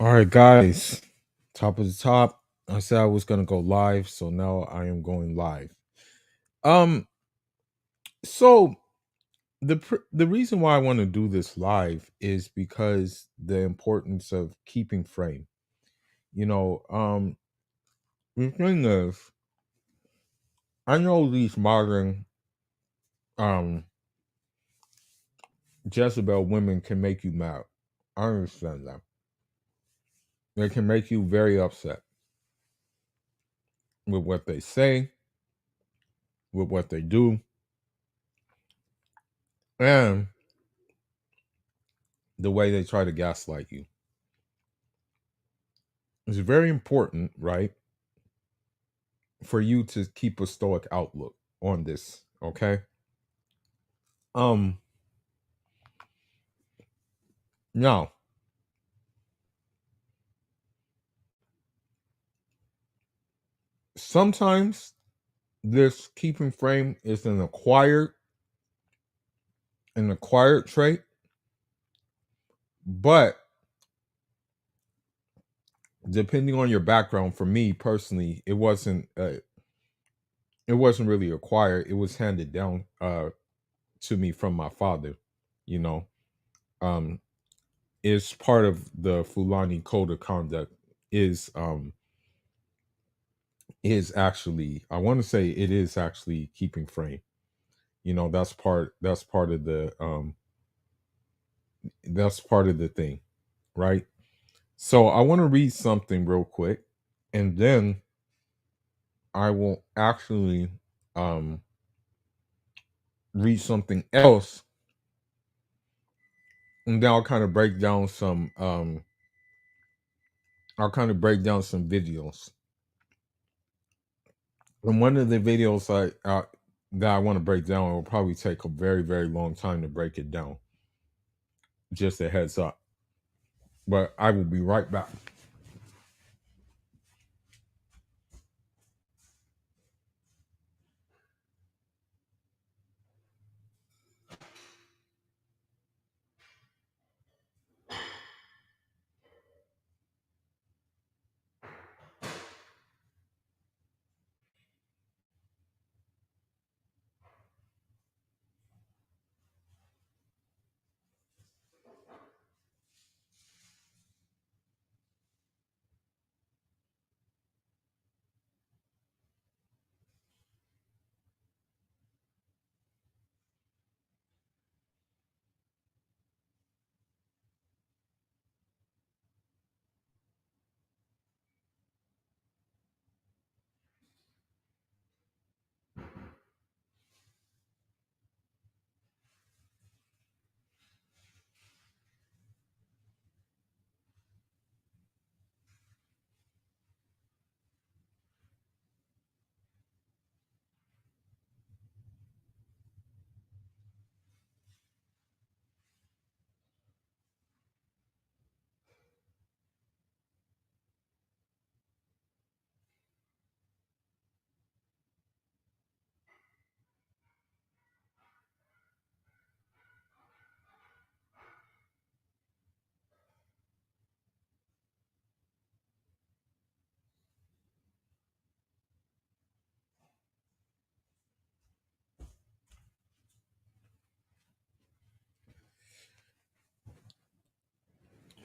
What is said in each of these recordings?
All right, guys. Top of the top. I said I was gonna go live, so now I am going live. Um, so the reason why I want to do this live is because the importance of keeping frame. You know, the thing is, I know these modern um Jezebel women can make you mad. I understand that. They can make you very upset with what they say, with what they do, and the way they try to gaslight you. It's very important, right, for you to keep a stoic outlook on this, okay? Um Now, sometimes this keeping frame is an acquired trait, but depending on your background, for me personally, it wasn't really acquired. It was handed down to me from my father, you know. Um it's part of the Fulani code of conduct is actually, I want to say it is actually keeping frame. That's part of the thing, right? So I want to read something real quick, and then I will actually um read something else, and then I'll kind of break down some videos. And one of the videos that I want to break down, it will probably take a very, very long time to break it down. Just a heads up. But I will be right back.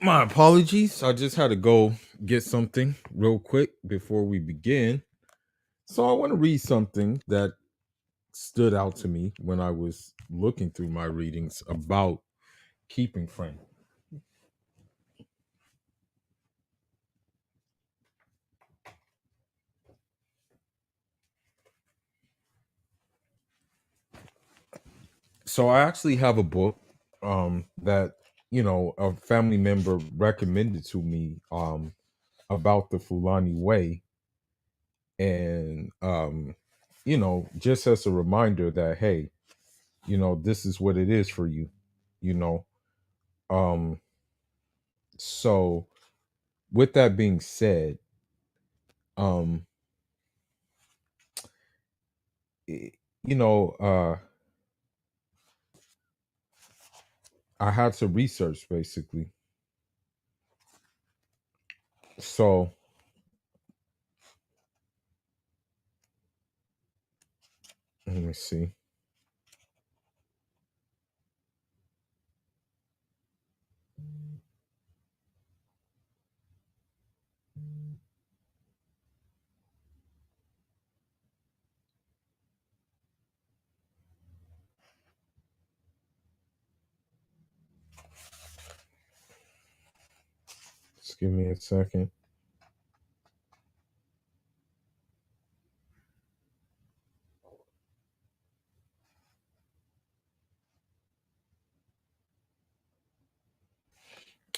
My apologies. I just had to go get something real quick before we begin. So I want to read something that stood out to me when I was looking through my readings about keeping frame. So I actually have a book that a family member recommended to me about the Fulani way, and just as a reminder that, hey, this is what it is for you. you know um so with that being said, um i- you know I had to research, basically, So let me see. Just give me a second.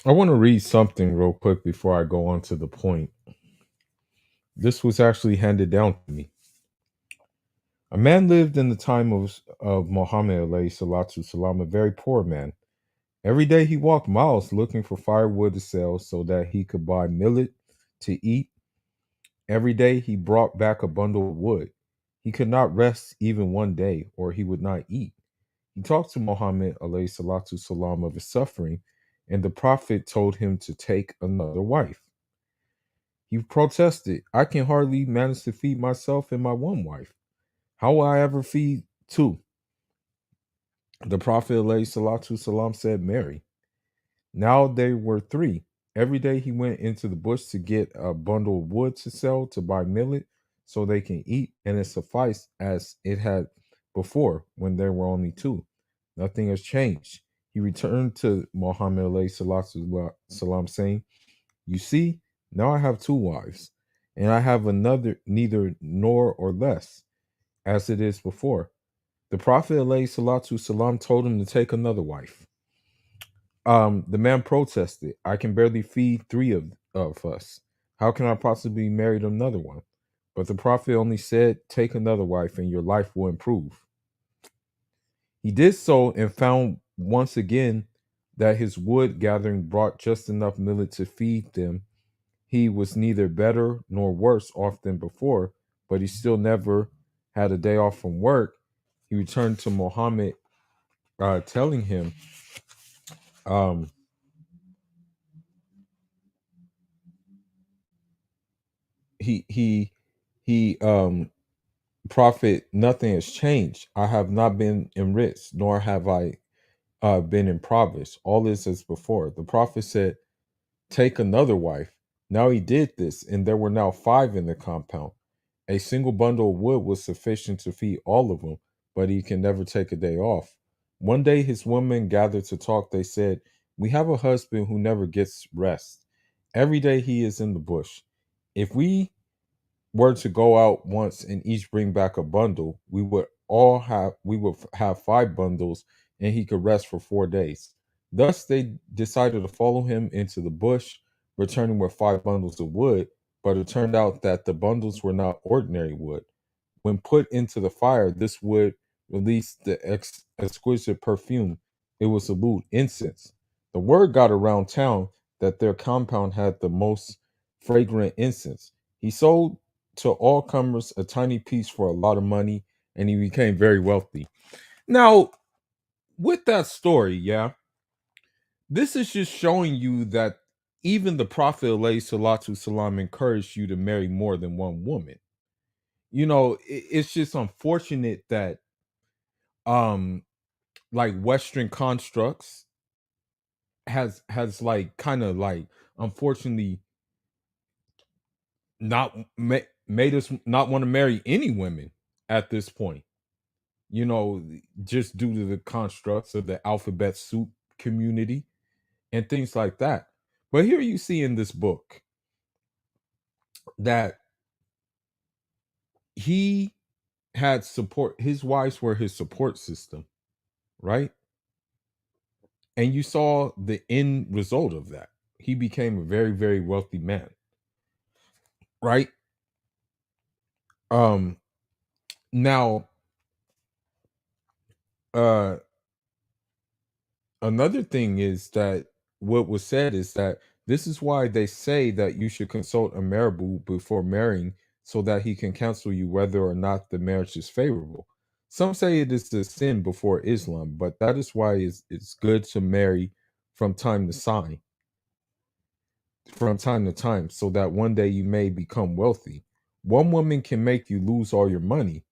I want to read something real quick before I go on to the point. This was actually handed down to me. A man lived in the time of Muhammad alayhi salatu salam, a very poor man. Every day he walked miles looking for firewood to sell so that he could buy millet to eat. Every day he brought back a bundle of wood. He could not rest even one day, or he would not eat. He talked to Muhammad alayhi salatu salam of his suffering, and the Prophet told him to take another wife. He protested, I can hardly manage to feed myself and my one wife. How will I ever feed two? The Prophet alayhi salatu salam said, Marry. Now they were three. Every day he went into the bush to get a bundle of wood to sell to buy millet so they can eat, and it sufficed as it had before when there were only two. Nothing has changed. He returned to Muhammad alayhi salatu salam saying, You see, now I have two wives, and I have another neither nor or less, as it is before. The Prophet alayhi salatu salam told him to take another wife. The man protested, I can barely feed three of us. How can I possibly marry another one? But the Prophet only said, Take another wife and your life will improve. He did so and found once again that his wood gathering brought just enough millet to feed them. He was neither better nor worse off than before, but he still never had a day off from work. He returned to Muhammad, telling him, um, he he he Prophet, nothing has changed. I have not been enriched, nor have I been impoverished. All is as before. The prophet said, Take another wife. Now he did this, and there were now five in the compound. A single bundle of wood was sufficient to feed all of them, but he can never take a day off. One day his women gathered to talk. They said, We have a husband who never gets rest. Every day he is in the bush. If we were to go out once and each bring back a bundle, we would have five bundles, and he could rest for 4 days. Thus they decided to follow him into the bush, returning with five bundles of wood, but it turned out that the bundles were not ordinary wood. When put into the fire, this wood released the exquisite perfume. It was a incense. The word got around town that their compound had the most fragrant incense. He sold to all comers a tiny piece for a lot of money, and he became very wealthy. Now, with that story, yeah, this is just showing you that even the Prophet alayhi salatu salam encouraged you to marry more than one woman. It's just unfortunate that um like Western constructs has like kind of like unfortunately not made us not want to marry any women at this point, you know, just due to the constructs of the alphabet soup community and things like that. But here you see in this book that he had support, his wives were his support system, right? And you saw the end result of that. He became a very, very wealthy man, right? Um, now, uh, another thing is that what was said is that this is why they say that you should consult a marabou before marrying so that he can counsel you whether or not the marriage is favorable. Some say it is a sin before Islam, but that is why it's good to marry from time to time. from time to time so that one day you may become wealthy. One woman can make you lose all your money,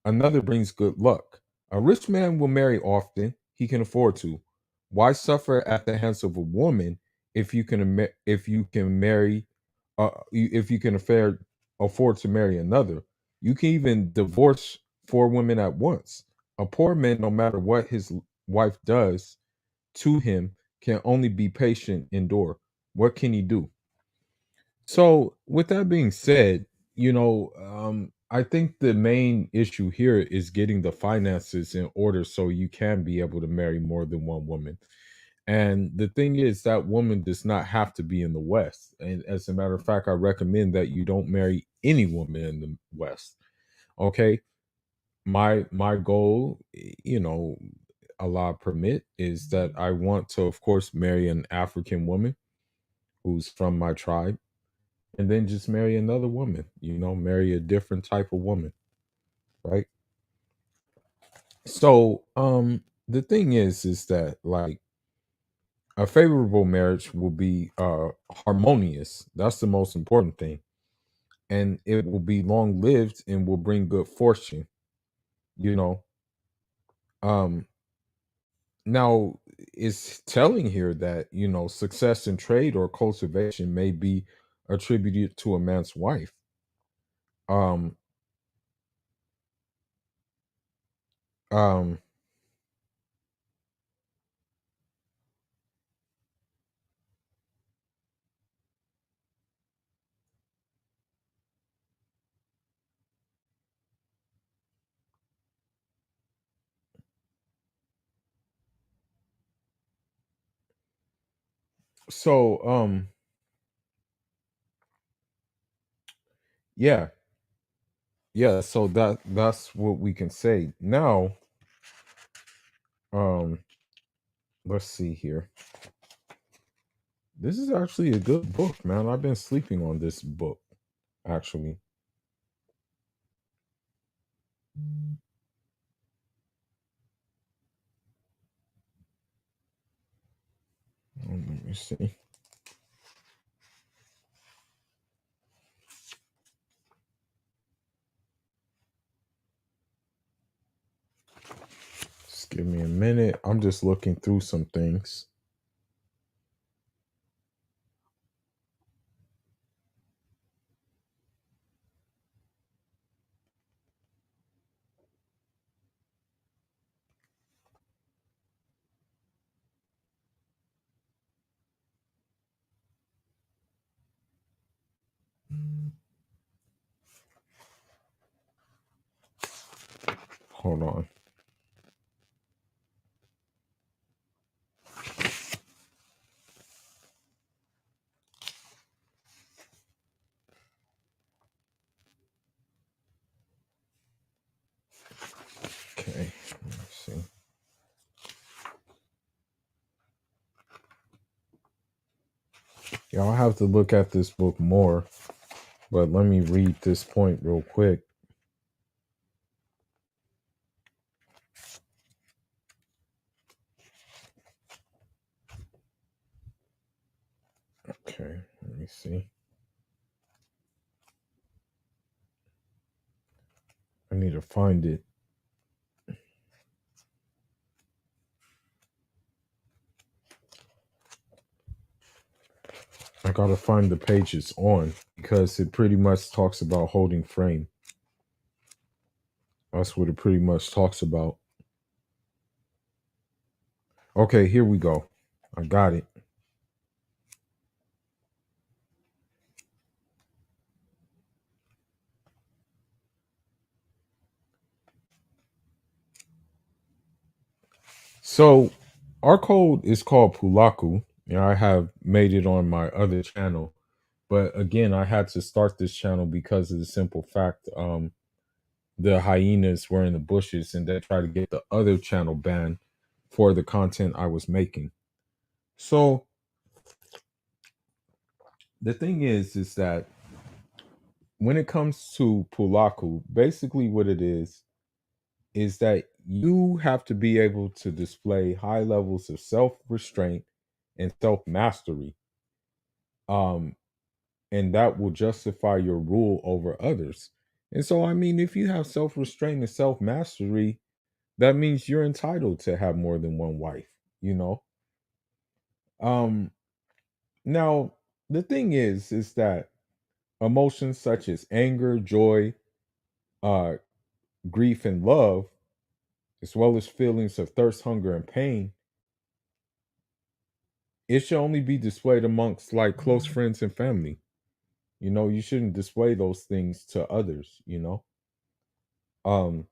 another brings good luck. A rich man will marry often, he can afford to. Why suffer at the hands of a woman if you can marry if you can afford to marry another? You can even divorce four women at once. A poor man, no matter what his wife does to him, can only be patient, endure. What can he do? So, with that being said, I think the main issue here is getting the finances in order so you can be able to marry more than one woman. And the thing is, that woman does not have to be in the West. And as a matter of fact, I recommend that you don't marry any woman in the West. Okay. My goal, Allah permit, is that I want to, of course, marry an African woman who's from my tribe and then just marry another woman, marry a different type of woman, right? So, the thing is that like a favorable marriage will be harmonious. That's the most important thing. And it will be long lived and will bring good fortune, you know. Um Now it's telling here that, success in trade or cultivation may be attributed to a man's wife. Um um so yeah, yeah, so that's what we can say. Now, um let's see here. This is actually a good book, man. I've been sleeping on this book actually. Let me see. Just give me a minute. I'm just looking through some things. Hold on. Okay. Let me see. Yeah, I'll have to look at this book more, but let me read this point real quick. Okay, let me see. I need to find it. I gotta find the page it's on because it pretty much talks about holding frame. That's what it pretty much talks about. Okay, here we go. I got it. So our code is called Pulaku. I have made it on my other channel, but again, I had to start this channel because of the simple fact the hyenas were in the bushes and they tried to get the other channel banned for the content I was making. So the thing is that when it comes to Pulaku, basically what it is that you have to be able to display high levels of self restraint and self mastery um and that will justify your rule over others. And so, I mean, if you have self-restraint and self-mastery, that means you're entitled to have more than one wife, you know. um Now, the thing is that emotions such as anger, joy, uh grief, and love, as well as feelings of thirst, hunger, and pain, it should only be displayed amongst like close friends and family. You know, you shouldn't display those things to others, you know. um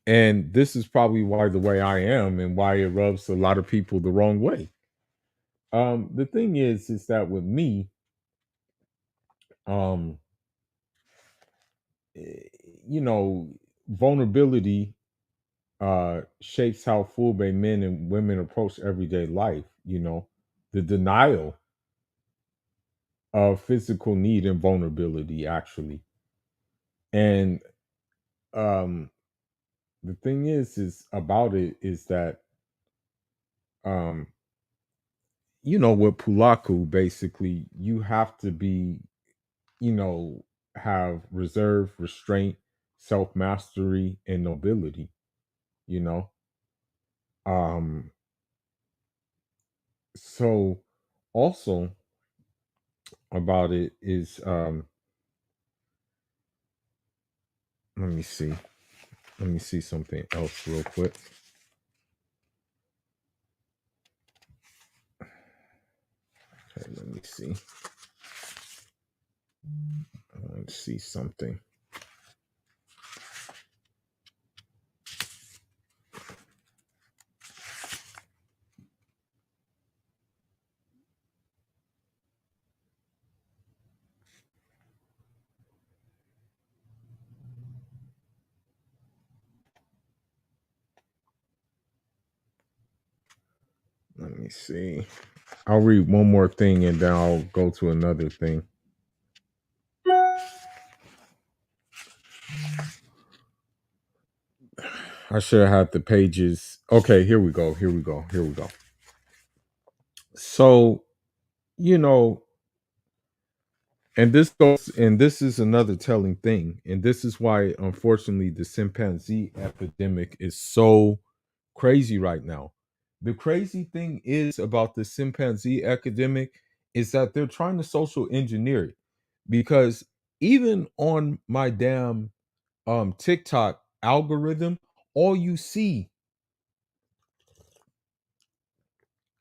and this is probably why the way I am and why it rubs a lot of people the wrong way. The thing is that with me, um eh, you know, vulnerability shapes how full-bay men and women approach everyday life. You know, the denial of physical need and vulnerability, actually. And um the thing is about it is that, um with Pulaku, basically you have to be, have reserve, restraint, self-mastery, and nobility, you know. um so also about it is, let me see. Let me see something else real quick. Okay, let me see. I want to see something. Let me see. I'll read one more thing and then I'll go to another thing. I should have had the pages. Okay, here we go. Here we go. Here we go. So, you know, and this is another telling thing. And this is why, unfortunately, the chimpanzee epidemic is so crazy right now. The crazy thing is about the chimpanzee epidemic is that they're trying to social engineer it, because even on my damn TikTok algorithm, all you see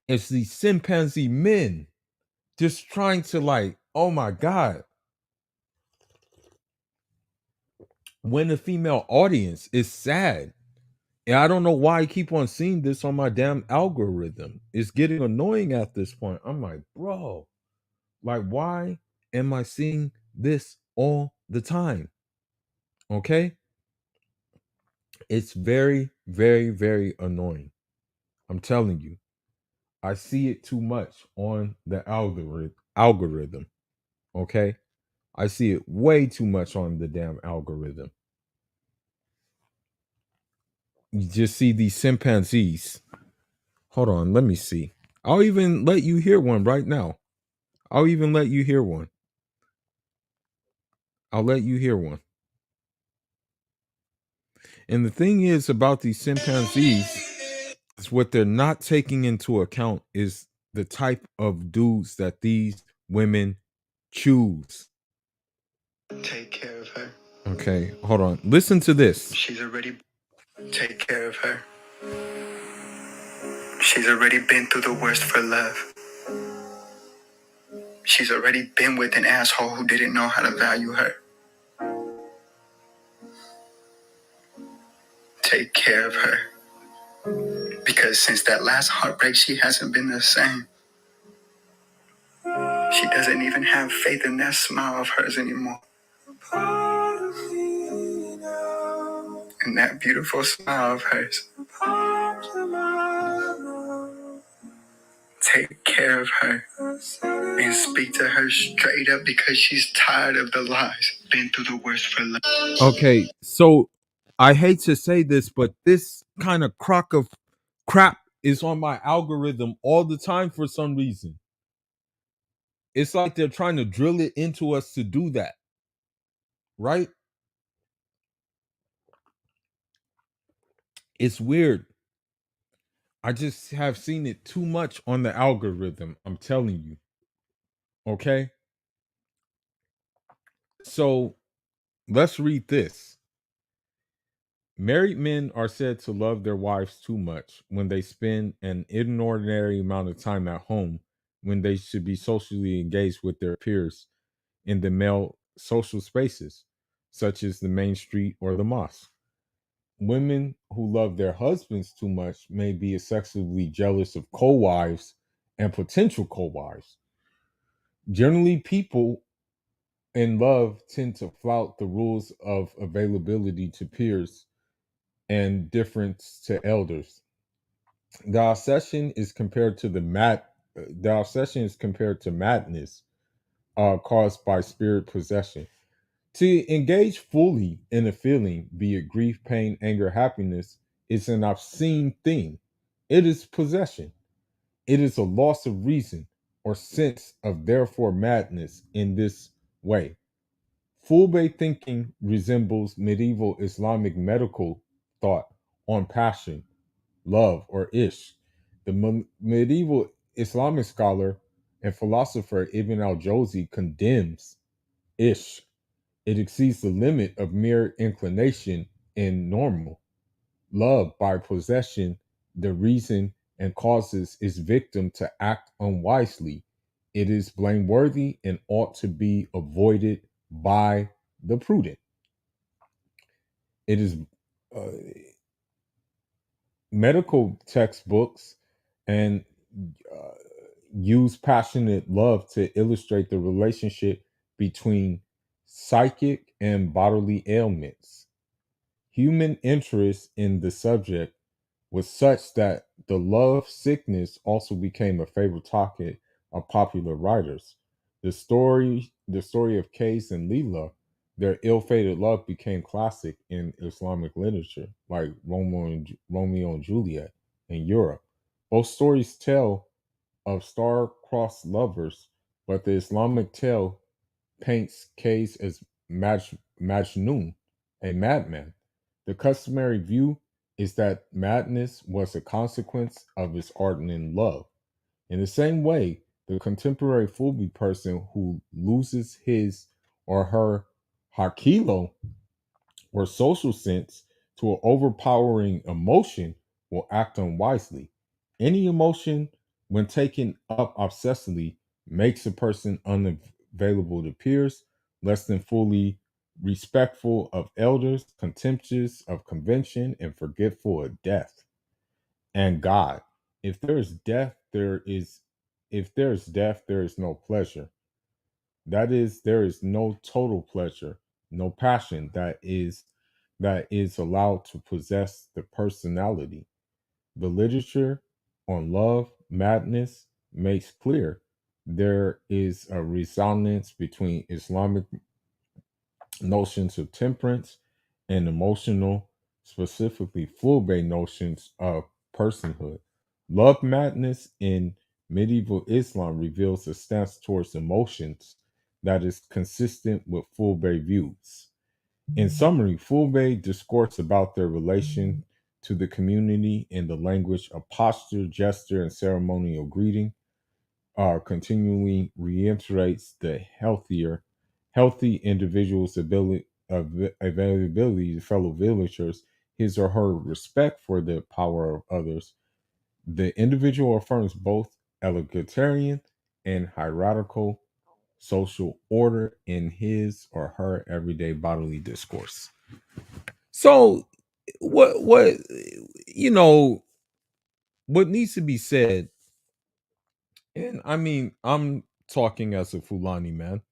is these chimpanzee men just trying to, like, oh my god, win a female audience. Is sad. And I don't know why I keep on seeing this on my damn algorithm. It's getting annoying at this point. I'm like, bro, like, why am I seeing this all the time? Okay. It's very, very, very annoying. I'm telling you, I see it too much on the algorithm. Okay. I see it way too much on the damn algorithm. You just see these chimpanzees. Hold on, let me see. I'll even let you hear one right now. I'll even let you hear one. I'll let you hear one. And the thing is about these chimpanzees is what they're not taking into account is the type of dudes that these women choose. Take care of her. Okay, hold on. Listen to this. She's already take care of her. She's already been through the worst for love. She's already been with an asshole who didn't know how to value her. Take care of her. Because since that last heartbreak, she hasn't been the same. She doesn't even have faith in that smile of hers anymore. And that beautiful smile of hers. Take care of her and speak to her straight up, because she's tired of the lies. Been through the worst for love. Okay, so I hate to say this, but this kind of crock of crap is on my algorithm all the time for some reason. It's like they're trying to drill it into us to do that, right? It's weird. I just have seen it too much on the algorithm. I'm telling you. Okay. So let's read this. Married men are said to love their wives too much when they spend an inordinary amount of time at home when they should be socially engaged with their peers in the male social spaces, such as the main street or the mosque. Women who love their husbands too much may be excessively jealous of co wives and potential co wives. Generally, people in love tend to flout the rules of availability to peers and difference to elders. The obsession is compared to the obsession is compared to madness caused by spirit possession. To engage fully in a feeling, be it grief, pain, anger, happiness, is an obscene thing. It is possession. It is a loss of reason or sense of therefore madness in this way. Fulbe thinking resembles medieval Islamic medical thought on passion, love, or ish. The medieval Islamic scholar and philosopher Ibn al Jawzi condemns ish. It exceeds the limit of mere inclination in normal. Love by possession, the reason and causes its victim to act unwisely. It is blameworthy and ought to be avoided by the prudent. It is uh, medical textbooks and uh, use passionate love to illustrate the relationship between psychic and bodily ailments. Human interest in the subject was such that the love sickness also became a favorite topic of popular writers. The story of Case and Leela, their ill-fated love became classic in Islamic literature, like Romeo and Juliet in Europe. Both stories tell of star-crossed lovers, but the Islamic tale paints Case as Majnun, a madman. The customary view is that madness was a consequence of his ardent love. In the same way, the contemporary Fulbi person who loses his or her hakilo or social sense to an overpowering emotion will act unwisely. Any emotion, when taken up obsessively, makes a person unavailable to peers, less than fully respectful of elders, contemptuous of convention, and forgetful of death and God. If there is death, there is if there is death, there is no pleasure. That is, there is no total pleasure, no passion that is allowed to possess the personality. The literature on love, madness makes clear there is a resonance between Islamic notions of temperance and emotional, specifically Fulbe notions of personhood. Love madness in medieval Islam reveals a stance towards emotions that is consistent with Fulbe views. In summary, Fulbe discourse about their relation to the community in the language of posture, gesture, and ceremonial greeting continually reiterates the healthy individual's availability to fellow villagers, his or her respect for the power of others. The individual affirms both egalitarian and hierarchical social order in his or her everyday bodily discourse. So, what you know, what needs to be said, and I mean, I'm talking as a Fulani man.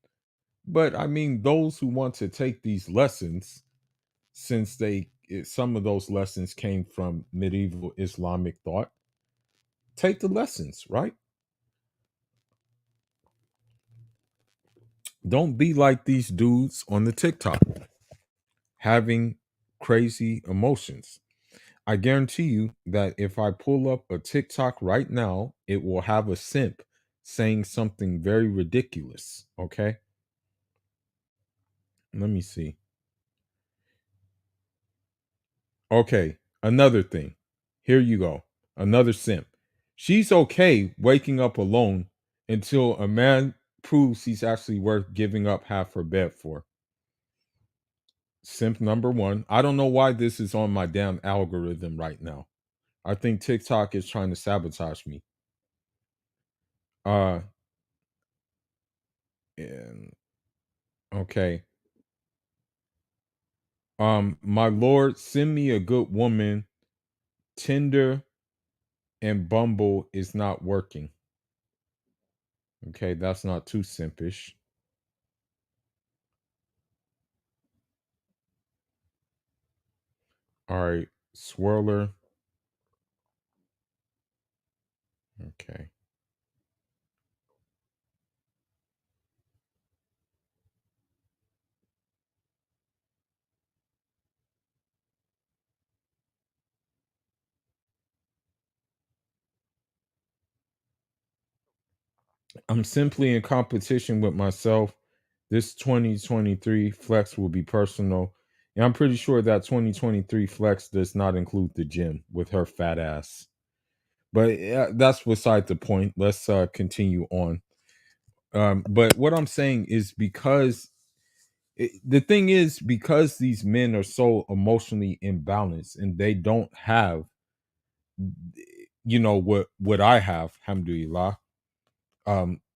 But I mean, those who want to take these lessons, since some of those lessons came from medieval Islamic thought, take the lessons, right? Don't be like these dudes on the TikTok having crazy emotions. I guarantee you that if I pull up a TikTok right now, it will have a simp saying something very ridiculous. Okay. Let me see. Okay. Another thing. Here you go. Another simp. She's okay waking up alone until a man proves he's actually worth giving up half her bed for. Simp number one. I don't know why this is on my damn algorithm right now. I think TikTok is trying to sabotage me. Uh and okay. My lord, send me a good woman. Tinder and Bumble is not working. Okay, that's not too simpish. All right, Swirler. Okay. I'm simply in competition with myself. This 2023 flex will be personal. And I'm pretty sure that 2023 flex does not include the gym with her fat ass. But that's beside the point. Let's continue on. But what I'm saying is because the thing is, because these men are so emotionally imbalanced and they don't have, what I have, alhamdulillah.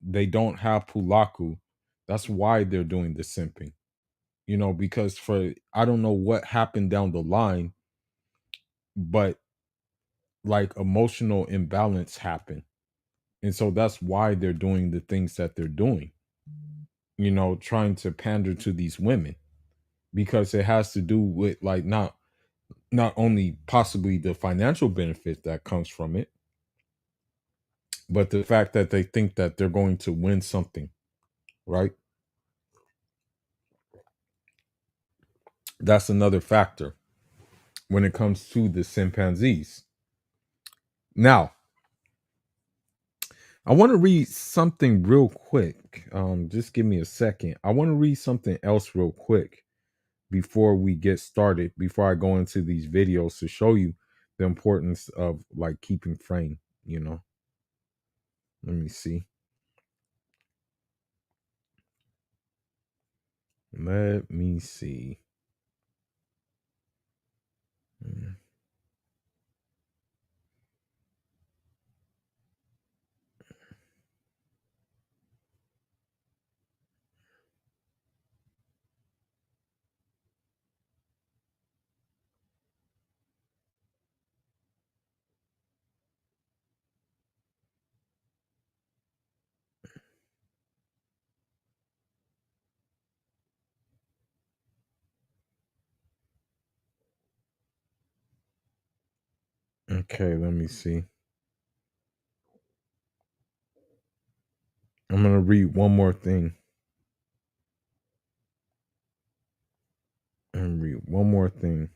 They don't have pulaku. That's why they're doing the simping. Because for I don't know what happened down the line, but like emotional imbalance happened. And so that's why they're doing the things that they're doing, trying to pander to these women because it has to do with like not only possibly the financial benefit that comes from it, but the fact that they think that they're going to win something, right? That's another factor when it comes to the chimpanzees. Now, I want to read something real quick. Just give me a second. I want to read something else real quick before we get started, before I go into these videos to show you the importance of like keeping frame. Let me see. Let me see. Mm, Okay, let me see. I'm going to read one more thing. And read one more thing.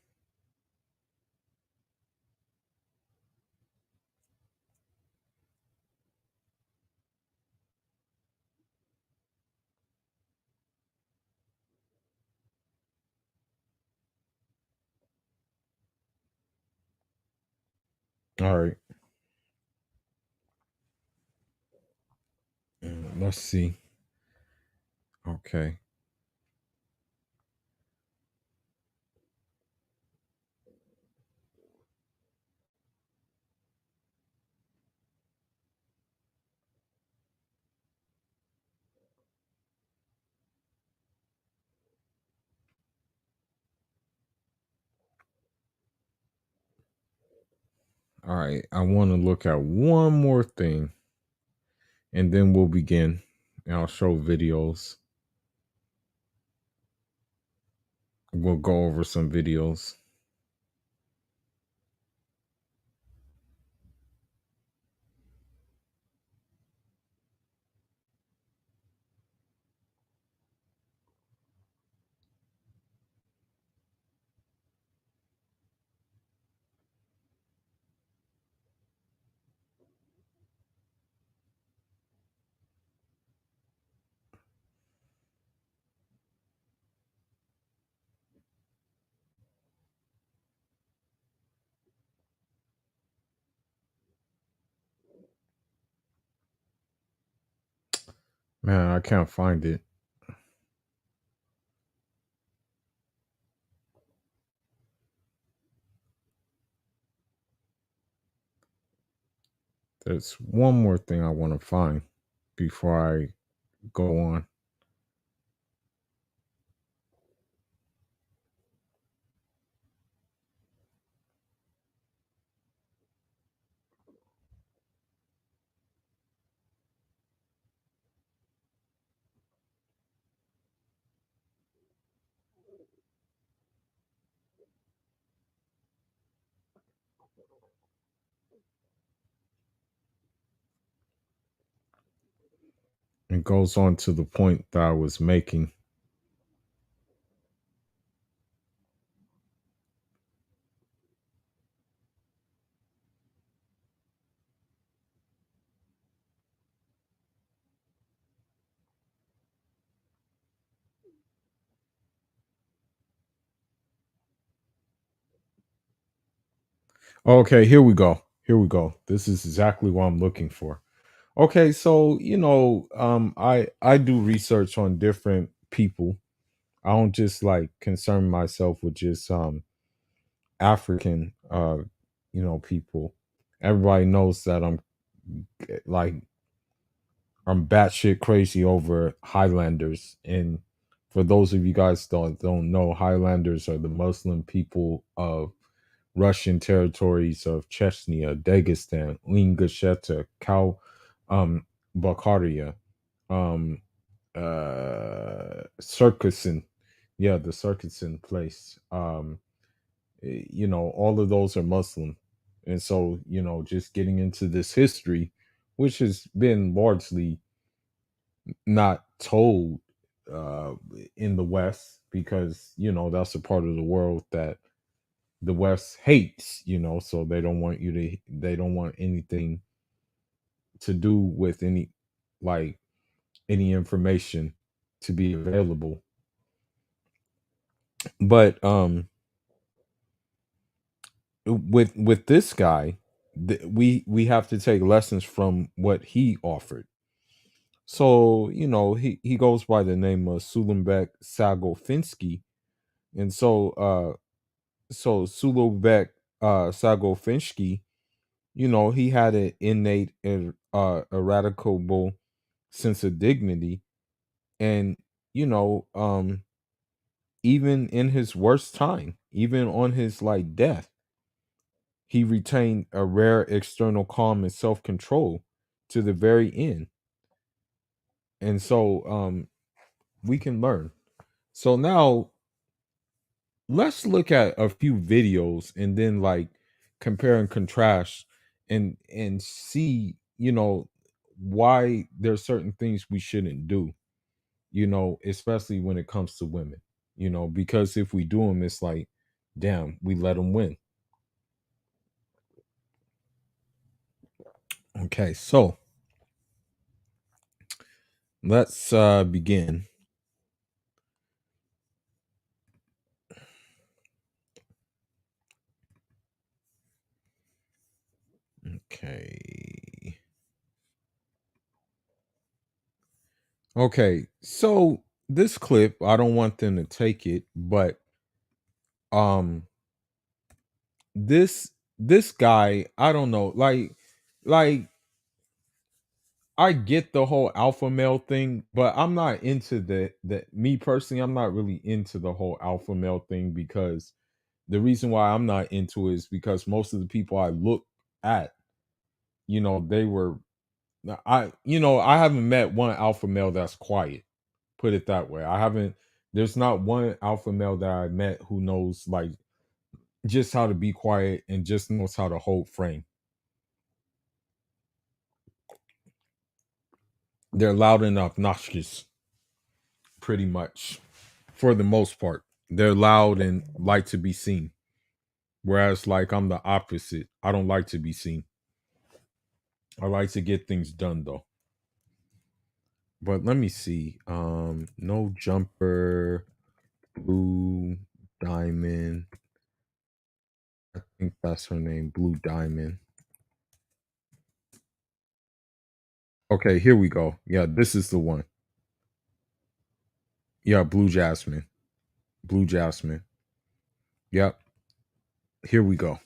All right. Let's see. Okay. All right. I want to look at one more thing and then we'll begin. And I'll show videos. We'll go over some videos. Man, I can't find it. There's one more thing I want to find before I go on. It goes on to the point that I was making. Okay, here we go. Here we go. This is exactly what I'm looking for. Okay, so I do research on different people. I don't just like concern myself with just African people. Everybody knows that like I'm batshit crazy over Highlanders. And for those of you guys don't know, Highlanders are the Muslim people of Russian territories of Chechnya, Dagestan, Ingushetia, um, Bakharia, um, Circusson, yeah, the Circusson place. All of those are Muslim, and so just getting into this history, which has been largely not told uh, in the West, because that's a part of the world that the West hates, so they don't want anything to do with like any information to be available. But with this guy, we have to take lessons from what he offered. So, he goes by the name of Sulenbek Sagofinsky. And so Sulenbek Sagofinsky, he had an innate and eradicable sense of dignity. And, you know, um, even in his worst time, even on his like death, he retained a rare external calm and self-control to the very end. And so we can learn. So now let's look at a few videos and then like compare and contrast and see, why there's certain things we shouldn't do, especially when it comes to women, because if we do them, it's like, damn, we let them win. Okay, so let's begin. Okay. Okay, so this clip, I don't want them to take it, but um this this guy, I don't know, like I get the whole alpha male thing, but I'm not into the me personally, I'm not really into the whole alpha male thing, because the reason why I'm not into it is because most of the people I look at, they were I haven't met one alpha male that's quiet. Put it that way. I haven't There's not one alpha male that I met who knows like just how to be quiet and just knows how to hold frame. They're loud and obnoxious, pretty much. For the most part, they're loud and like to be seen. Whereas, like, I'm the opposite. I don't like to be seen. I like to get things done, though. But let me see. No jumper, blue diamond. I think that's her name, Blue Diamond. Okay, here we go. Yeah, this is the one. Yeah, Blue Jasmine. Blue Jasmine. Yep. Here we go.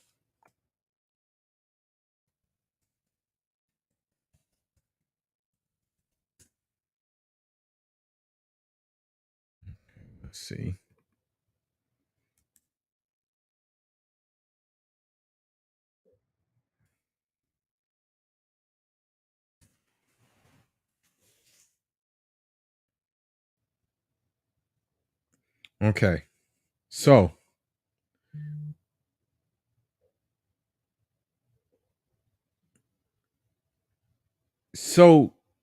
Let's see. Okay. So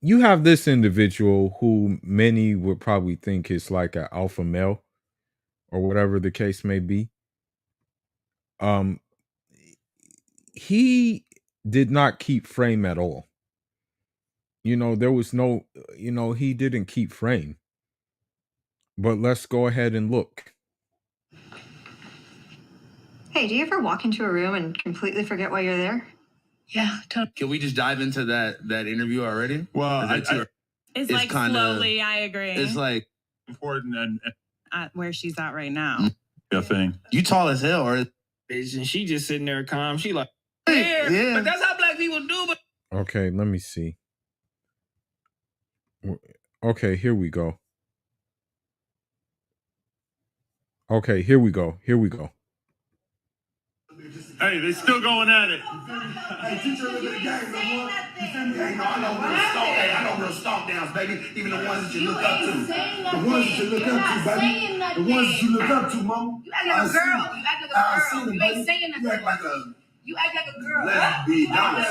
you have this individual who many would probably think is like an alpha male or whatever the case may be. Um he did not keep frame at all. There was no he didn't keep frame. But let's go ahead and look. Hey, do you ever walk into a room and completely forget why you're there? Yeah, totally. Can we just dive into that interview already? Well, it's like kinda, slowly. I agree. It's like important and at where she's at right now. a thing. You tall as hell, or bitch, and she just sitting there calm. She like, yeah. But that's how black people do. But Okay, let me see. Okay, here we go. Okay, here we go. Here we go. Hey, they still going at it. Hey, teach her a little bit of game, no more. You feel me? Hey, no, I know real stomp downs, baby. Even the ones that you look up to. The ones that you look up to, baby. The ones that you look up to, mama. You act like a girl. You act like a girl. You ain't saying nothing. You act like a girl. Let's be honest.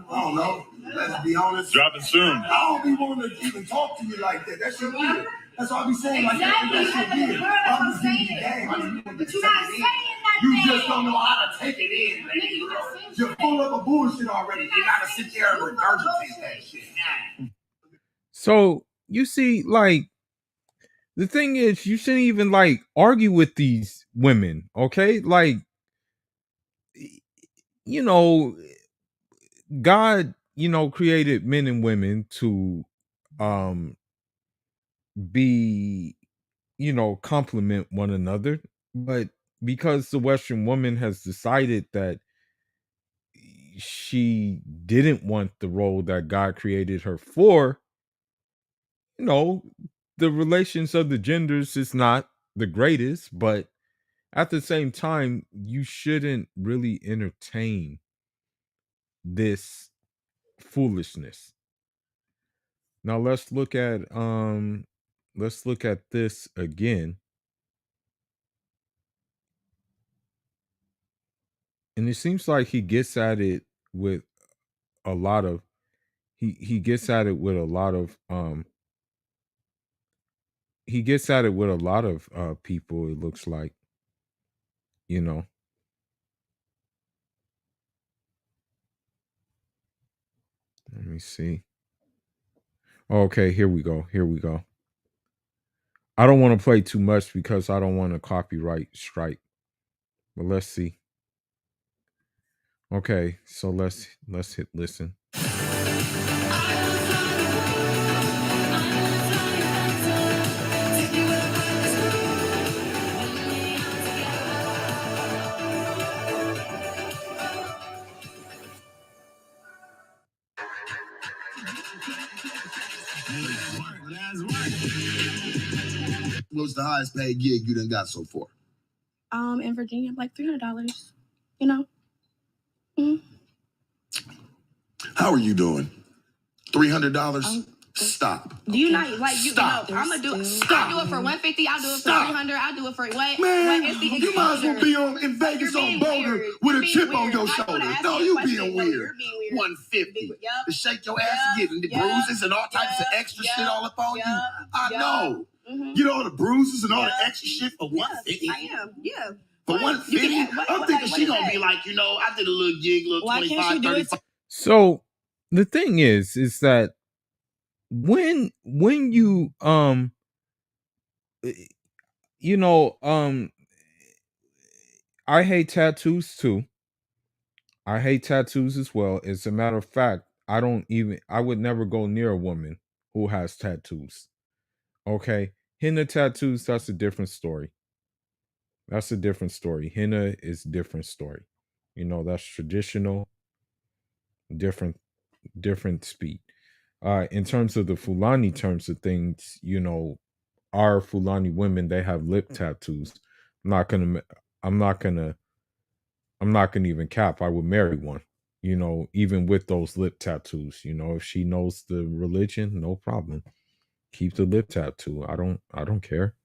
I don't know. Let's be honest. Dropping soon. I don't be wanting to even talk to you like that. That shit weird. That's why I be saying exactly. That shit weird. I'm just giving you game. But you're not saying nothing. You just don't know how to take it in, baby. You're full of bullshit already. You gotta sit there and regurgitate that shit. So you see, like, the thing is, you shouldn't even like argue with these women, okay? Like, God, created men and women to be, complement one another. But because the Western woman has decided that she didn't want the role that God created her for, the relations of the genders is not the greatest, but at the same time, you shouldn't really entertain this foolishness. Now let's look at this again. And it seems like he gets at it with a lot of he gets at it with a lot of people, it looks like, you know. Let me see. Okay, here we go. Here we go. I don't want to play too much because I don't want a copyright strike. But let's see. Okay, so let's hit listen. What's the highest paid gig you done got so far? In Virginia, like $300. You know. Mm-hmm. How are you doing? $300? Stop. Do you not like you? Stop. No, I'm gonna do. Stop. I do it for $150. I'll do it for $300. I'll do it for what? Man, what is the you might as well be in Vegas on Boulder with a chip on your shoulder. No, you being weird. $150 to shake your ass and get the bruises and all types of extra shit all up on you. I know. Mm-hmm. Get all the bruises and all the extra shit for $150. I am. Yeah. For $150, I'm thinking she gonna be like, I did a little gig, little 25, 35. So the thing is that when you I hate tattoos too. I hate tattoos as well. As a matter of fact, I would never go near a woman who has tattoos. Okay. henna tattoos, that's a different story. That's a different story. Henna is a different story. You know, that's traditional, different speed. In terms of the Fulani terms of things, you know, our Fulani women, they have lip tattoos. I'm not gonna even cap. I would marry one, you know, even with those lip tattoos. You know, if she knows the religion, no problem. Keep the lip tattoo. I don't care.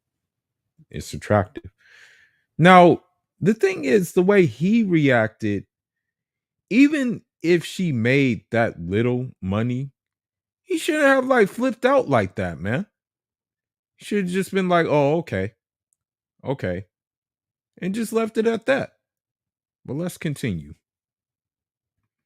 It's attractive. Now, the thing is, the way he reacted, even if she made that little money, he shouldn't have like flipped out like that, man. He should have just been like, oh, okay. Okay. And just left it at that. But let's continue.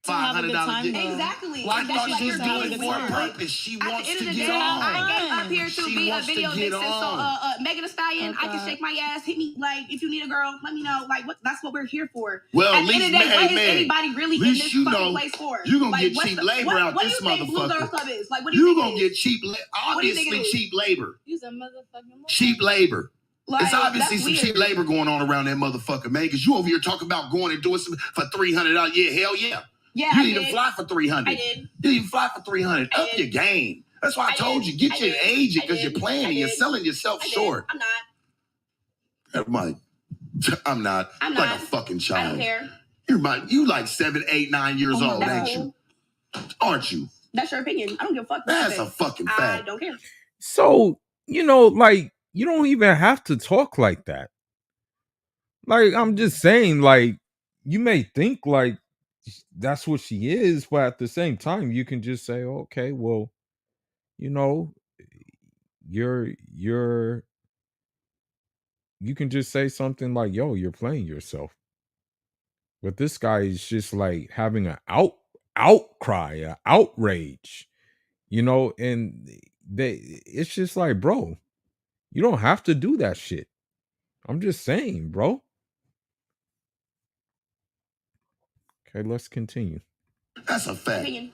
$500 Exactly. Well, I thought That's she was like you're doing it being for a smart. purpose. She At the wants end to of the get day, on. I came up here to She be a wants to video get vixen. So, on. Megan Thee Stallion, I can shake my ass. Hit me, like, if you need a girl, let me know. Like, what? That's what we're here for. Well, At at the end least, of the day, what is man, anybody really at in least this you fucking know place for? you gonna Like, get what's cheap the- labor what, out what this do you think Blue Girls motherfucker. Club is? Like, what do you You think gonna it get is? cheap, What do you think obviously it is? cheap labor. Use a motherfucking Cheap labor. Like, It's obviously that's some weird. cheap labor going on around that motherfucker, man. Because you over here talking about going and doing something for $300. Yeah, hell yeah. Yeah, You I didn't even did. fly for 300. I did. You didn't even fly for 300. I Up did. your game. That's why I I told did. you, get I you an did. agent I because you're did. planning. I You're did. selling yourself I did. short. I'm not. Never mind. I'm not. I'm Like not. a fucking I child. don't care. You like 7, 8, 9 years Oh, old, that's ain't cool. you? Aren't you? That's your opinion. I don't give a fuck. That's a fucking I fact. don't care. So, you know, like, you don't even have to talk like that. Like, I'm just saying, like, you may think like that's what she is, but at the same time, you can just say, okay, well, you know, you can just say something like, yo, you're playing yourself. But this guy is just like having an outcry, an outrage, you know, and it's just like, bro, you don't have to do that shit. I'm just saying, bro. Okay, let's continue. That's a fact. Opinion.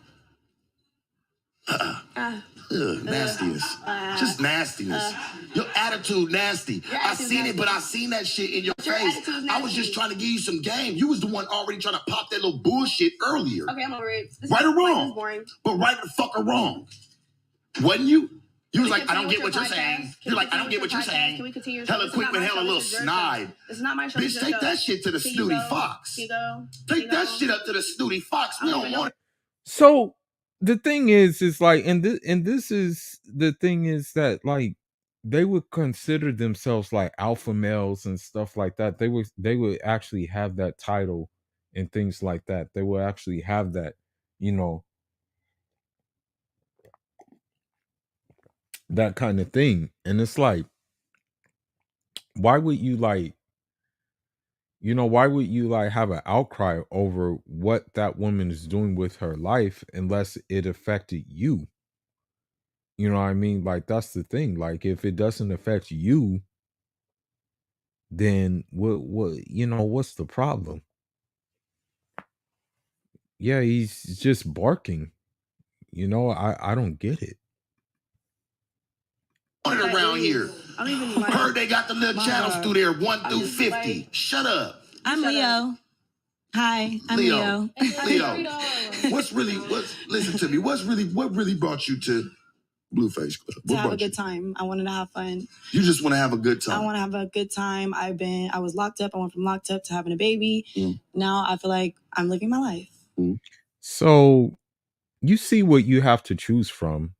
Nastiness. Just nastiness. Your attitude nasty. Your I attitude's seen nasty. it, but I seen that shit in your Your face. attitude's I was just nasty. trying to give you some game. You was the one already trying to pop that little bullshit earlier. Okay, I'm over it. This Right or is- this is wrong? boring. But right the fuck or wrong. Wasn't you? You was Can we like, I don't continue get what with you're your saying. podcast? You're Can like, we I don't get what you're continue with your podcast? saying. Can we continue your Hella show? This is quick not with my hella show, little this is your show. snide. This is not my show. this Bitch, is take your show. that shit to the Can you snooty go? fox. Can you go? Take Can you that go? shit up to the snooty fox. We I don't don't even want it. So the thing is like, and this is the thing is that like they would consider themselves like alpha males and stuff like that. They would actually have that title and things like that. They would actually have that, you know, that kind of thing. And it's like, why would you like, you know, why would you like have an outcry over what that woman is doing with her life unless it affected you? You know what I mean? Like, that's the thing. Like, if it doesn't affect you, then what, you know, what's the problem? Yeah, he's just barking. You know, I don't get it. Want it around here. I don't even like. Heard they got the little My channels God. through there, 1 I'm through just 50. like- Shut up. I'm Shut Leo. Hi, I'm Leo. Leo. Leo. Listen to me. What really brought you to Blueface Club? To What have a brought you? good time. I wanted to have fun. You just want to have a good I time. want to have a good time. I was locked up. I went from locked up to having a baby. Mm. Now I feel like I'm living my life. So you see what you have to choose from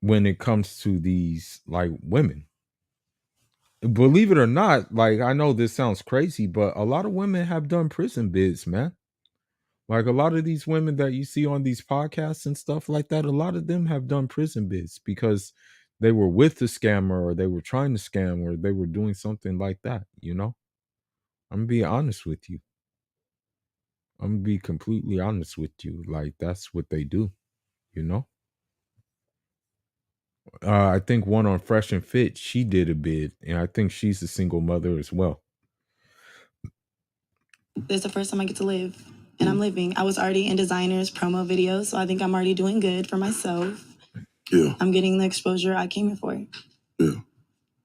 when it comes to these like women. Believe it or not, like, I know this sounds crazy, but a lot of women have done prison bids, man. Like, a lot of these women that you see on these podcasts and stuff like that, a lot of them have done prison bids because they were with the scammer or they were trying to scam or they were doing something like that, you know? I'm gonna be honest with you. I'm gonna be completely honest with you. Like, that's what they do, you know? I think one on Fresh and Fit, she did a bid, and I think she's a single mother as well. This is the first time I get to live, and I'm living. I was already in designers promo videos, so I think I'm already doing good for myself. Yeah. I'm getting the exposure I came here for. Yeah.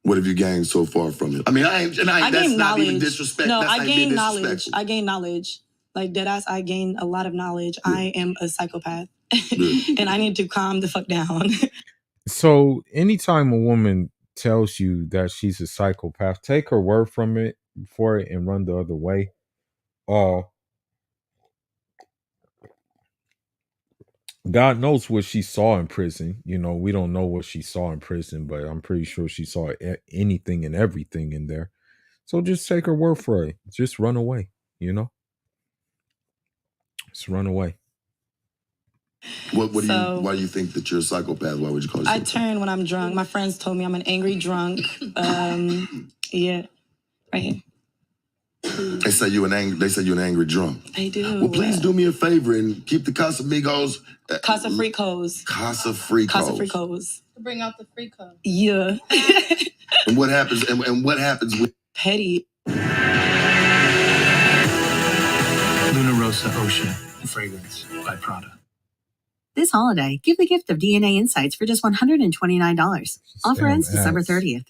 What have you gained so far from it? I mean, I gained that's not knowledge. even disrespect. No, that's I not being gained knowledge. disrespectful. I gained knowledge. Like deadass, I gained a lot of knowledge. Yeah. I am a psychopath. Yeah. And I need to calm the fuck down. So anytime a woman tells you that she's a psychopath, take her word from it for it and run the other way. God knows what she saw in prison. You know, we don't know what she saw in prison, but I'm pretty sure she saw anything and everything in there. So just take her word for it. Just run away, you know? Just run away. What do you? Why do you think that you're a psychopath? Why would you call yourself? I turn when I'm drunk. My friends told me I'm an angry drunk. Yeah, right here. They say you're an angry drunk. They do. Well, please do me a favor and keep the Casamigos. Casa Fricos. Casa Fricos. Casa Fricos. To bring out the Frico. Yeah. And what happens? And what happens with Petty. Luna Rosa Ocean fragrance by Prada. This holiday, give the gift of DNA Insights for just $129. Offer ends December 30th.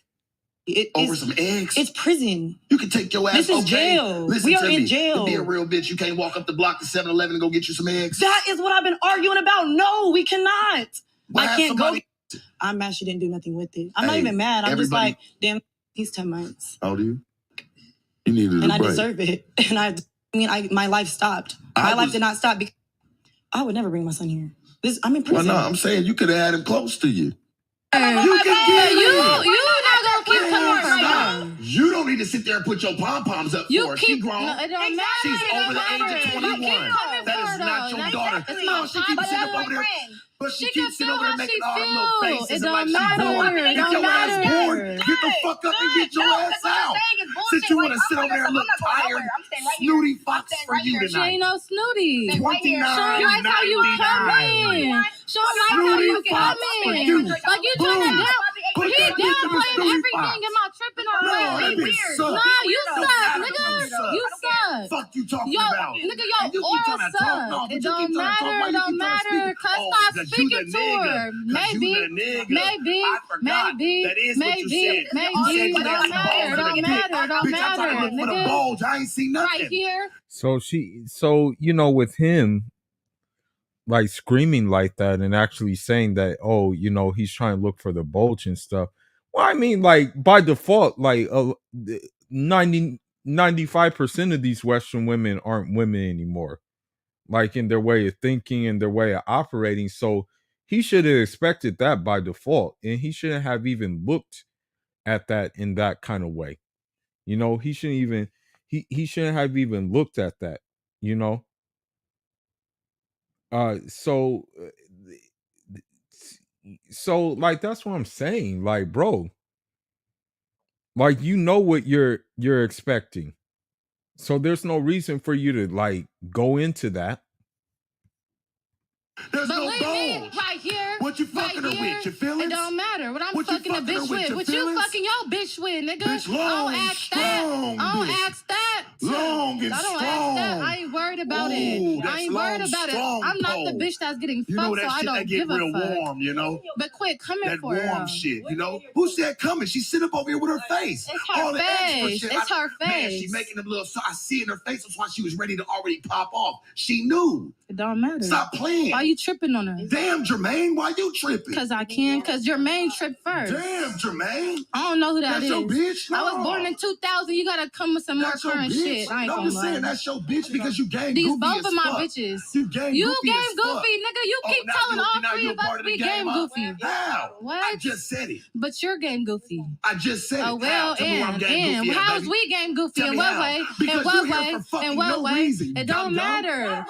over some eggs? It's prison. You can take your ass. This is jail. Listen We are to in me. jail. To be a real bitch, you can't walk up the block to 7-Eleven and go get you some eggs. That is what I've been arguing about. No, we cannot. Well, I can't somebody... go. I'm mad she didn't do nothing with it. I'm not even mad. I'm just like, damn, he's 10 months. How old are you? You needed a break. I deserve it. And my life stopped. My life did not stop because I would never bring my son here. I'm in prison. Well, no, I'm saying you could have had him close to you. You not gonna keep coming right now. You don't need to sit there and put your pom-poms up for her. She grown. No, it don't matter. She's over the age of 21. That is not your daughter. No, she keeps sitting up over there. But she keeps sitting over there making all her little faces. It don't like matter. If your ass bored, get the fuck up and get your ass out. Since you want to sit over there and look tired, snooty fox for you tonight. She ain't no snooty. 29, Show him like how you come in. Show him like how you come in. Like you trying to downplay everything. Am I tripping already? Nah, you suck, nigga. You suck. Fuck you talking Yo, about? nigga, your aura suck. It don't matter. It don't matter. Cause stop speaking to her. Maybe. It don't matter. Nigga. I ain't seen nothing. Right here. So you know, with him like screaming like that and actually saying that, oh, you know, he's trying to look for the bulge and stuff. Well, I mean, like by default, like 95% of these Western women aren't women anymore, like in their way of thinking and their way of operating. So he should have expected that by default, and he shouldn't have even looked at that in that kind of way. You know, he shouldn't even he shouldn't have even looked at that, you know. So like that's what I'm saying. Like, bro, like you know what you're expecting. So there's no reason for you to like go into that. There's Believe no me, balls. right here. What you fucking right her with? Your feelings? It don't matter. What I'm What you fucking a fucking her bitch with? with. Your What you feelings? fucking your bitch with, nigga. Bitch, I long don't and ask that. strong, I don't bitch. ask that. Long and I don't strong. ask that. I ain't worried about Ooh, it. that's I ain't worried long, about it. strong I'm not the pole. bitch that's getting You know fucked, that so I shit that don't get give a real fuck. warm, you know? But quit coming That for warm her. shit, you know? Who said coming? She sit up over here with her face. It's her All the extra face. shit. It's her Man, she face. making them little, so I see in her face, that's why she was ready to already pop off. She knew. It don't matter. Stop playing. Why you tripping on her? Damn, Jermaine, why you tripping? Because I can. Because your main trip first. Damn, Jermaine. I don't know who that That's is. your bitch? I was No. born in 2000. You gotta come with some more That's your current bitch. shit. I ain't I'm gonna just saying lie. that's your bitch because you game These goofy both as of my fuck. bitches. You game You goofy game as goofy, fuck. nigga. You keep now telling you- all now three you're of us part of the we game, game huh? goofy. How? What? I just said it. But you're game goofy. I just said Oh it. well, How? Tell me where I'm game goofy at, how's baby. we game goofy? Tell In me what how. way? Because In what you're here way? for fucking In what no way? reason, you It don't dumb-dumb. matter. How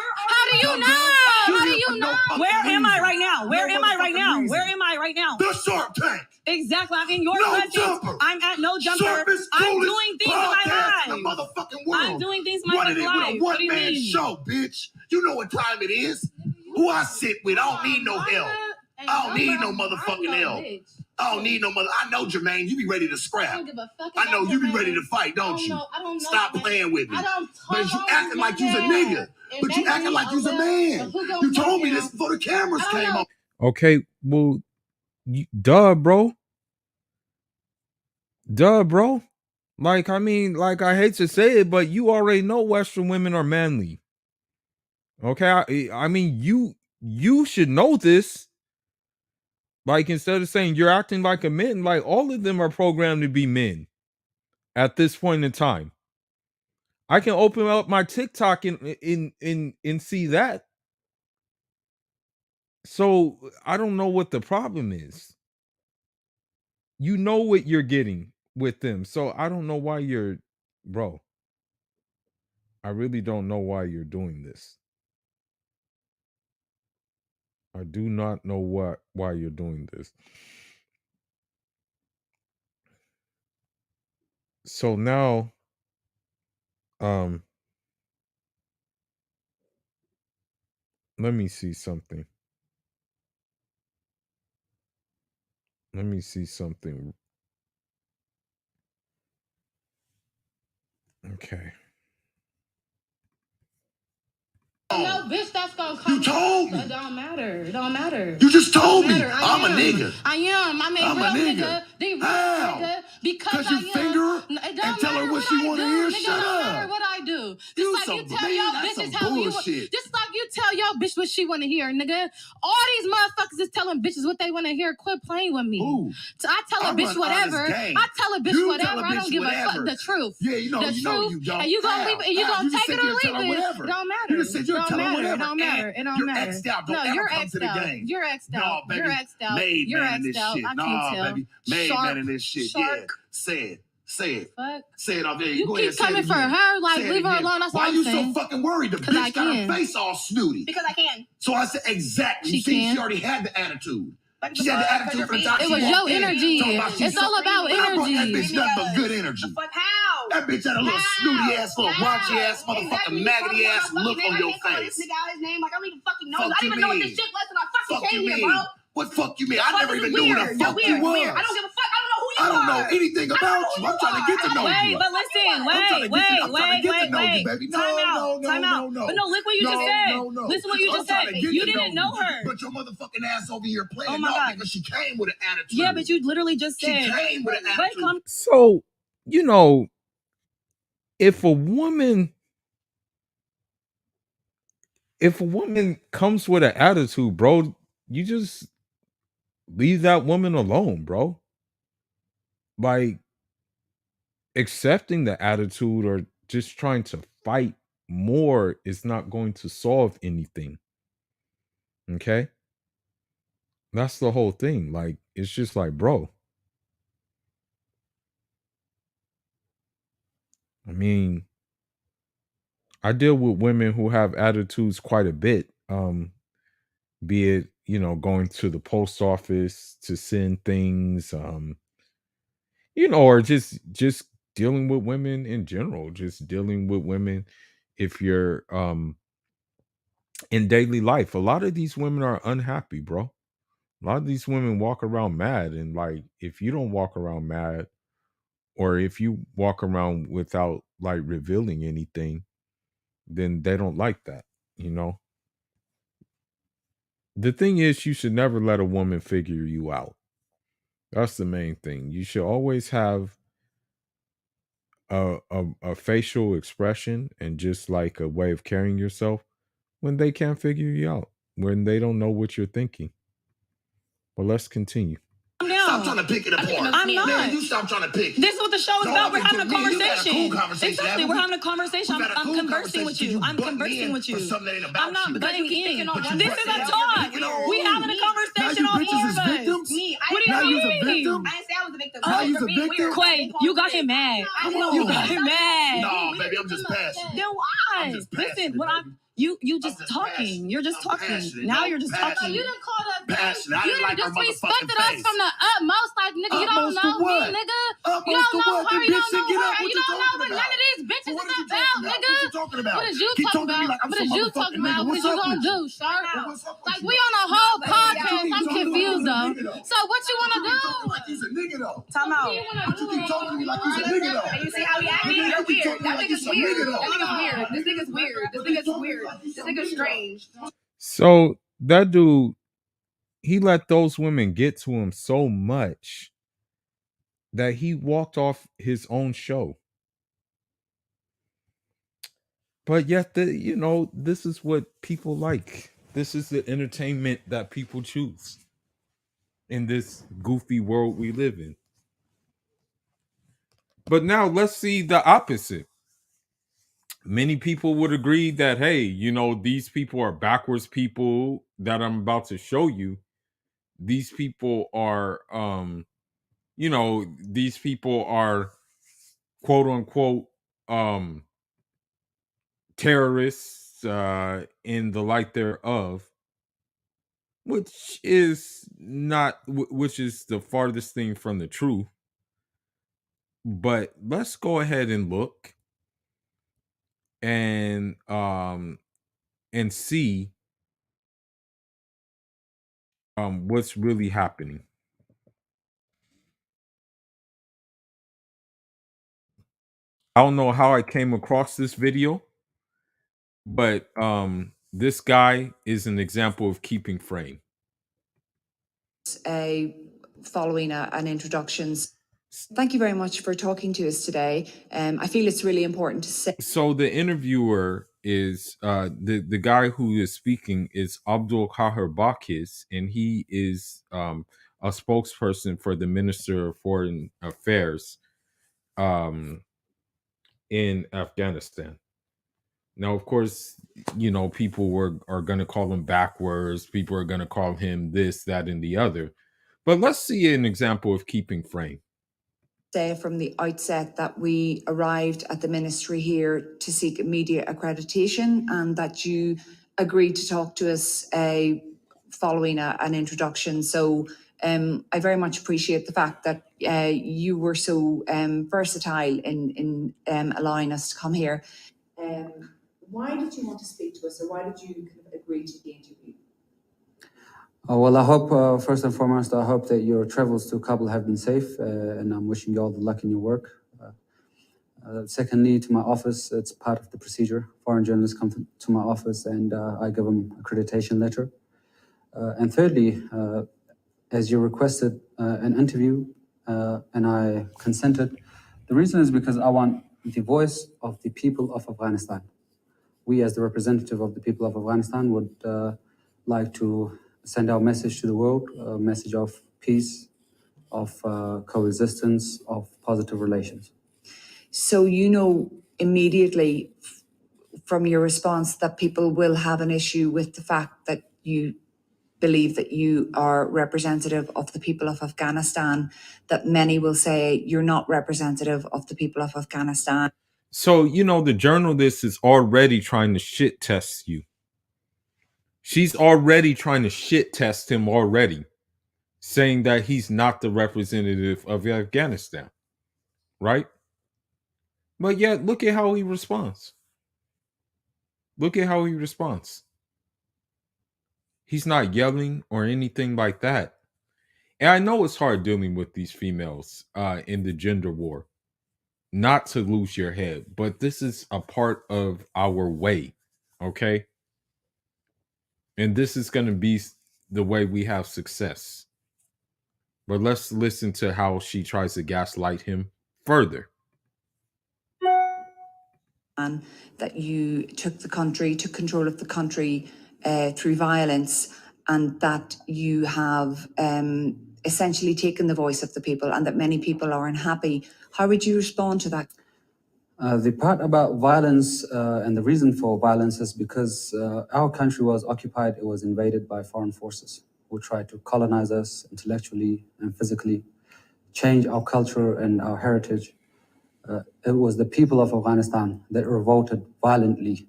do you Dumb-dumb. know? You're How do here you for no know? fucking Where am I reason. right now? Where No am I right motherfucking now? reason. Where am I right now? The Shark Tank. Exactly. I'm in your No presence. jumper. I'm at no jumper. Sharpest, I'm coolest doing things in my podcast in life. the motherfucking world. I'm doing things in my Running it life. with a What do you one-man mean? show, bitch. You know what time it is. Who I sit with, I don't need no help. I don't need no motherfucking help. I don't need no mother. I know, Jermaine, you be ready to I scrap. don't give a fuck. I know about you be your ready man. to fight, don't you? I don't know. Stop playing with me. I don't But you acting like you's a nigga. But you acting like you's a man. You told me this before the cameras came on. Okay, well, Duh, bro. Duh, bro. Like, I mean, like, I hate to say it, but you already know Western women are manly. Okay, I mean, you should know this. Like, instead of saying you're acting like a man, like all of them are programmed to be men at this point in time. I can open up my TikTok and see that. So I don't know what the problem is. You know what you're getting with them. So I don't know why you're, bro. I really don't know why you're doing this. I do not know why you're doing this. So now, let me see something. Let me see something. Okay. No, bitch, that's gonna come. You told me. It don't matter. It don't matter. You just told me. I'm a nigga. I am. I'm a real nigga. The real nigga. Because you I am. finger her It don't and tell her matter what she want to hear? Nigga, Shut it don't up. matter what I do. Just You like some- you tell man, your that's bitches some how you. bullshit. Just like you tell your bitch what she want to hear, nigga. All these motherfuckers is telling bitches what they want to hear. Quit playing with me. Ooh. So I tell a I bitch run honest whatever. game. I tell a bitch You whatever. tell a I don't bitch give a fuck. whatever. The truth. Yeah, you know The you truth. don't. And you gonna leave it. You How? gonna just take sit it there or and tell her leave it. whatever. It don't matter. You just said you're It don't telling matter. whatever. It don't matter. It don't You're matter. X'd out. Don't No, ever you're come to X'd the out. game. You're X'd No, out. baby. You're X'd out. Made You're man in this X'd out. shit. I can't Nah, tell. baby. Made Shark. man in this shit. Shark. Yeah. Say it. Say it. Fuck. Say it off there. You Go keep ahead, say it coming for again. her, like Say it leave her again. alone. That's Why what I'm you saying. so fucking worried? The 'Cause I bitch got her can. face all snooty. Because I can. So I said exactly. She You see, can. she already had the attitude. Like She had the attitude from the time It she was walked your in. energy. Talking about she's It's all about But I brought that energy. bitch nothing but good energy. The fuck how? That bitch had a little snooty ass, little raunchy ass, Exactly. motherfucking You maggoty told me ass my look fucking on name. your I can't call this face. nigga out his name. Like I don't even fucking know. Fuck I don't you even know what mean? this shit was when I fucking Fuck came you here, mean? bro. What fuck you mean? I Fuck never is even knew who weird. the You're fuck weird. you You're was. weird. I don't give a fuck. I don't know who you I don't know are. anything I don't about know you. who I'm trying to get to know Wait, you. but listen, I'm trying to get to know you, baby. No, Time out. no, no, Time no, out. no. But no, look what you No, just said. no, no. Listen what you I'm just trying said. to get You to didn't know her. But your motherfucking ass over here playing Oh my no God. because she came with an attitude. Yeah, but you literally just She said. came with an Wait, attitude. come. So, you know, if a woman comes with an attitude, bro, you just leave that woman alone, bro. Like, accepting the attitude or just trying to fight more is not going to solve anything. Okay? That's the whole thing. Like, it's just like, bro. I mean, I deal with women who have attitudes quite a bit. Be it, you know, going to the post office to send things, you know, or just dealing with women in general, just dealing with women if you're in daily life. A lot of these women are unhappy, bro. A lot of these women walk around mad, and like if you don't walk around mad, or if you walk around without like revealing anything, then they don't like that, you know. The thing is, you should never let a woman figure you out. That's the main thing. You should always have a facial expression and just like a way of carrying yourself when they can't figure you out, when they don't know what you're thinking. But let's continue. Stop trying to pick it apart. I'm not. Man, you stop trying to pick. This is what the show is about. We're having a conversation. Cool conversation. Exactly. We're having a conversation. We've had a I'm cool conversing with you. conversation. I'm butt me conversing in with you. for something that ain't about I'm not you. butting in. But you This butt is me a in. talk. No. We having a conversation Now on you four bitches of is us. victims? Me. What do Now you you's a mean? victim? I didn't say I was a victim. Now I you's a being victim? weird. Quay, you got him mad. Come on. You got him mad. No, baby, I'm just passionate. Then why? I'm just Listen, passionate, what I'm baby. you just just talking. passionate. You're just I'm talking. passionate. Now No, you're just passionate. talking. You done called us Passionate. I You didn't done like her disrespected motherfucking us face. from the utmost. Like, nigga, you don't Utmost to know me, what? nigga. Utmost You don't to know what? her. Then You bitch don't said, know get her. up. What You you don't know talking what about? none of these bitches What is you about, talking about? nigga. What you talking about? What is you Keep talking talking to me about? like I'm What some is you motherfucking talking nigga. about? What What's is you up gonna with do, you? shark? What's up with Like, you? we on a whole No, podcast. you I'm keep talking confused, like though. you a nigga, though. So what you wanna You keep talking do? like you's a nigga, though. Time out. What you wanna But you keep talking to me like you's a nigga, though. And you see how he acting? Nigga, You're you keep weird. talking That like nigga's you's a weird. nigga, though. That nigga's weird. This nigga's weird. This nigga's weird. This nigga's strange. So that dude he let those women get to him so much that he walked off his own show. But yet, this is what people like. This is the entertainment that people choose in this goofy world we live in. But now let's see the opposite. Many people would agree that, hey, these people are backwards people that I'm about to show you. These people are, these people are quote unquote terrorists in the light thereof, which is the farthest thing from the truth. But let's go ahead and look and see what's really happening. I don't know how I came across this video, but this guy is an example of keeping frame. Following an introduction. Thank you very much for talking to us today. I feel it's really important to say. So the interviewer is the guy who is speaking is Abdul Kahar Bakis, and he is a spokesperson for the Minister of Foreign Affairs in Afghanistan. Now, of course, people are going to call him backwards. People are going to call him this, that, and the other. But let's see an example of keeping frame. Say from the outset that we arrived at the ministry here to seek media accreditation, and that you agreed to talk to us following an introduction. So I very much appreciate the fact that you were so versatile in allowing us to come here. Why did you want to speak to us, or why did you kind of agree to the interview? Well, I hope, first and foremost, I hope that your travels to Kabul have been safe, and I'm wishing you all the luck in your work. Secondly, to my office, it's part of the procedure. Foreign journalists come to my office and I give them accreditation letter. And thirdly, as you requested an interview and I consented, the reason is because I want the voice of the people of Afghanistan. We, as the representative of the people of Afghanistan, would like to send our message to the world, a message of peace, of coexistence, of positive relations. So immediately from your response that people will have an issue with the fact that you believe that you are representative of the people of Afghanistan, that many will say you're not representative of the people of Afghanistan. So, the journalist is already trying to shit test you. She's already trying to shit test him already, saying that he's not the representative of Afghanistan, right? But yet, look at how he responds. Look at how he responds. He's not yelling or anything like that. And I know it's hard dealing with these females in the gender war. Not to lose your head, but this is a part of our way, okay? And this is going to be the way we have success. But let's listen to how she tries to gaslight him further. That you took control of the country through violence, and that you have essentially taken the voice of the people, and that many people are unhappy. How would you respond to that? The part about violence and the reason for violence is because our country was occupied, it was invaded by foreign forces who tried to colonize us intellectually and physically, change our culture and our heritage. It was the people of Afghanistan that revolted violently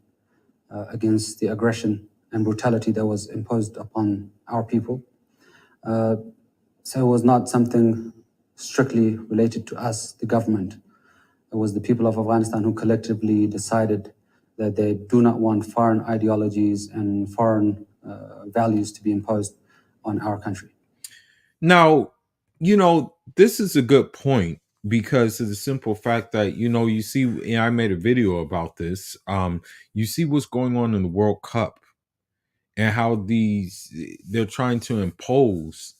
against the aggression and brutality that was imposed upon our people. So it was not something strictly related to us, the government. It was the people of Afghanistan who collectively decided that they do not want foreign ideologies and foreign values to be imposed on our country. Now, this is a good point because of the simple fact that, you see, and I made a video about this. You see what's going on in the World Cup. and how they're trying to impose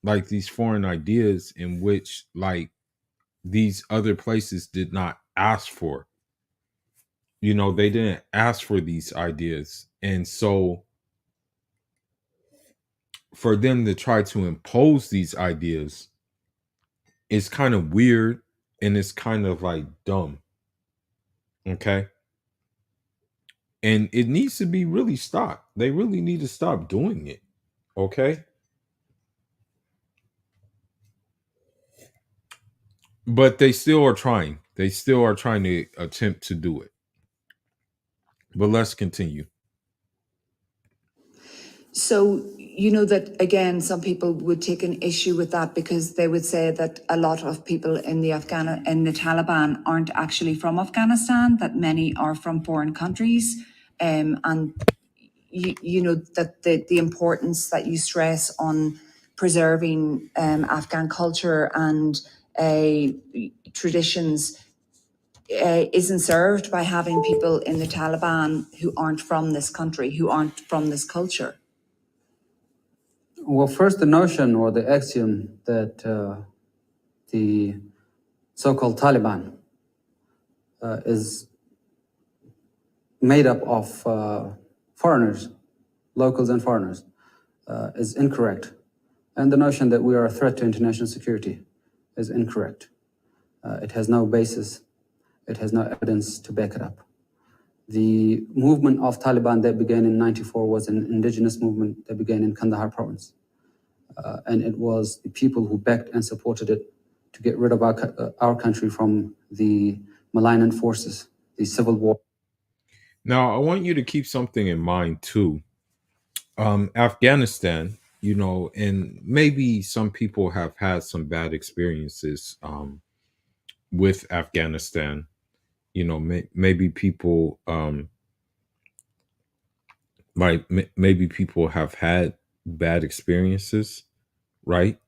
like these foreign ideas in which like these other places did not ask for. You know, they didn't ask for these ideas. And so for them to try to impose these ideas is kind of weird and it's kind of like dumb. Okay. And it needs to be really stopped. They really need to stop doing it. Okay. But they still are trying. They still are trying to attempt to do it. But let's continue. So, you know that again, some people would take an issue with that because they would say that a lot of people in the Taliban aren't actually from Afghanistan, that many are from foreign countries. And you know that the importance that you stress on preserving Afghan culture and traditions isn't served by having people in the Taliban who aren't from this country, who aren't from this culture. Well, first, the notion or the axiom that the so-called Taliban is made up of foreigners, locals and foreigners, is incorrect. And the notion that we are a threat to international security is incorrect. It has no basis. It has no evidence to back it up. The movement of Taliban that began in 1994 was an indigenous movement that began in Kandahar province. And it was the people who backed and supported it to get rid of our country from the malignant forces, the civil war. Now, I want you to keep something in mind too. Afghanistan, you know, and maybe some people have had some bad experiences with Afghanistan. You know, maybe people maybe people have had bad experiences, right?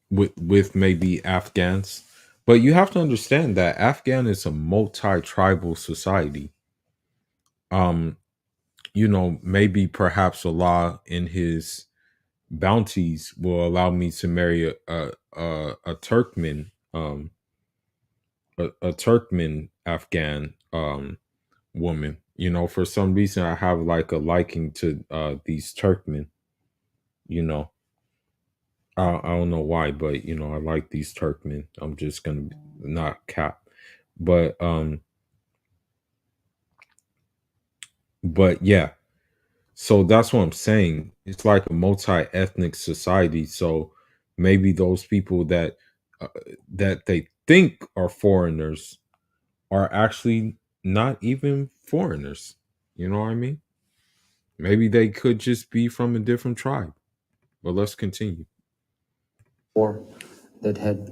With maybe Afghans. But you have to understand that Afghan is a multi-tribal society. You know, maybe perhaps Allah in his bounties will allow me to marry a Turkmen, a Turkmen Afghan woman. You know, for some reason I have like a liking to these Turkmen. You know, I don't know why, but you know, I like these Turkmen. I'm just gonna not cap, but yeah. So that's what I'm saying. It's like a multi-ethnic society. So maybe those people that they think are foreigners are actually not even foreigners. You know what I mean? Maybe they could just be from a different tribe. But let's continue. War that had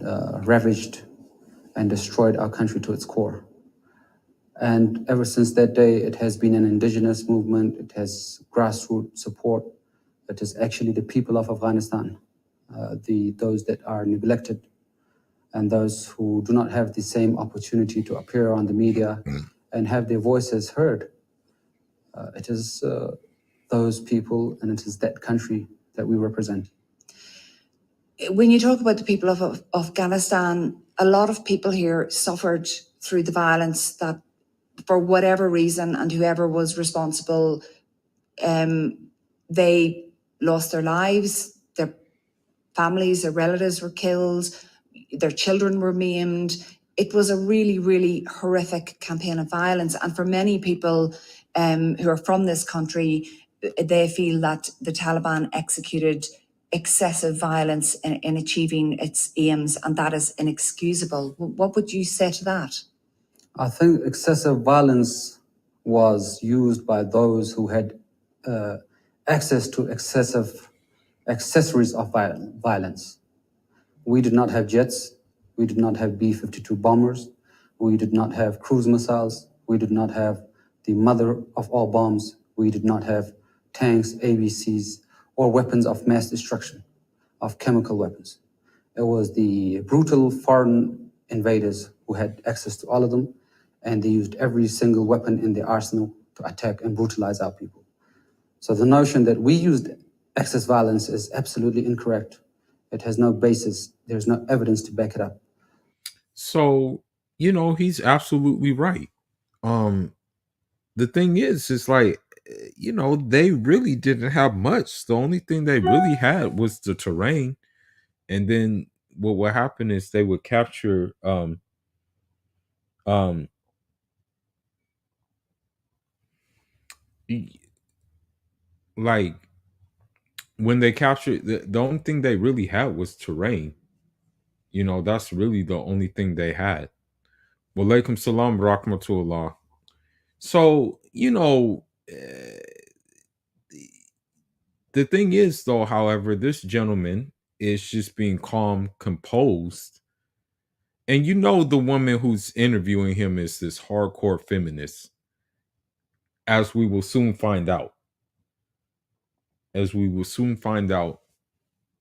ravaged and destroyed our country to its core. And ever since that day, it has been an indigenous movement. It has grassroots support. It is actually the people of Afghanistan, those that are neglected and those who do not have the same opportunity to appear on the media and have their voices heard. It is those people and it is that country that we represent. When you talk about the people of Afghanistan, a lot of people here suffered through the violence that, for whatever reason, and whoever was responsible, they lost their lives, their families, their relatives were killed, their children were maimed. It was a really, really horrific campaign of violence. And for many people who are from this country, they feel that the Taliban executed excessive violence in achieving its aims, and that is inexcusable. What would you say to that? I think excessive violence was used by those who had access to excessive accessories of violence. We did not have jets. We did not have B-52 bombers. We did not have cruise missiles. We did not have the mother of all bombs. We did not have tanks, ABCs, or weapons of mass destruction, of chemical weapons. It was the brutal foreign invaders who had access to all of them, and they used every single weapon in their arsenal to attack and brutalize our people. So the notion that we used excess violence is absolutely incorrect. It has no basis. There's no evidence to back it up. So, he's absolutely right. The thing is, it's like, they really didn't have much. The only thing they really had was the terrain. And then what would happen is they would capture like when they captured the only thing they really had was terrain. That's really the only thing they had. Walaikum salam rahmatullah. So, the thing is, though, however, this gentleman is just being calm, composed. And the woman who's interviewing him is this hardcore feminist, as we will soon find out. As we will soon find out,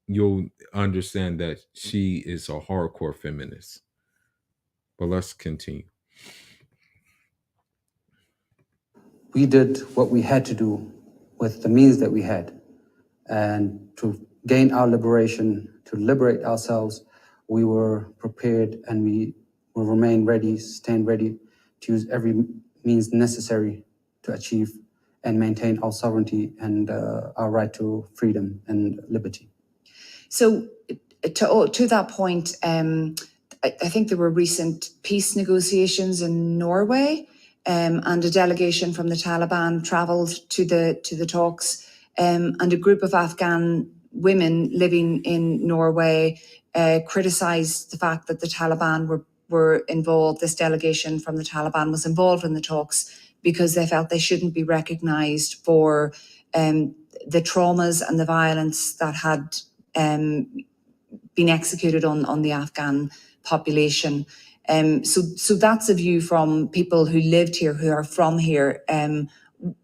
you'll understand that she is a hardcore feminist. But let's continue. We did what we had to do with the means that we had. And to gain our liberation, to liberate ourselves, we were prepared and we will remain ready, stand ready to use every means necessary to achieve and maintain our sovereignty and our right to freedom and liberty. So to that point, I think there were recent peace negotiations in Norway, and a delegation from the Taliban travelled to the talks, and a group of Afghan women living in Norway criticised the fact that the Taliban were involved. This delegation from the Taliban was involved in the talks because they felt they shouldn't be recognised for the traumas and the violence that had been executed on the Afghan population. So that's a view from people who lived here, who are from here.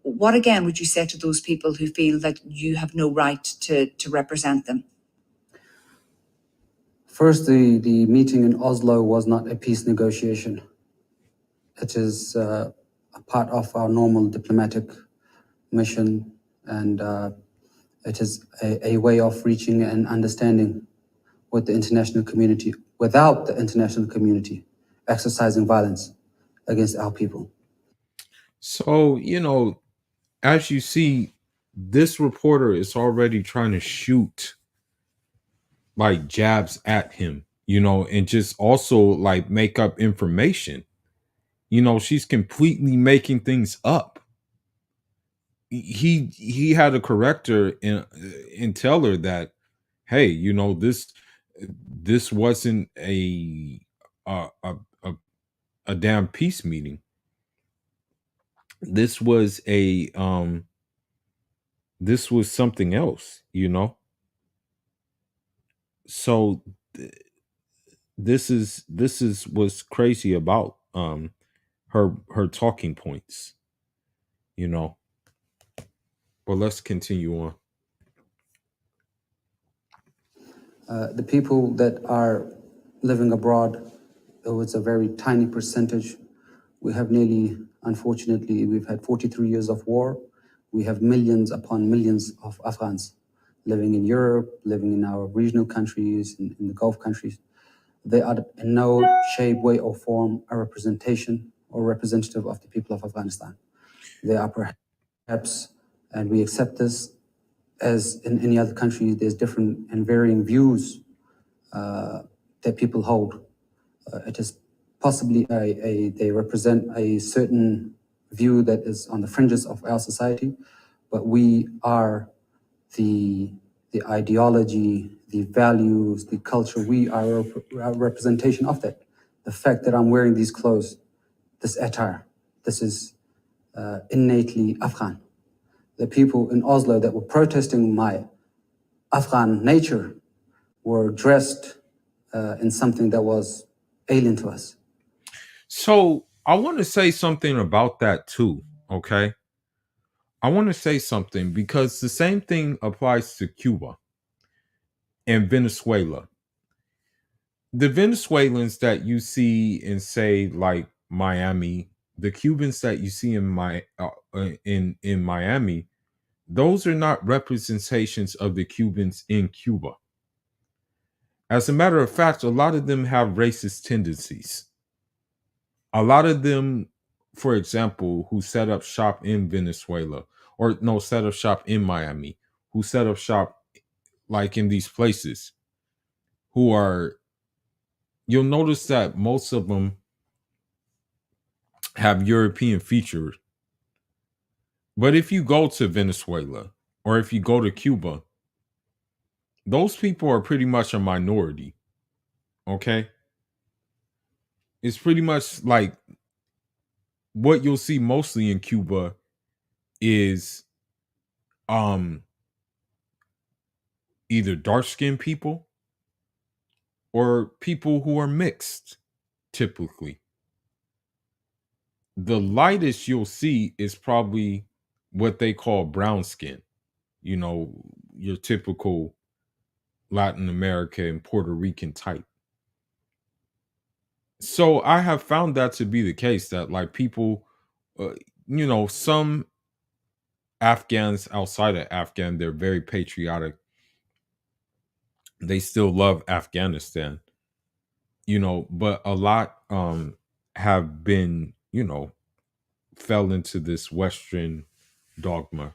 What again would you say to those people who feel that you have no right to represent them? First, the meeting in Oslo was not a peace negotiation. It is a part of our normal diplomatic mission, and it is a way of reaching an understanding with the international community, without the international community exercising violence against our people. So, as you see, this reporter is already trying to shoot like jabs at him, and just also like make up information. She's completely making things up. He had to correct her and tell her that, hey, this wasn't a damn peace meeting. This was this was something else, So this is what's crazy about her talking points, But let's continue on. The people that are living abroad, it's a very tiny percentage. We have unfortunately, we've had 43 years of war. We have millions upon millions of Afghans living in Europe, living in our regional countries, in the Gulf countries. They are in no shape, way, or form a representation or representative of the people of Afghanistan. They are perhaps, and we accept this, as in any other country, there's different and varying views that people hold. It is possibly they represent a certain view that is on the fringes of our society, but we are the ideology, the values, the culture. We are a representation of that. The fact that I'm wearing these clothes, this attire, this is innately Afghan. The people in Oslo that were protesting my Afghan nature were dressed in something that was alien to us. So I want to say something about that too, okay? I want to say something because the same thing applies to Cuba and Venezuela. The Venezuelans that you see in, say, like Miami, the Cubans that you see in in Miami, those are not representations of the Cubans in Cuba. As a matter of fact, a lot of them have racist tendencies. A lot of them, for example, who set up shop in Venezuela, or no, set up shop in Miami, who set up shop like in these places, who are, you'll notice that most of them have European features. But if you go to Venezuela or if you go to Cuba, those people are pretty much a minority. Okay? It's pretty much like what you'll see mostly in Cuba is either dark-skinned people or people who are mixed, typically. The lightest you'll see is probably what they call brown skin. You know, your typical Latin American and Puerto Rican type. So I have found that to be the case, that like people, you know, some Afghans outside of Afghan, they're very patriotic. They still love Afghanistan, you know, but a lot have been, you know, fell into this Western dogma.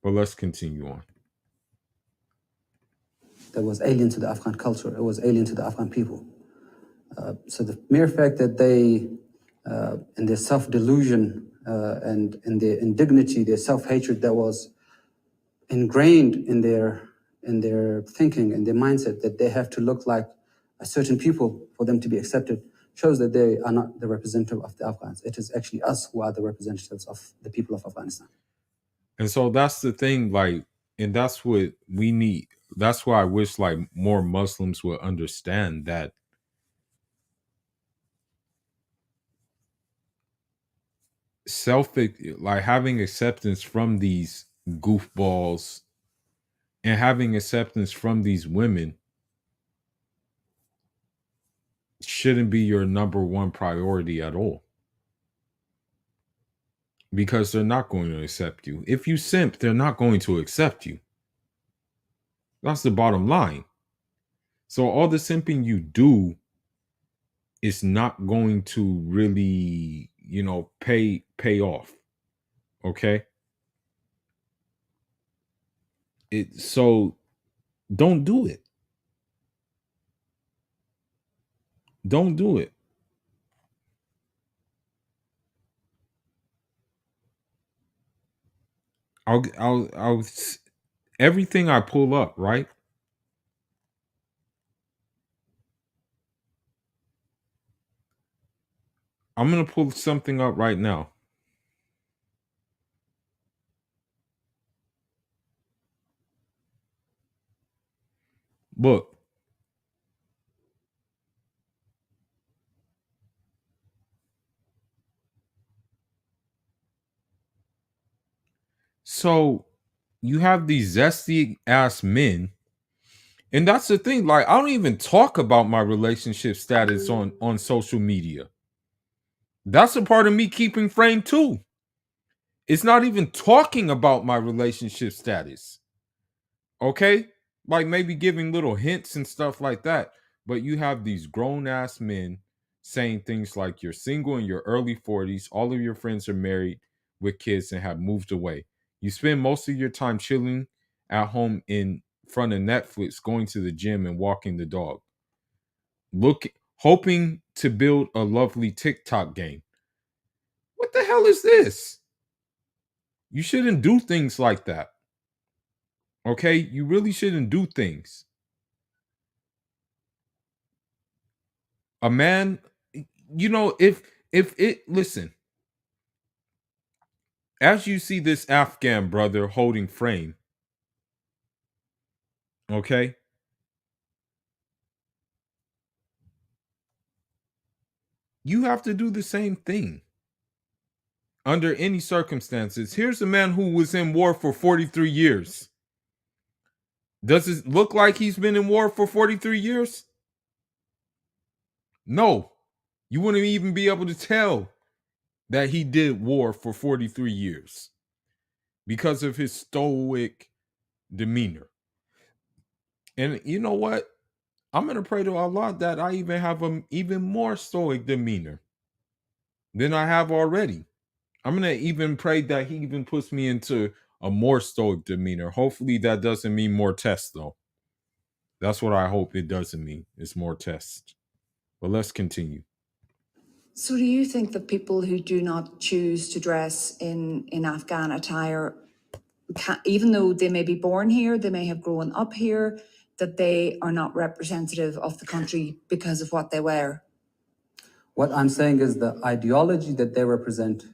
But let's continue on. That was alien to the Afghan culture. It was alien to the Afghan people. So the mere fact that they, in their self-delusion and in their indignity, their self-hatred that was ingrained in their thinking and their mindset, that they have to look like a certain people for them to be accepted, shows that they are not the representative of the Afghans. It is actually us who are the representatives of the people of Afghanistan. And so that's the thing, like, and that's what we need. That's why I wish like more Muslims would understand that like having acceptance from these goofballs and having acceptance from these women shouldn't be your number one priority at all. Because they're not going to accept you. If you simp, they're not going to accept you. That's the bottom line. So all the simping you do is not going to really, you know, pay off. Okay? So don't do it. Don't do it. I'll everything I pull up, right? I'm going to pull something up right now. Look. So you have these zesty ass men. And that's the thing. Like, I don't even talk about my relationship status on social media. That's a part of me keeping frame too. It's not even talking about my relationship status. Okay? Like maybe giving little hints and stuff like that. But you have these grown ass men saying things like you're single in your early 40s. All of your friends are married with kids and have moved away. You spend most of your time chilling at home in front of Netflix, going to the gym and walking the dog. Hoping to build a lovely TikTok game. What the hell is this? You shouldn't do things like that. Okay? You really shouldn't do things. A man, you know, if it, listen, as you see this Afghan brother holding frame, okay? You have to do the same thing. Under any circumstances. Here's a man who was in war for 43 years. Does it look like he's been in war for 43 years? No. You wouldn't even be able to tell that he did war for 43 years because of his stoic demeanor. And you know what? I'm going to pray to Allah that I even have an even more stoic demeanor than I have already. I'm going to even pray that he even puts me into a more stoic demeanor. Hopefully that doesn't mean more tests, though. That's what I hope it doesn't mean. It's more tests. But let's continue. So do you think that people who do not choose to dress in Afghan attire, even though they may be born here, they may have grown up here, that they are not representative of the country because of what they wear? What I'm saying is the ideology that they represent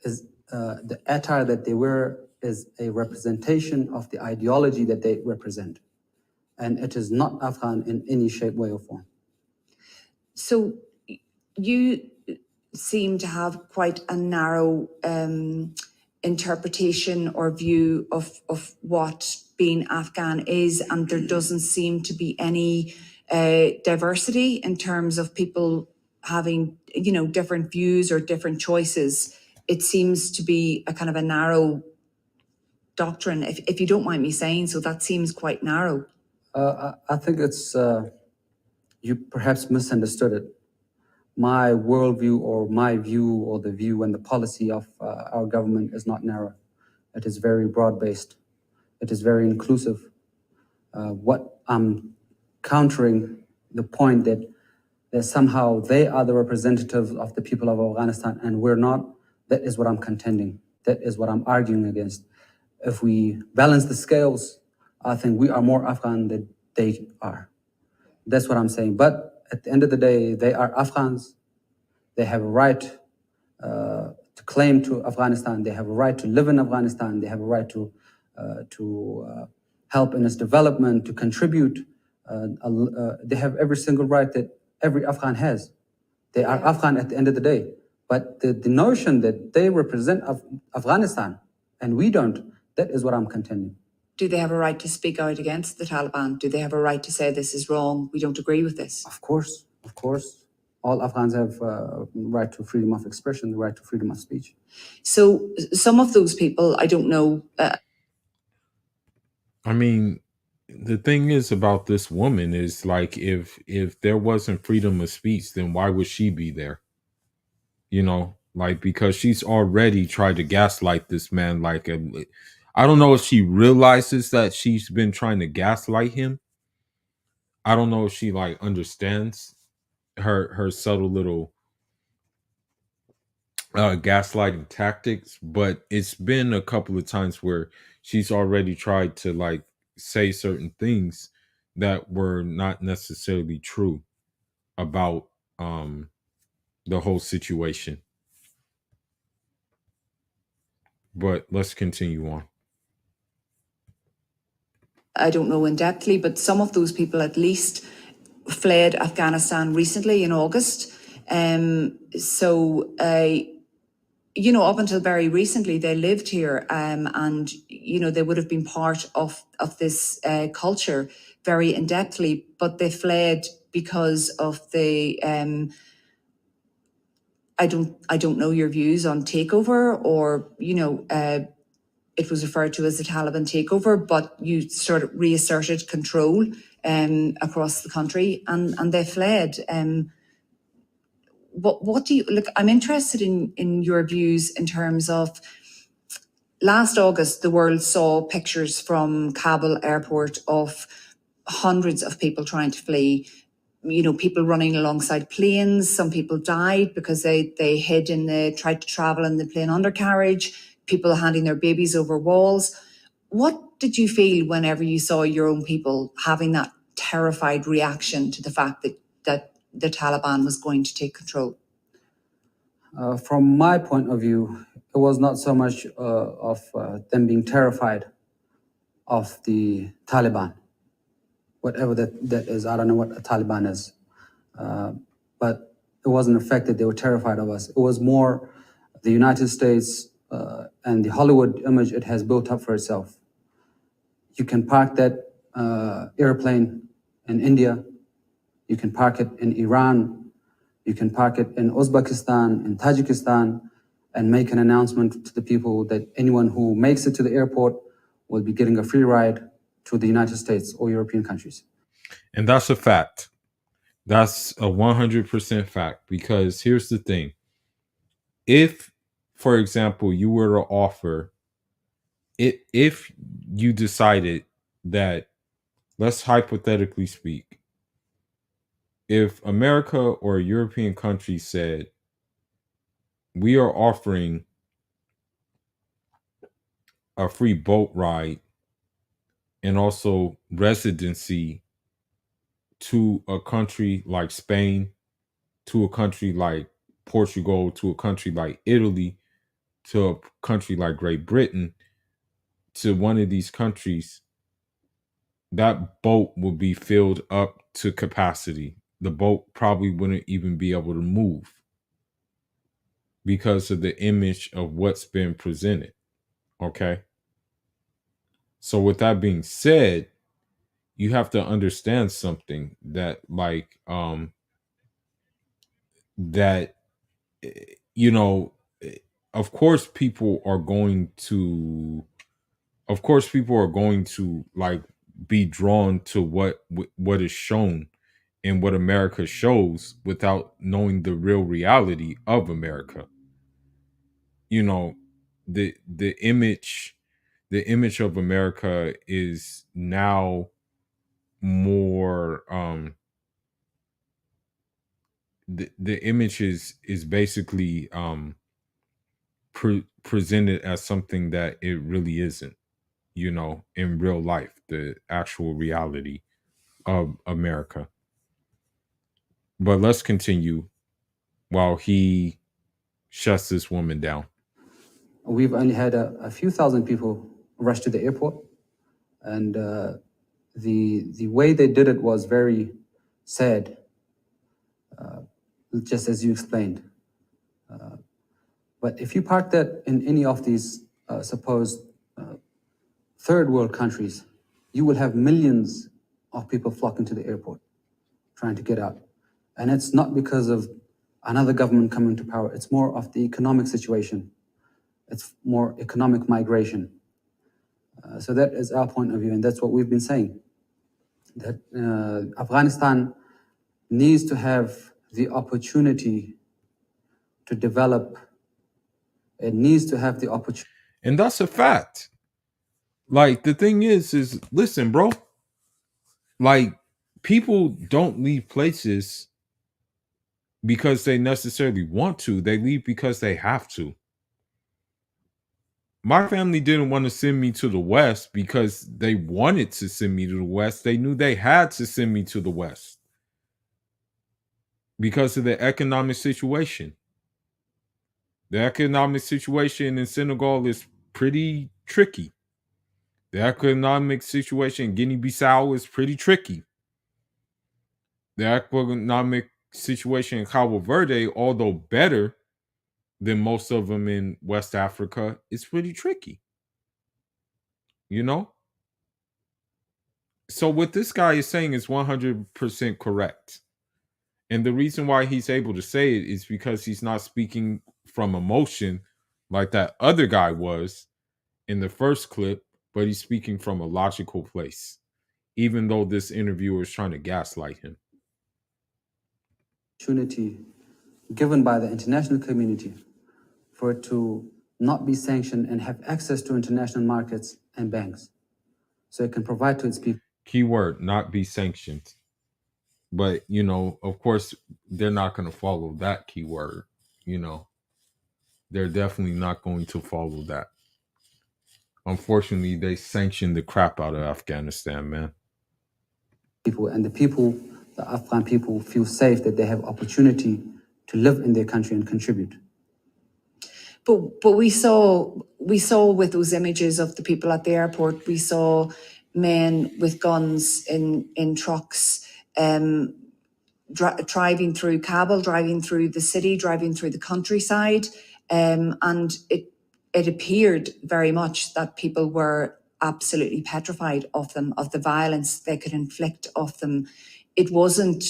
is the attire that they wear is a representation of the ideology that they represent. And it is not Afghan in any shape, way, or form. So you seem to have quite a narrow interpretation or view of what being Afghan is, and there doesn't seem to be any diversity in terms of people having, you know, different views or different choices. It seems to be a kind of a narrow doctrine, if you don't mind me saying so. That seems quite narrow. I think it's, you perhaps misunderstood it. My worldview or my view or the view and the policy of our government is not narrow. It is very broad-based. It is very inclusive. What I'm countering the point that somehow they are the representatives of the people of Afghanistan and we're not, that is what I'm contending. That is what I'm arguing against. If we balance the scales, I think we are more Afghan than they are. That's what I'm saying. But at the end of the day, they are Afghans. They have a right to claim to Afghanistan. They have a right to live in Afghanistan. They have a right to help in its development, to contribute. They have every single right that every Afghan has. They are Afghan at the end of the day. But the notion that they represent Afghanistan and we don't, that is what I'm contending. Do they have a right to speak out against the Taliban? Do they have a right to say this is wrong, we don't agree with this? Of course, of course. All Afghans have right to freedom of expression, the right to freedom of speech. So some of those people, I don't know. I mean, the thing is about this woman is like, if there wasn't freedom of speech, then why would she be there? You know, like, because she's already tried to gaslight this man. Like, I don't know if she realizes that she's been trying to gaslight him. I don't know if she like understands her subtle little gaslighting tactics, but it's been a couple of times where she's already tried to like say certain things that were not necessarily true about the whole situation. But let's continue on. I don't know in depthly, but some of those people at fled Afghanistan recently in August. You know, up until very recently, they lived here, and you know, they would have been part of this culture very in depthly, but they fled because of the I don't know your views on takeover, or you know, it was referred to as the Taliban takeover, but you sort of reasserted control across the country, and they fled. What do you look? I'm interested in your views in terms of last August. The world saw pictures from Kabul airport of hundreds of people trying to flee. You know, people running alongside planes. Some people died because they hid tried to travel in the plane undercarriage. People handing their babies over walls. What did you feel whenever you saw your own people having that terrified reaction to the fact that the Taliban was going to take control? From my point of view, it was not so much of them being terrified of the Taliban, whatever that is. I don't know what a Taliban is, but it wasn't the fact that they were terrified of us. It was more the United States and the Hollywood image it has built up for itself. You can park that airplane in India. You can park it in Iran. You can park it in Uzbekistan, in Tajikistan, and make an announcement to the people that anyone who makes it to the airport will be getting a free ride to the United States or European countries. And that's a fact. That's a 100% fact, because here's the thing. If, for example, you were to offer it, if you decided that, let's hypothetically speak, if America or a European country said, we are offering a free boat ride and also residency to a country like Spain, to a country like Portugal, to a country like Italy, to a country like Great Britain, to one of these countries, that boat would be filled up to capacity. The boat probably wouldn't even be able to move because of the image of what's been presented. Okay? So with that being said, you have to understand something that, like, that, you know, of course people are going to like be drawn to what is shown and what America shows without knowing the real reality of America. You know, the image of America is now more the image is basically presented as something that it really isn't, you know, in real life, the actual reality of America. But let's continue while he shuts this woman down. We've only had a few thousand people rush to the airport, and the way they did it was very sad, just as you explained. But if you park that in any of these supposed third world countries, you will have millions of people flocking to the airport, trying to get out. And it's not because of another government coming to power. It's more of the economic situation. It's more economic migration. So that is our point of view, and that's what we've been saying. That Afghanistan needs to have the opportunity to develop. It needs to have the opportunity. And that's a fact. Like, the thing is listen, bro. Like, people don't leave places because they necessarily want to. They leave because they have to. My family didn't want to send me to the West because they wanted to send me to the West. They knew they had to send me to the West because of the economic situation. The economic situation in Senegal is pretty tricky. The economic situation in Guinea-Bissau is pretty tricky. The economic situation in Cabo Verde, although better than most of them in West Africa, is pretty tricky. You know? So what this guy is saying is 100% correct. And the reason why he's able to say it is because he's not speaking from emotion like that other guy was in the first clip, but he's speaking from a logical place, even though this interviewer is trying to gaslight him. Opportunity given by the international community for it to not be sanctioned and have access to international markets and banks, so it can provide to its people. Keyword, not be sanctioned. But, you know, of course, they're not going to follow that keyword. You know, they're definitely not going to follow that. Unfortunately, they sanctioned the crap out of Afghanistan, man. People and the Afghan people feel safe that they have opportunity to live in their country and contribute. But we saw with those images of the people at the airport, we saw men with guns in trucks, driving through Kabul, driving through the city, driving through the countryside, and it appeared very much that people were absolutely petrified of them, of the violence they could inflict of them. It wasn't,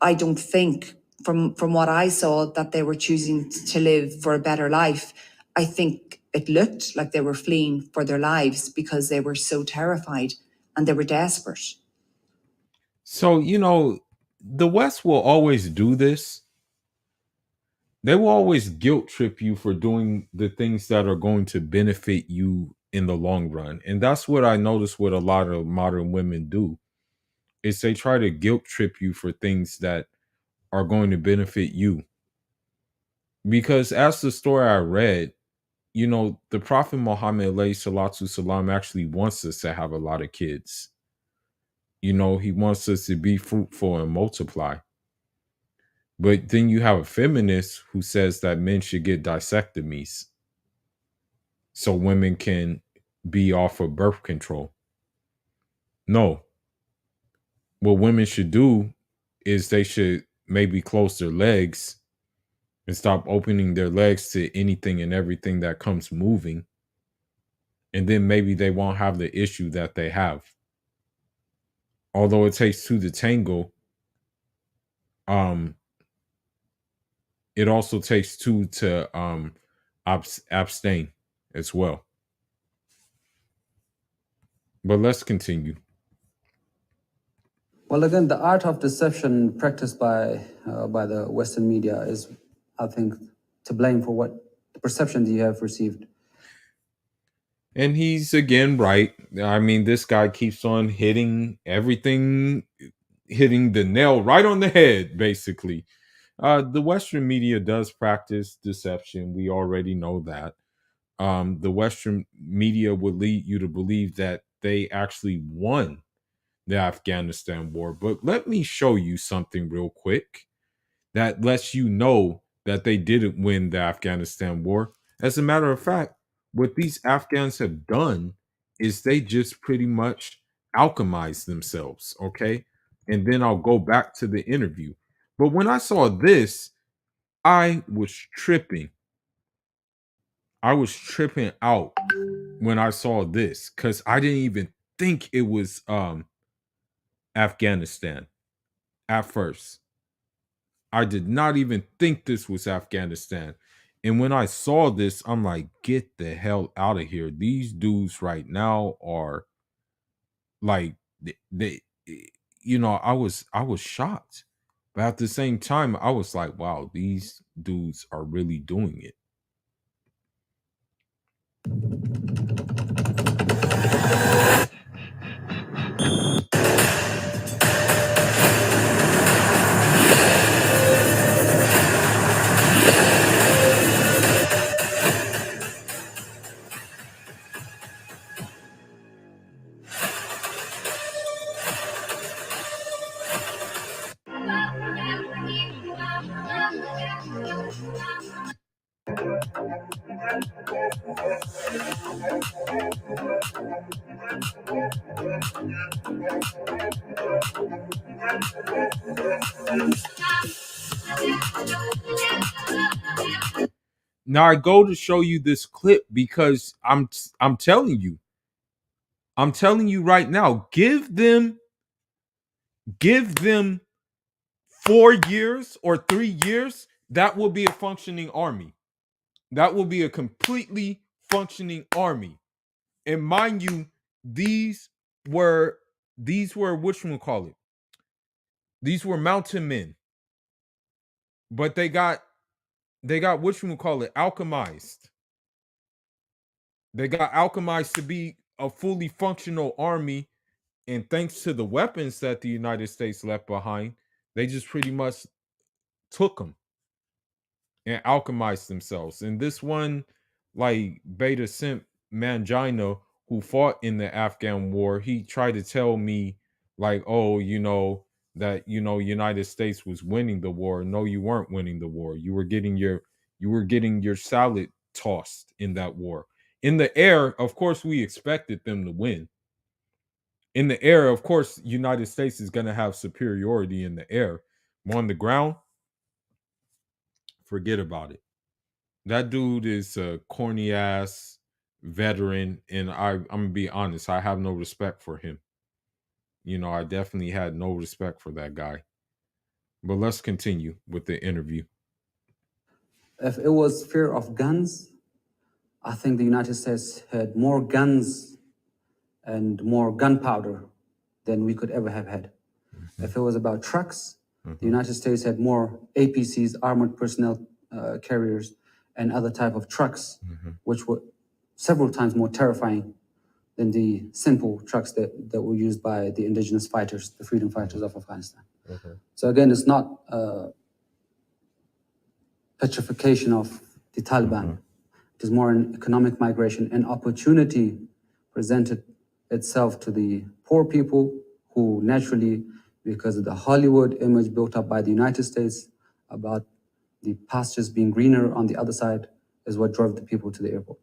I don't think, from what I saw, that they were choosing to live for a better life. I think it looked like they were fleeing for their lives because they were so terrified and they were desperate. So, the West will always do this. They will always guilt trip you for doing the things that are going to benefit you in the long run. And that's what I notice what a lot of modern women do is they try to guilt trip you for things that are going to benefit you. Because as the story I read, the Prophet Muhammad alayhi salatu salam actually wants us to have a lot of kids. He wants us to be fruitful and multiply. But then you have a feminist who says that men should get disectomies so women can be off of birth control. No. What women should do is they should maybe close their legs and stop opening their legs to anything and everything that comes moving. And then maybe they won't have the issue that they have. Although it takes two to tango, it also takes two to abstain as well. But let's continue. Well, again, the art of deception practiced by the Western media is, I think, to blame for what the perceptions you have received. And he's again right. I mean, this guy keeps on hitting the nail right on the head, basically. The Western media does practice deception. We already know that. The Western media would lead you to believe that they actually won the Afghanistan war. But let me show you something real quick that lets you know that they didn't win the Afghanistan war. As a matter of fact, what these Afghans have done is they just pretty much alchemized themselves, okay? And then I'll go back to the interview. But when I saw this, I was tripping. I was tripping out when I saw this because I didn't even think it was Afghanistan at first. I did not even think this was Afghanistan. And when I saw this, I'm like, get the hell out of here. These dudes right now are like, they I was shocked. But at the same time, I was like, wow, these dudes are really doing it. Now I go to show you this clip because I'm telling you right now, give them 4 years or 3 years, that will be a functioning army. That will be a completely functioning army. And mind you, these were whatchamacallit? These were mountain men. But they got whatchamacallit, alchemized. They got alchemized to be a fully functional army. And thanks to the weapons that the United States left behind, they just pretty much took them and alchemized themselves. And this one, like Beta Simp Mangina, who fought in the Afghan war, he tried to tell me, like, oh, that United States was winning the war. No, you weren't winning the war. You were getting your salad tossed in that war. In the air, of course, we expected them to win. In the air, of course, United States is going to have superiority in the air. On the ground, forget about it. That dude is a corny ass veteran, and I'm gonna be honest, I have no respect for him. I definitely had no respect for that guy. But let's continue with the interview. If it was fear of guns, I think the United States had more guns and more gunpowder than we could ever have had. If it was about trucks, the United States had more APCs, armored personnel carriers, and other type of trucks, which were several times more terrifying than the simple trucks that were used by the indigenous fighters, the freedom fighters of Afghanistan. So again, it's not petrification of the Taliban. It is more an economic migration and opportunity presented itself to the poor people who naturally, because of the Hollywood image built up by the United States about the pastures being greener on the other side, is what drove the people to the airport.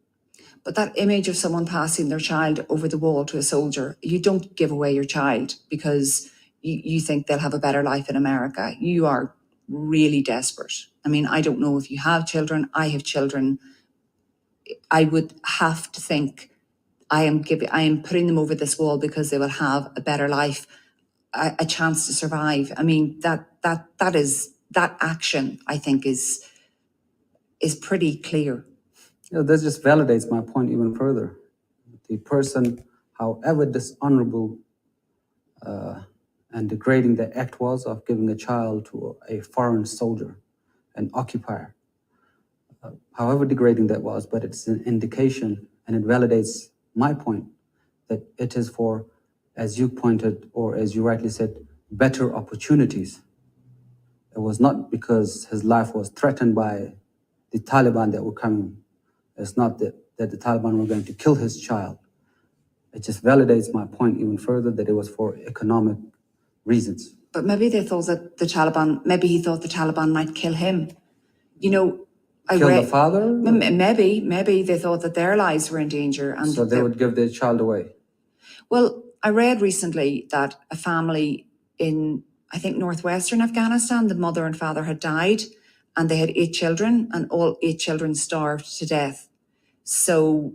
But that image of someone passing their child over the wall to a soldier, you don't give away your child because you think they'll have a better life in America. You are really desperate. I mean, I don't know if you have children. I have children. I would have to think I am putting them over this wall because they will have a better life, a chance to survive. I mean, that action, I think, is pretty clear. You know, this just validates my point even further. The person, however dishonorable and degrading the act was of giving a child to a foreign soldier, an occupier, however degrading that was, but it's an indication and it validates my point that it is for, as you pointed, or as you rightly said, better opportunities. It was not because his life was threatened by the Taliban that were coming. It's not that the Taliban were going to kill his child. It just validates my point even further that it was for economic reasons. But maybe they thought that maybe he thought the Taliban might kill him. You know, Kill the father? Maybe they thought that their lives were in danger. And so they would give their child away. Well, I read recently that a family in, I think, northwestern Afghanistan, the mother and father had died and they had 8 children and all 8 children starved to death. So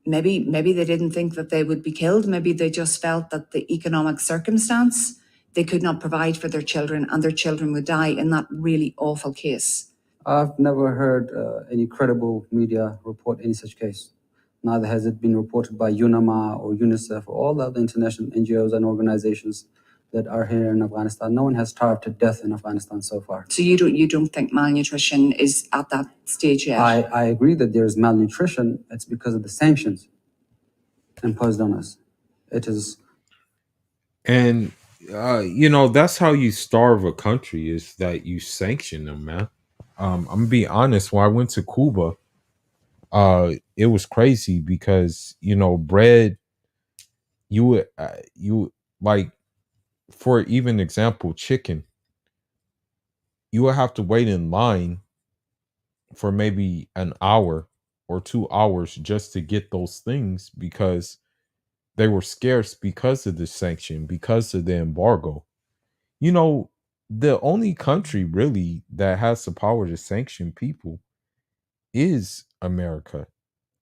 maybe they didn't think that they would be killed. Maybe they just felt that the economic circumstance, they could not provide for their children and their children would die in that really awful case. I've never heard any credible media report any such case. Neither has it been reported by UNAMA or UNICEF or all the other international NGOs and organizations that are here in Afghanistan. No one has starved to death in Afghanistan so far. So you don't think malnutrition is at that stage yet? I agree that there is malnutrition. It's because of the sanctions imposed on us. It is. And, you know, that's how you starve a country, is that you sanction them, man. I'm gonna be honest. When I went to Cuba, it was crazy because, you know, bread, you like, for even example, chicken, you would have to wait in line for maybe an hour or 2 hours just to get those things because they were scarce because of the sanction, because of the embargo. You know, the only country really that has the power to sanction people is America.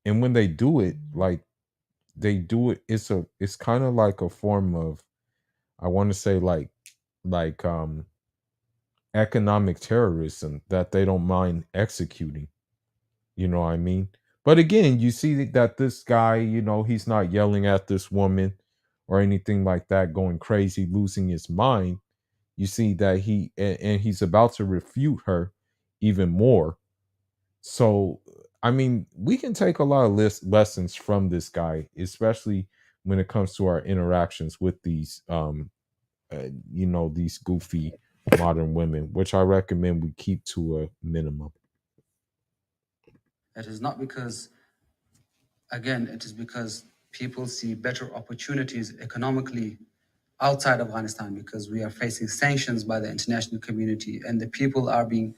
And when they do it, like they do it, it's kind of like a form of, I want to say like economic terrorism that they don't mind executing. You know what I mean? But again, you see that this guy, you know, he's not yelling at this woman or anything like that, going crazy, losing his mind. You see that he's about to refute her even more. So, I mean, we can take a lot of lessons from this guy, especially when it comes to our interactions with these, you know, these goofy modern women, which I recommend we keep to a minimum. It is not because, again, it is because people see better opportunities economically outside Afghanistan because we are facing sanctions by the international community and the people are being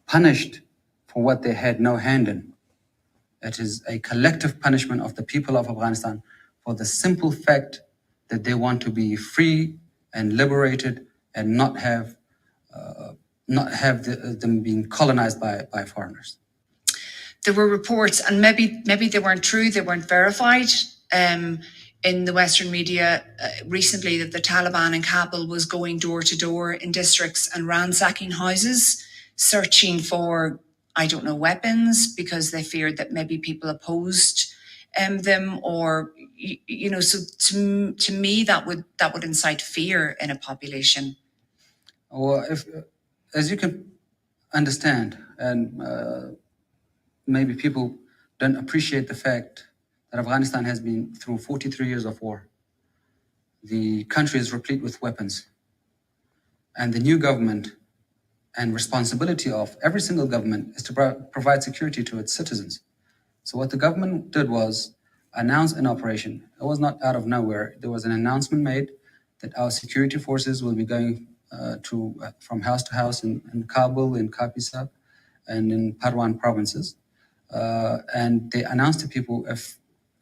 punished for what they had no hand in. It is a collective punishment of the people of Afghanistan for the simple fact that they want to be free and liberated and not have them being colonized by foreigners. There were reports, and maybe they weren't true, they weren't verified. in the Western media recently that the Taliban in Kabul was going door to door in districts and ransacking houses, searching for, I don't know, weapons because they feared that maybe people opposed them, or so to me that would incite fear in a population. Well, if, as you can understand, and maybe people don't appreciate the fact that Afghanistan has been through 43 years of war. The country is replete with weapons. And the new government and responsibility of every single government is to provide security to its citizens. So what the government did was announce an operation. It was not out of nowhere. There was an announcement made that our security forces will be going from house to house in Kabul, in Kapisa, and in Parwan provinces. And they announced to people, if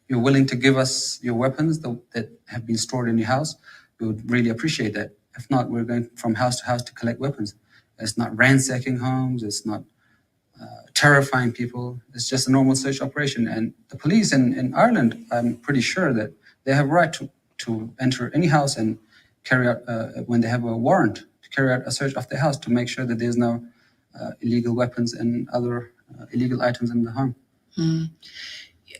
you're willing to give us your weapons that have been stored in your house, we would really appreciate that. If not, we're going from house to house to collect weapons. It's not ransacking homes. It's not terrifying people. It's just a normal search operation. And the police in Ireland, I'm pretty sure that they have a right to enter any house and carry out, when they have a warrant, to carry out a search of the house to make sure that there's no illegal weapons and other illegal items in the home.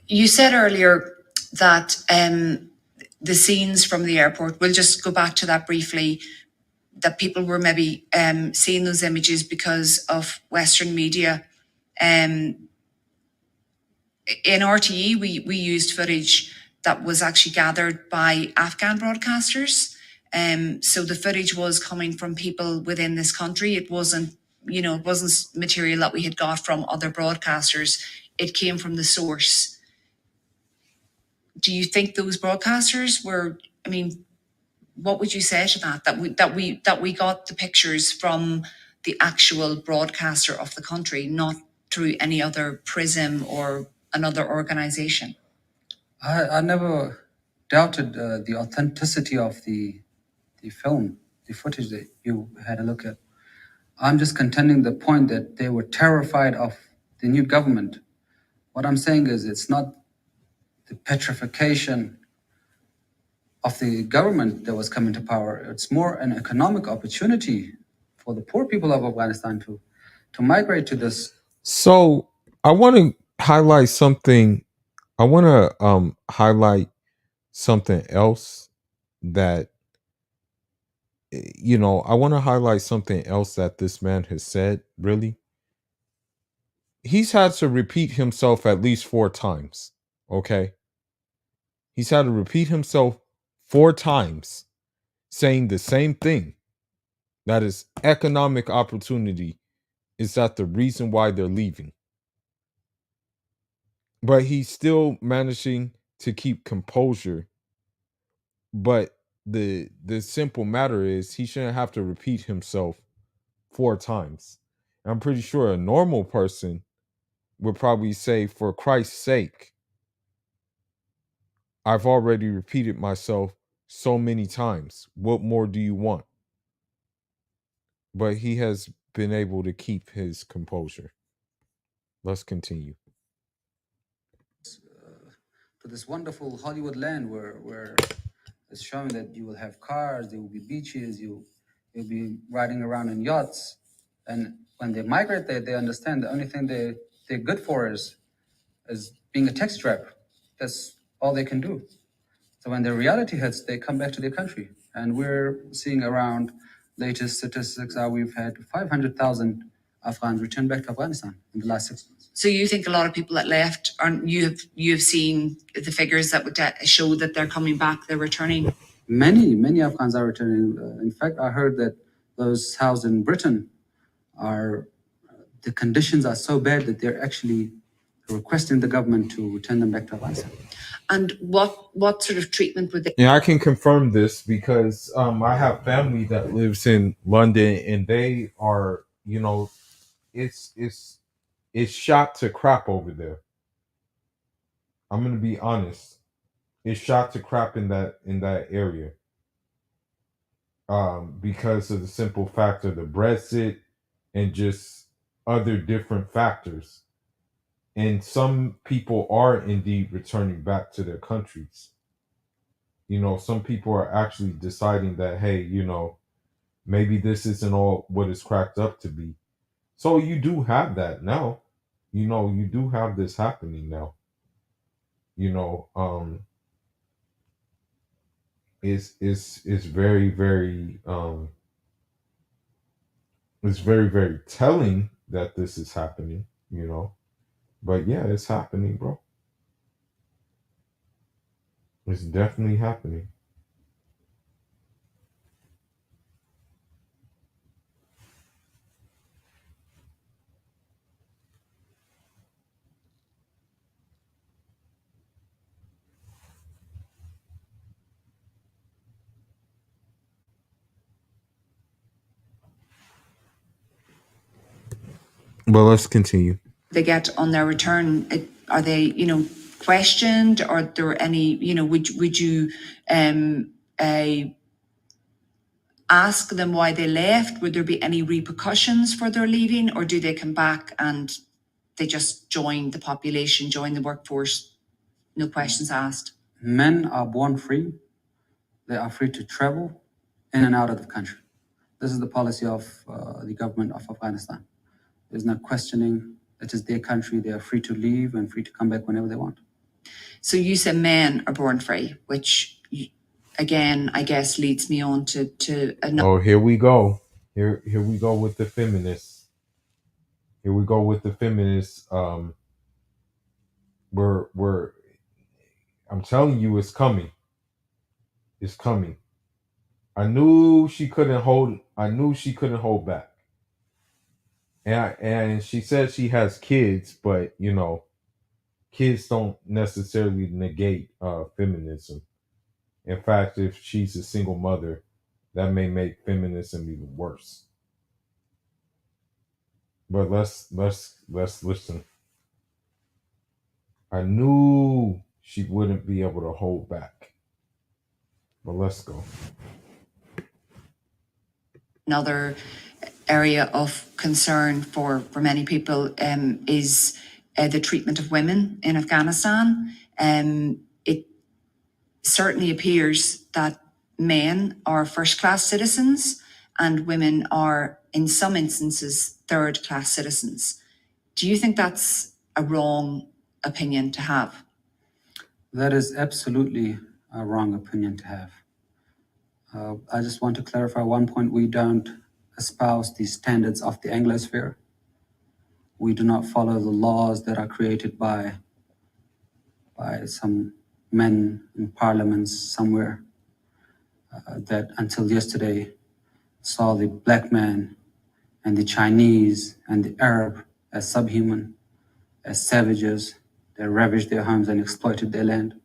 You said earlier that the scenes from the airport, we'll just go back to that briefly, that people were maybe seeing those images because of Western media. In RTE, we used footage that was actually gathered by Afghan broadcasters. So the footage was coming from people within this country. It wasn't material that we had got from other broadcasters. It came from the source. Do you think those broadcasters were, what would you say to that? That we got the pictures from the actual broadcaster of the country, not through any other prism or another organization? I never doubted the authenticity of the film, the footage that you had a look at. I'm just contending the point that they were terrified of the new government. What I'm saying is it's not the petrification of the government that was coming to power. It's more an economic opportunity for the poor people of Afghanistan to migrate to this. So I want to highlight something. I want to highlight something else that I want to highlight something else that this man has said. Really, he's had to repeat himself at least 4 times. Okay, he's had to repeat himself 4 times, saying the same thing. That is, economic opportunity is that the reason why they're leaving. But he's still managing to keep composure. But the simple matter is he shouldn't have to repeat himself 4 times. I'm pretty sure a normal person would probably say, for Christ's sake, I've already repeated myself so many times. What more do you want? But he has been able to keep his composure. Let's continue. To this wonderful Hollywood land where it's showing that you will have cars, there will be beaches, you'll be riding around in yachts. And when they migrate there, they understand the only thing they're good for is being a taxi driver. That's all they can do. So when the reality hits, they come back to their country. And we're seeing around, latest statistics are we've had 500,000 Afghans return back to Afghanistan in the last 6 months. So you think a lot of people that left, you have seen the figures that would show that they're coming back, they're returning? Many Afghans are returning. In fact, I heard that those housed in Britain the conditions are so bad that they're actually requesting the government to return them back to Afghanistan. And what sort of treatment would they? Yeah, I can confirm this because I have family that lives in London, and they are, it's shot to crap over there. I'm gonna be honest. It's shot to crap in that area. Because of the simple fact of the Brexit and just other different factors. And some people are indeed returning back to their countries. You know, some people are actually deciding that, hey, you know, maybe this isn't all what it's cracked up to be. So you do have that now. You know, you do have this happening now. You know, it's very, very it's very, very telling that this is happening, you know. But yeah, it's happening, bro. It's definitely happening. But let's continue. They get on their return, are they, you know, questioned? Are there any, you know, would you ask them why they left? Would there be any repercussions for their leaving, or do they come back and they just join the population, join the workforce, no questions asked? Men are born free. They are free to travel in and out of the country. This is the policy of the government of Afghanistan. There's no questioning. It is their country. They are free to leave and free to come back whenever they want. So you say men are born free, which again, I guess leads me on to another. Oh, here we go. Here we go with the feminists. Here we go with the feminists. We're I'm telling you, it's coming. It's coming. I knew she couldn't hold back. And she said she has kids, but you know, kids don't necessarily negate feminism. In fact, if she's a single mother, that may make feminism even worse. But let's listen. I knew she wouldn't be able to hold back. But let's go. Another area of concern for many people is the treatment of women in Afghanistan. It certainly appears that men are first-class citizens and women are, in some instances, third-class citizens. Do you think that's a wrong opinion to have? That is absolutely a wrong opinion to have. I just want to clarify one point. We don't espouse the standards of the Anglosphere. We do not follow the laws that are created by some men in parliaments somewhere that until yesterday saw the black man and the Chinese and the Arab as subhuman, as savages. They ravaged their homes and exploited their land.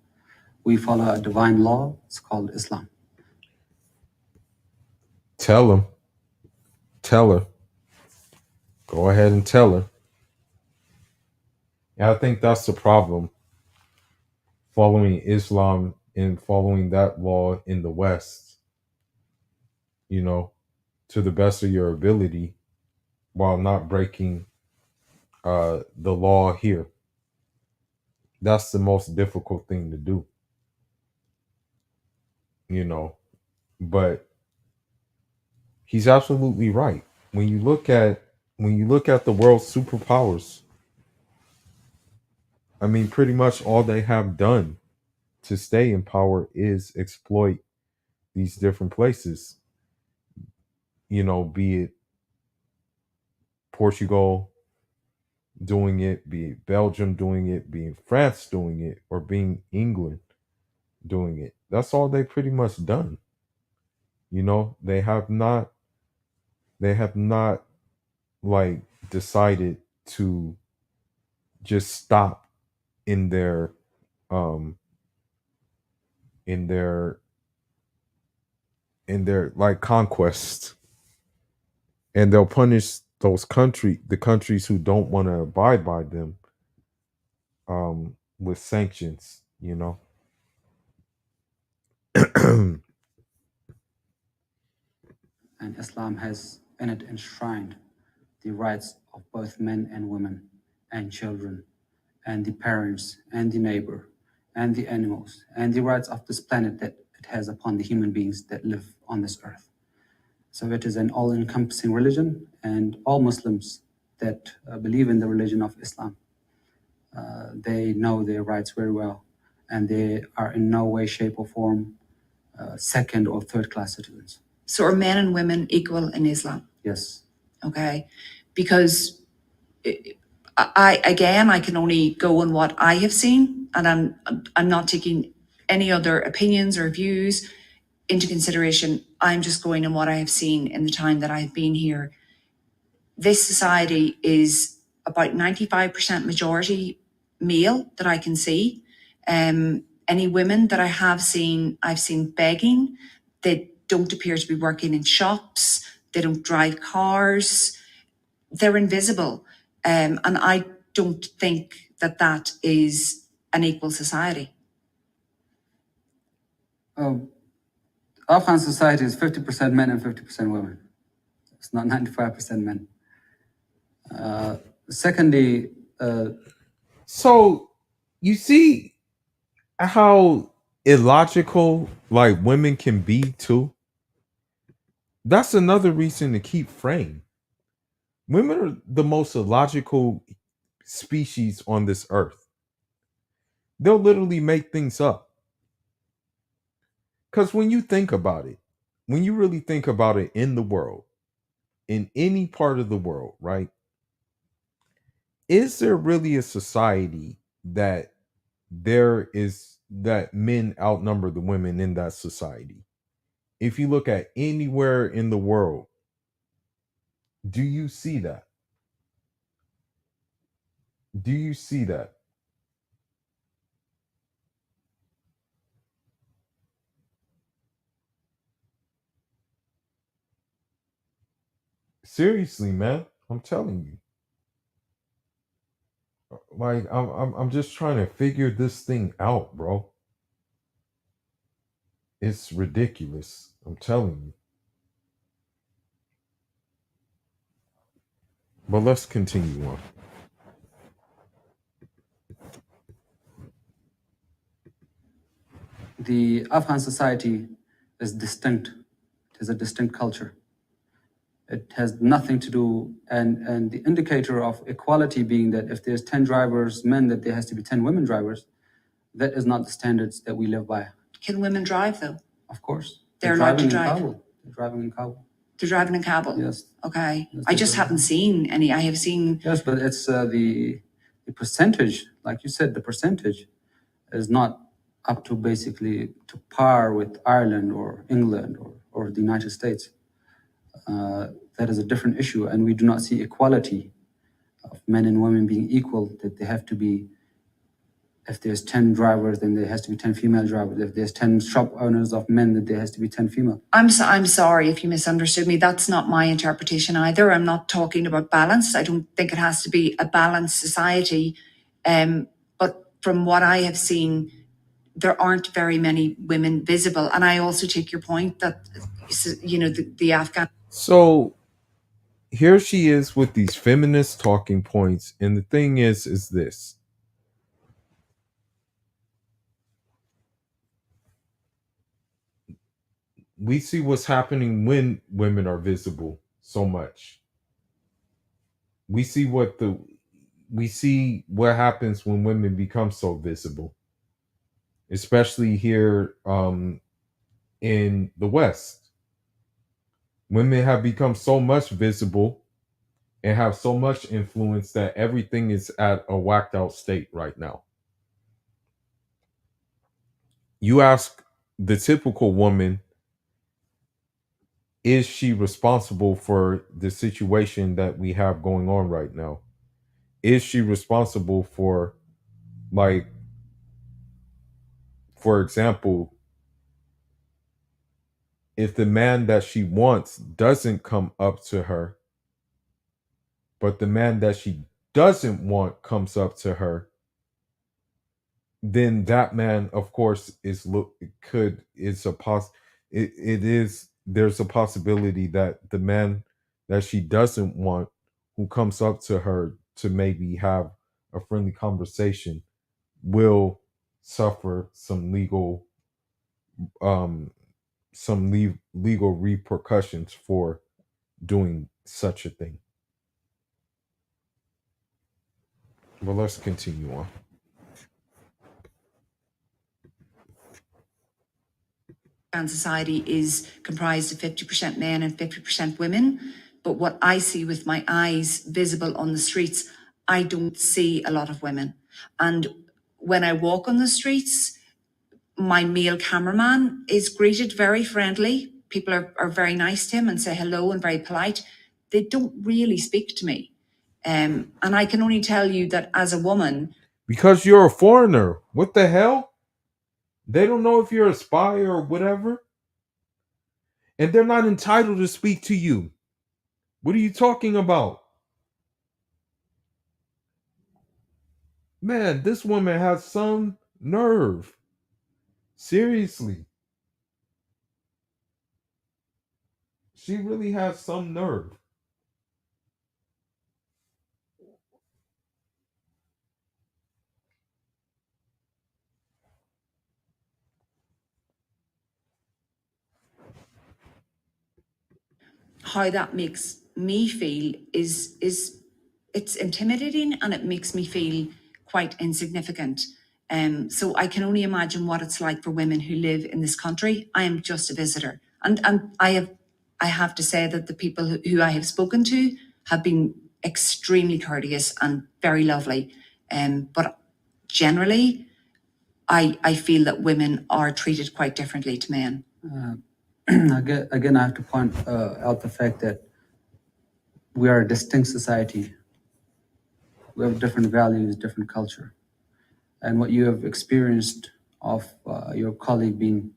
We follow a divine law. It's called Islam. Tell him. Tell her. Go ahead and tell her. And I think that's the problem. Following Islam and following that law in the West, you know, to the best of your ability, while not breaking the law here. That's the most difficult thing to do. You know, but he's absolutely right. When you look at the world's superpowers, I mean, pretty much all they have done to stay in power is exploit these different places. You know, be it Portugal doing it, be it Belgium doing it, being France doing it, or being England doing it. That's all they pretty much done. You know, they have not like decided to just stop in their like conquest, and they'll punish the countries who don't want to abide by them with sanctions, you know. And Islam has in it enshrined the rights of both men and women and children and the parents and the neighbor and the animals and the rights of this planet that it has upon the human beings that live on this earth. So it is an all-encompassing religion, and all Muslims that believe in the religion of Islam, they know their rights very well, and they are in no way, shape, or form second or third-class citizens. So are men and women equal in Islam? Yes. Okay. Because I can only go on what I have seen, and I'm not taking any other opinions or views into consideration. I'm just going on what I have seen in the time that I've been here. This society is about 95% majority male that I can see. Any women that I have seen, I've seen begging. They don't appear to be working in shops. They don't drive cars. They're invisible. And I don't think that that is an equal society. Afghan society is 50% men and 50% women. It's not 95% men. Secondly, so you see how illogical like women can be too. That's another reason to keep frame. Women are the most illogical species on this earth. They'll literally make things up. Because when you think about it, when you really think about it in the world, in any part of the world, right? Is there really a society that men outnumber the women in that society? If you look at anywhere in the world, do you see that? Do you see that? Seriously, man, I'm telling you. Like I'm just trying to figure this thing out, bro. It's ridiculous. I'm telling you. But let's continue on. the Afghan society is distinct. It is a distinct culture. It has nothing to do, and the indicator of equality being that if there's 10 drivers men, that there has to be 10 women drivers, that is not the standards that we live by. Can women drive though? Of course. They're allowed to drive. They're driving in Kabul. They're driving in Kabul? Yes. Okay. Yes, I just haven't seen any. I have seen. Yes, but it's the percentage, like you said, the percentage is not up to basically to par with Ireland or England or the United States. That is a different issue, and we do not see equality of men and women being equal, that they have to be, if there's 10 drivers, then there has to be 10 female drivers. If there's 10 shop owners of men, then there has to be 10 female. I'm sorry if you misunderstood me. That's not my interpretation either. I'm not talking about balance. I don't think it has to be a balanced society. But from what I have seen, there aren't very many women visible. And I also take your point that, you know, the Afghan. So here she is with these feminist talking points. And the thing is this. We see what's happening when women are visible so much. We see what happens when women become so visible, especially here in the West. Women have become so much visible and have so much influence that everything is at a whacked out state right now. You ask the typical woman, is she responsible for the situation that we have going on right now? Is she responsible for, like, for example, if the man that she wants doesn't come up to her, but the man that she doesn't want comes up to her, then that man, of course, there's a possibility that the man that she doesn't want, who comes up to her to maybe have a friendly conversation, will suffer some legal some legal repercussions for doing such a thing. But let's continue on. And society is comprised of 50% men and 50% women. But what I see with my eyes visible on the streets, I don't see a lot of women. And when I walk on the streets, my male cameraman is greeted very friendly. People are very nice to him and say hello and very polite. They don't really speak to me. And I can only tell you that as a woman. Because you're a foreigner. What the hell? They don't know if you're a spy or whatever. And they're not entitled to speak to you. What are you talking about? Man, this woman has some nerve. Seriously. She really has some nerve. How that makes me feel is it's intimidating, and it makes me feel quite insignificant. So I can only imagine what it's like for women who live in this country. I am just a visitor, and I have to say that the people who I have spoken to have been extremely courteous and very lovely. But generally, I feel that women are treated quite differently to men. Again, I have to point out the fact that we are a distinct society. We have different values, different culture. And what you have experienced of your colleague being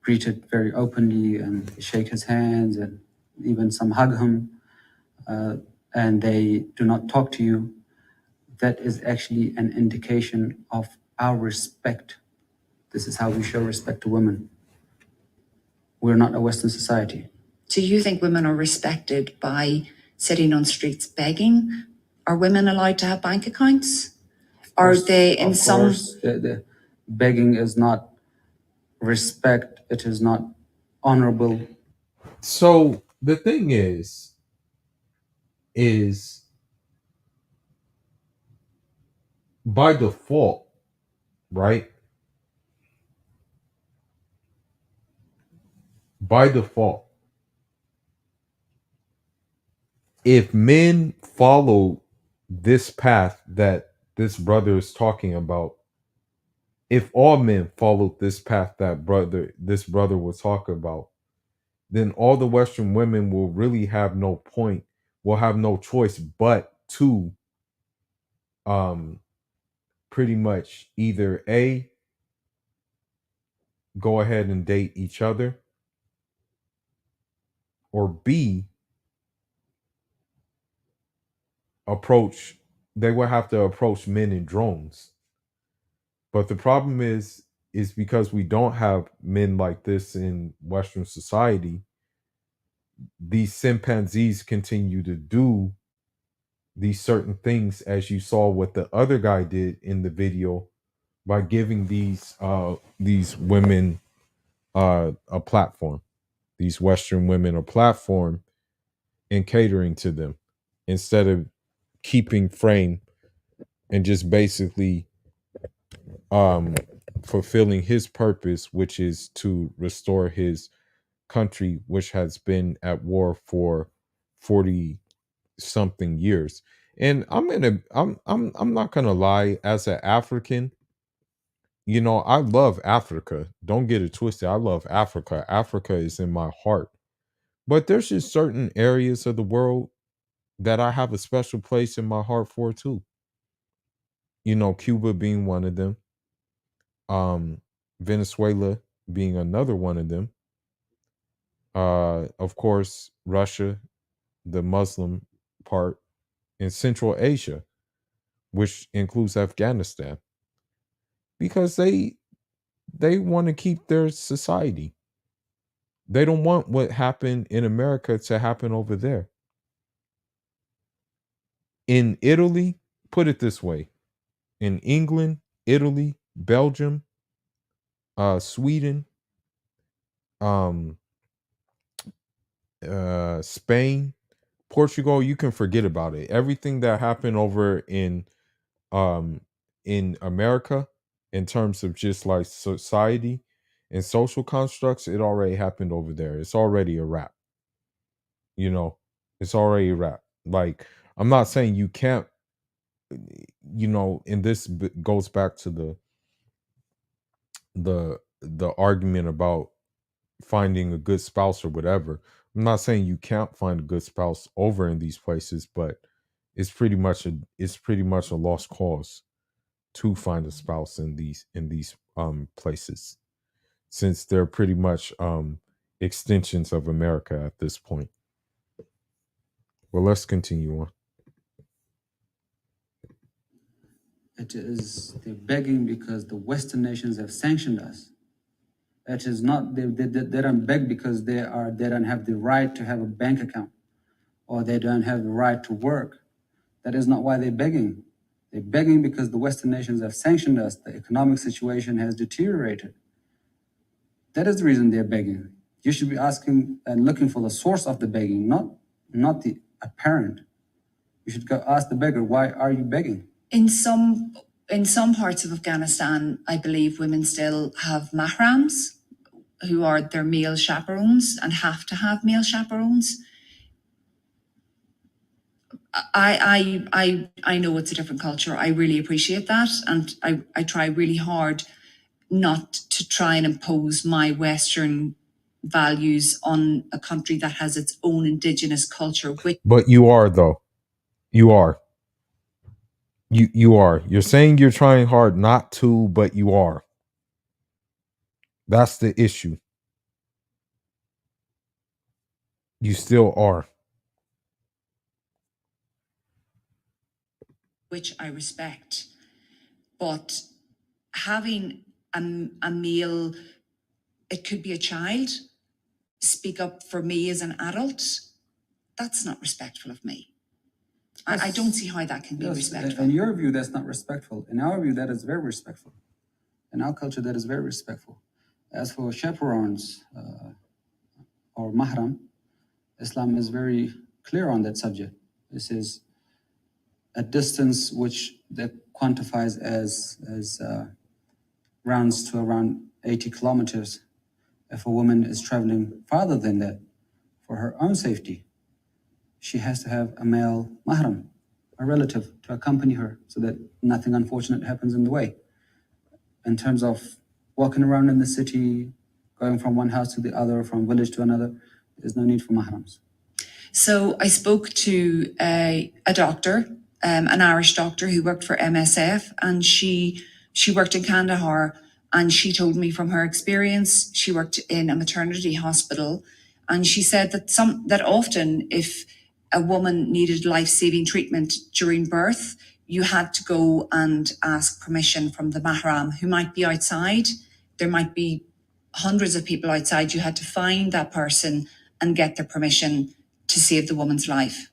greeted very openly and shake his hands and even some hug him, and they do not talk to you, that is actually an indication of our respect. This is how we show respect to women. We're not a Western society. Do you think women are respected by sitting on streets begging? Are women allowed to have bank accounts? Are they in some... Of course, the begging is not respect. It is not honorable. So the thing is by default, right? By default, if men follow this path that this brother is talking about, if all men followed this path that this brother was talking about, then all the Western women will really have no point, will have no choice but to pretty much either A, go ahead and date each other, or B, they will have to approach men in drones. But the problem is because we don't have men like this in Western society, these chimpanzees continue to do these certain things, as you saw what the other guy did in the video, by giving these women a platform, these Western women a platform, and catering to them instead of keeping frame and just basically fulfilling his purpose, which is to restore his country, which has been at war for 40 something years. And I'm not gonna lie, as an African, you know, I love Africa. Don't get it twisted. I love Africa. Africa is in my heart. But there's just certain areas of the world that I have a special place in my heart for too. You know, Cuba being one of them. Venezuela being another one of them. Of course, Russia, the Muslim part, and Central Asia, which includes Afghanistan, because they want to keep their society. They don't want what happened in America to happen over there. In Italy, put it this way, in England, Italy, Belgium, Sweden, um Spain, Portugal, you can forget about it. Everything that happened over um in America in terms of just like society and social constructs, it already happened over there. It's already a wrap. You know, it's already a wrap. Like, I'm not saying you can't, and this goes back to the argument about finding a good spouse or whatever. I'm not saying you can't find a good spouse over in these places, but it's pretty much a lost cause to find a spouse in these places, since they're pretty much extensions of America at this point. Well, let's continue on. They're begging because the Western nations have sanctioned us. It is not, they don't beg because they don't have the right to have a bank account, or they don't have the right to work. That is not why they're begging. They're begging because the Western nations have sanctioned us. The economic situation has deteriorated. That is the reason they're begging. You should be asking and looking for the source of the begging, not the apparent. You should go ask the beggar, why are you begging? In some parts of Afghanistan, I believe women still have mahrams, who are their male chaperones and have to have male chaperones. I know it's a different culture. I really appreciate that, and I try really hard not to try and impose my Western values on a country that has its own indigenous culture. But you are, though. You are. You are. You're saying you're trying hard not to, but you are. That's the issue. You still are. Which I respect. But having a male, it could be a child, speak up for me as an adult, that's not respectful of me. I don't see how that can be respectful. In your view, that's not respectful. In our view, that is very respectful. In our culture, that is very respectful. As for chaperones or mahram, Islam is very clear on that subject. This is a distance which that quantifies as rounds to around 80 kilometers. If a woman is traveling farther than that for her own safety, she has to have a male mahram, a relative, to accompany her so that nothing unfortunate happens in the way. In terms of walking around in the city, going from one house to the other, from village to another, there's no need for mahrams. So I spoke to a doctor, an Irish doctor who worked for MSF, and she worked in Kandahar, and she told me from her experience, she worked in a maternity hospital, and she said that often if a woman needed life-saving treatment during birth, you had to go and ask permission from the mahram, who might be outside. There might be hundreds of people outside. You had to find that person and get their permission to save the woman's life.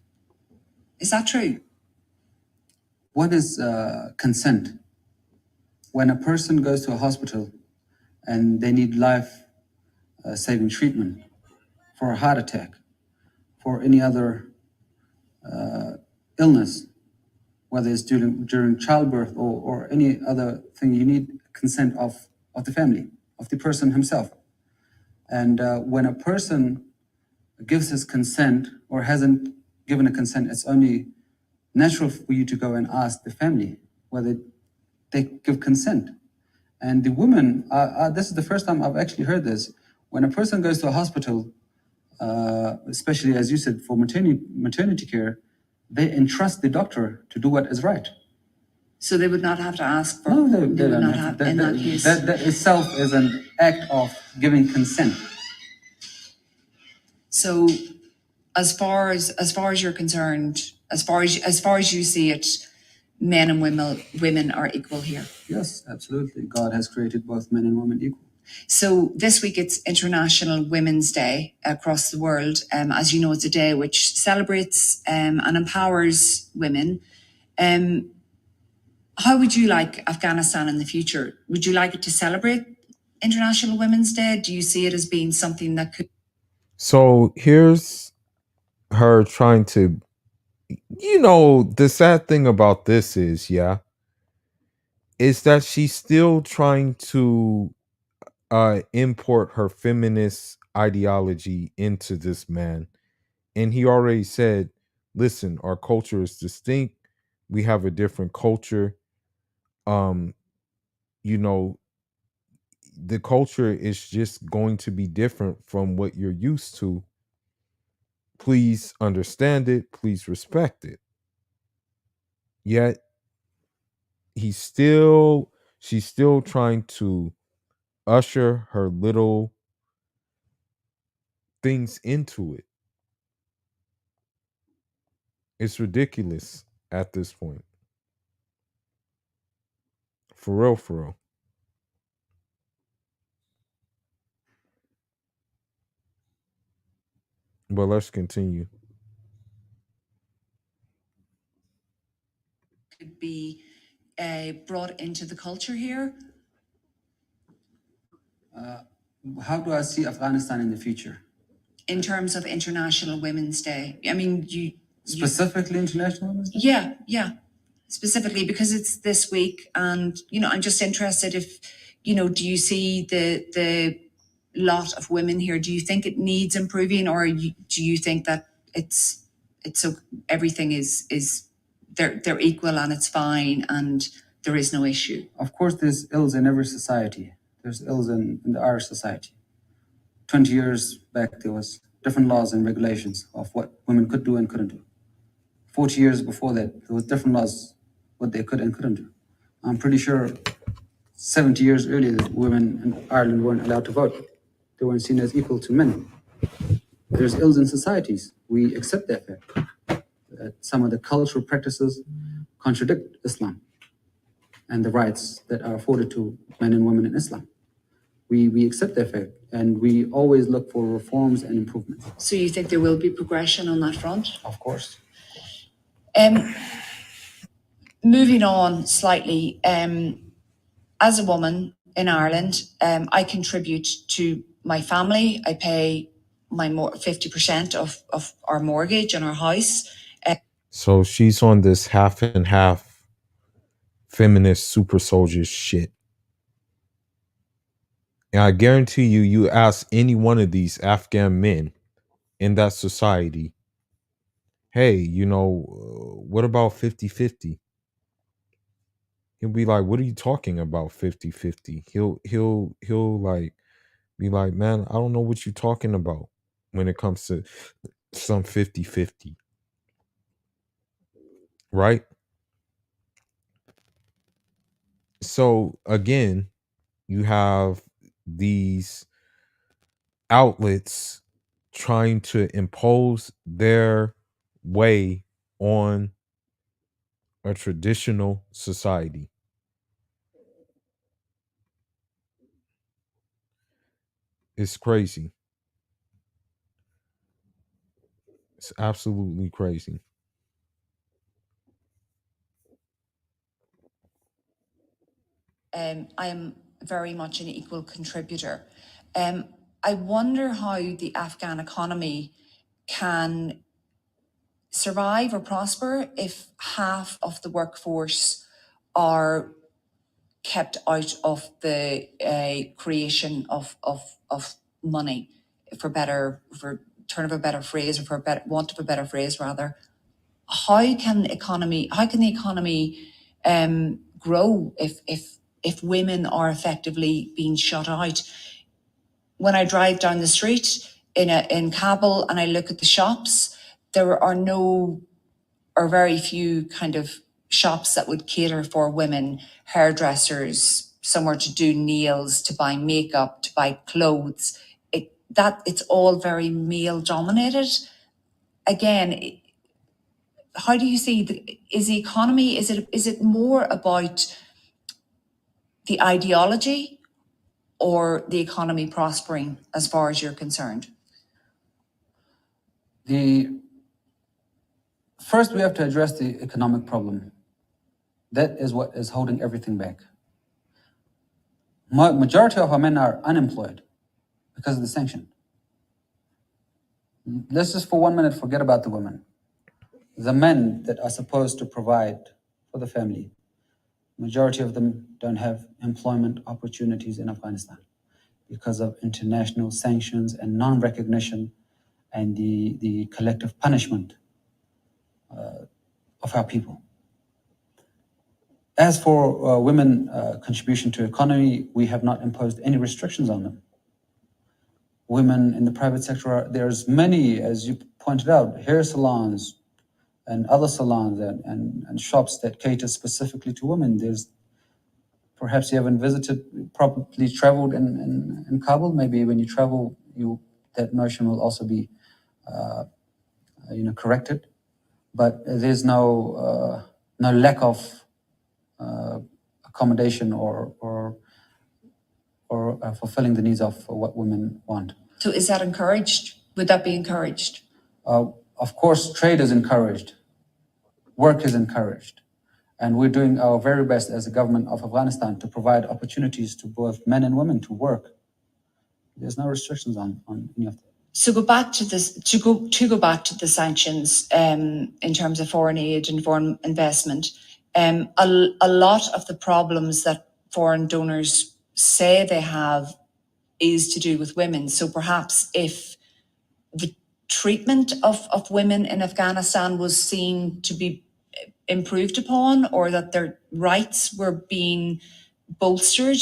Is that true? What is consent? When a person goes to a hospital and they need life-saving treatment for a heart attack, for any other illness, whether it's during childbirth or any other thing, you need consent of the family, of the person himself. And when a person gives his consent or hasn't given a consent, it's only natural for you to go and ask the family whether they give consent. And the women, this is the first time I've actually heard this. When a person goes to a hospital, especially as you said, for maternity care, they entrust the doctor to do what is right. So they would not have to ask for. No, they would not have in that case. That itself is an act of giving consent. So, as far as you're concerned, as far as you see it, men and women are equal here. Yes, absolutely. God has created both men and women equal. So this week it's International Women's Day across the world. As you know, it's a day which celebrates and empowers women. How would you like Afghanistan in the future? Would you like it to celebrate International Women's Day? Do you see it as being something that could? So here's her trying to, the sad thing about this is, is that she's still trying to import her feminist ideology into this man. And he already said, listen, our culture is distinct. We have a different culture. The culture is just going to be different from what you're used to. Please understand it. Please respect it. Yet she's still trying to usher her little things into it. It's ridiculous at this point. For real, for real. But let's continue. Could be brought into the culture here? How do I see Afghanistan in the future? In terms of International Women's Day? I mean, Specifically International Women's Day? Yeah. Specifically because it's this week, and I'm just interested if, do you see the lot of women here? Do you think it needs improving, or do you think that it's so everything is they're equal and it's fine and there is no issue? Of course, there's ills in every society. There's ills in the Irish society. 20 years back, there was different laws and regulations of what women could do and couldn't do. 40 years before that, there was different laws, what they could and couldn't do. I'm pretty sure 70 years earlier, that women in Ireland weren't allowed to vote. They weren't seen as equal to men. There's ills in societies. We accept that fact. That some of the cultural practices contradict Islam and the rights that are afforded to men and women in Islam. We accept that fact, and we always look for reforms and improvements. So you think there will be progression on that front? Of course. Moving on slightly, as a woman in Ireland, I contribute to my family. I pay my 50% of our mortgage on our house. So she's on this half and half feminist super soldier shit. And I guarantee you ask any one of these Afghan men in that society, hey, what about 50-50? He'll be like, what are you talking about 50-50? He'll like be like, man, I don't know what you're talking about when it comes to some 50-50. Right? So again, you have these outlets trying to impose their way on a traditional society. It's crazy. It's absolutely crazy. I am very much an equal contributor. I wonder how the Afghan economy can survive or prosper if half of the workforce are kept out of the creation of money, for turn of a better phrase, or for want of a better phrase rather. How can the economy grow if women are effectively being shut out? When I drive down the street in Kabul and I look at the shops, there are very few kind of shops that would cater for women, hairdressers, somewhere to do nails, to buy makeup, to buy clothes. It's all very male dominated. Again, how do you see is the economy, is it more about the ideology or the economy prospering as far as you're concerned? First, we have to address the economic problem. That is what is holding everything back. Majority of our men are unemployed because of the sanction. Let's just for 1 minute forget about the women. The men that are supposed to provide for the family, majority of them don't have employment opportunities in Afghanistan because of international sanctions and non-recognition and the collective punishment of our people. As for women contribution to economy, we have not imposed any restrictions on them. Women in the private sector, there's many, as you pointed out, hair salons and other salons and shops that cater specifically to women. There's perhaps you haven't visited, probably traveled in Kabul. Maybe when you travel, that notion will also be corrected. But there's no lack of accommodation or fulfilling the needs of what women want. So is that encouraged? Would that be encouraged? Of course, trade is encouraged. Work is encouraged. And we're doing our very best as the government of Afghanistan to provide opportunities to both men and women to work. There's no restrictions on any of that. So go back to this. Go back to the sanctions in terms of foreign aid and foreign investment. A lot of the problems that foreign donors say they have is to do with women. So perhaps if the treatment of women in Afghanistan was seen to be improved upon, or that their rights were being bolstered,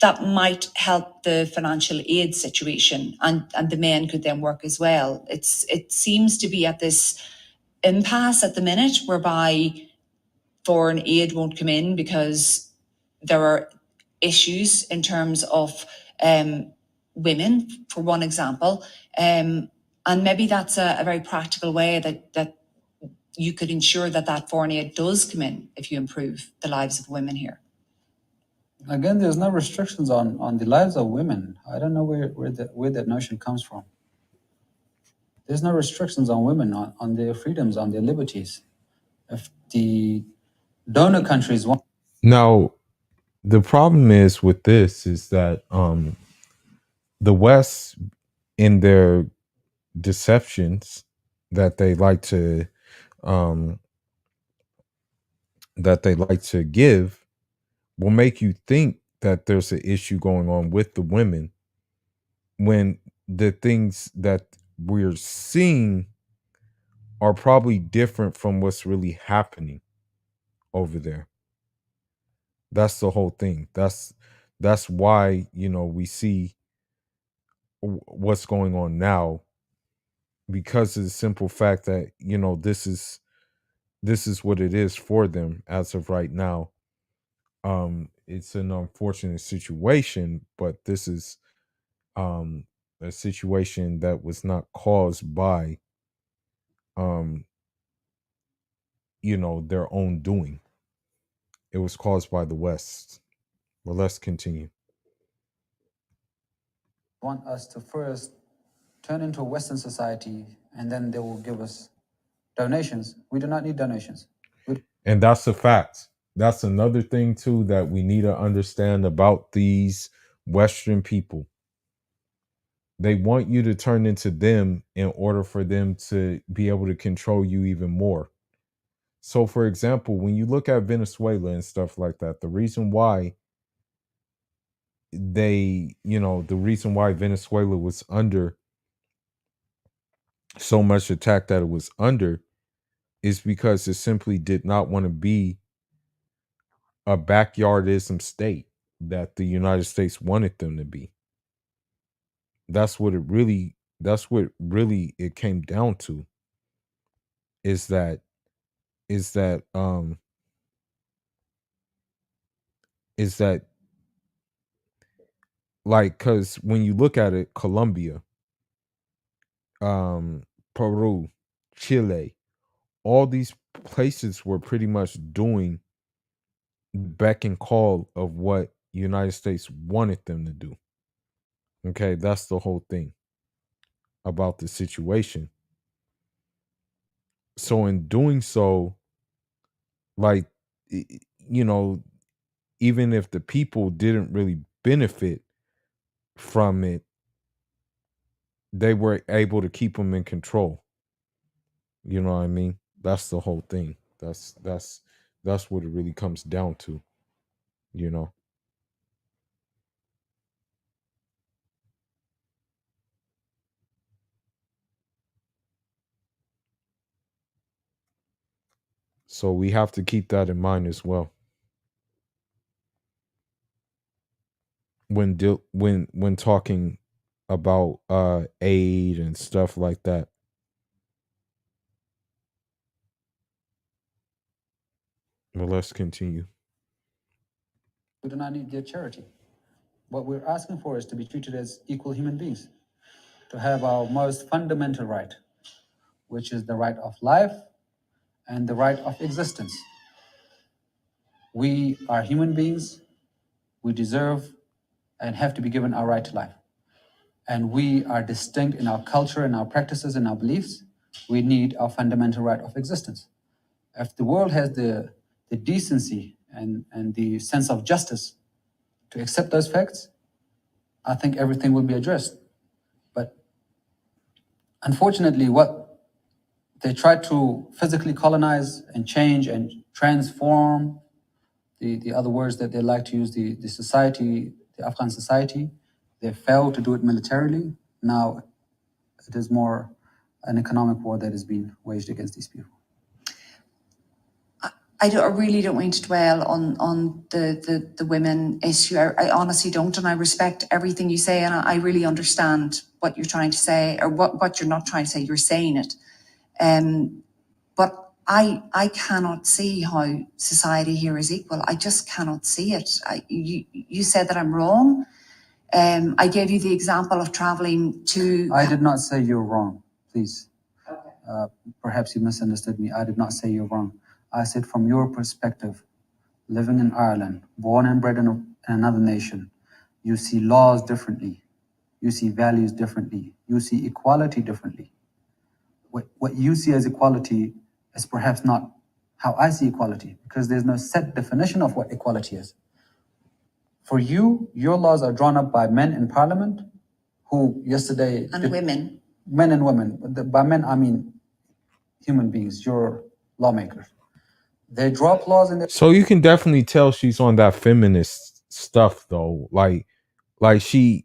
that might help the financial aid situation, and the men could then work as well. It seems to be at this impasse at the minute whereby foreign aid won't come in because there are issues in terms of women, for one example, and maybe that's a very practical way that you could ensure that foreign aid does come in if you improve the lives of women here. Again, there's no restrictions on the lives of women. I don't know where that notion comes from. There's no restrictions on women, on their freedoms, on their liberties. If the donor countries want... Now, the problem is with this is that the West, in their deceptions that they like to give, will make you think that there's an issue going on with the women when the things that we're seeing are probably different from what's really happening over there. That's the whole thing. That's why, we see what's going on now, because of the simple fact that, this is what it is for them as of right now. It's an unfortunate situation, but this is a situation that was not caused by their own doing. It was caused by the West. But let's continue. Want us to first turn into a Western society, and then they will give us donations. We do not need donations. And that's a fact. That's another thing too that we need to understand about these Western people. They want you to turn into them in order for them to be able to control you even more. So, for example, when you look at Venezuela and stuff like that, the reason why Venezuela was under so much attack that it was under is because it simply did not want to be a backyardism state that the United States wanted them to be. That's what really it came down to, is that like, because when you look at it, Colombia, Peru, Chile, all these places were pretty much doing beck and call of what United States wanted them to do. Okay, that's the whole thing about the situation. So in doing so, like, even if the people didn't really benefit from it, they were able to keep them in control. You know what I mean? That's the whole thing. That's what it really comes down to, you know. So we have to keep that in mind as well when when talking about aid and stuff like that. Well, let's continue. We do not need their charity. What we're asking for is to be treated as equal human beings, to have our most fundamental right, which is the right of life and the right of existence. We are human beings. We deserve and have to be given our right to life. And we are distinct in our culture, in our practices, in our beliefs. We need our fundamental right of existence. If the world has the decency and the sense of justice to accept those facts, I think everything will be addressed. But unfortunately, what they try to physically colonize and change and transform, the other words that they like to use, the society, the Afghan society, they failed to do it militarily. Now it is more an economic war that is being waged against these people. I really don't want to dwell on the women issue. I honestly don't, and I respect everything you say, and I really understand what you're trying to say, or what you're not trying to say. You're saying it, but I cannot see how society here is equal. I just cannot see it. You said that I'm wrong. I gave you the example of traveling to. I did not say you're wrong, please. Okay. Perhaps you misunderstood me. I did not say you're wrong. I said from your perspective, living in Ireland, born and bred in another nation, you see laws differently. You see values differently. You see equality differently. What you see as equality is perhaps not how I see equality, because there's no set definition of what equality is. For you, your laws are drawn up by men in parliament who yesterday... And women. Men and women. By men, I mean human beings, your lawmakers. They draw up laws in their... So you can definitely tell she's on that feminist stuff though. Like she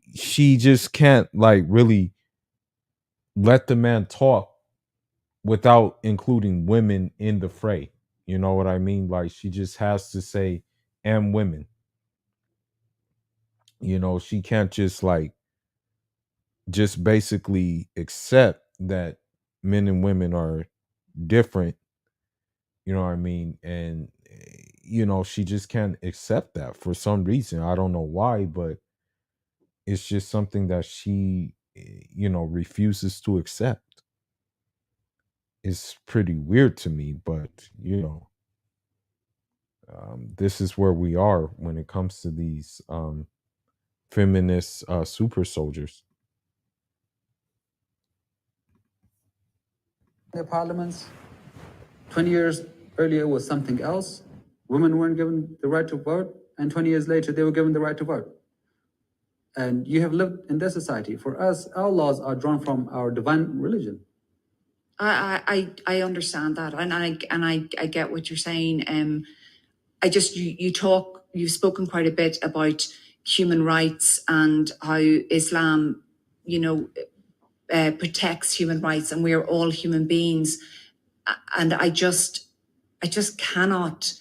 just can't like really let the man talk without including women in the fray. You know what I mean? Like she just has to say, and women. You know, she can't just basically accept that men and women are different. You know what I mean? And you know, she just can't accept that for some reason. I don't know why, but it's just something that she, you know, refuses to accept. It's pretty weird to me, but you know, this is where we are when it comes to these feminist super soldiers. Their parliaments. 20 years earlier was something else. Women weren't given the right to vote, and 20 years later they were given the right to vote. And you have lived in their society. For us, our laws are drawn from our divine religion. I understand that, and I get what you're saying. I just you've spoken quite a bit about human rights and how Islam, you know, protects human rights, and we're all human beings. And I just cannot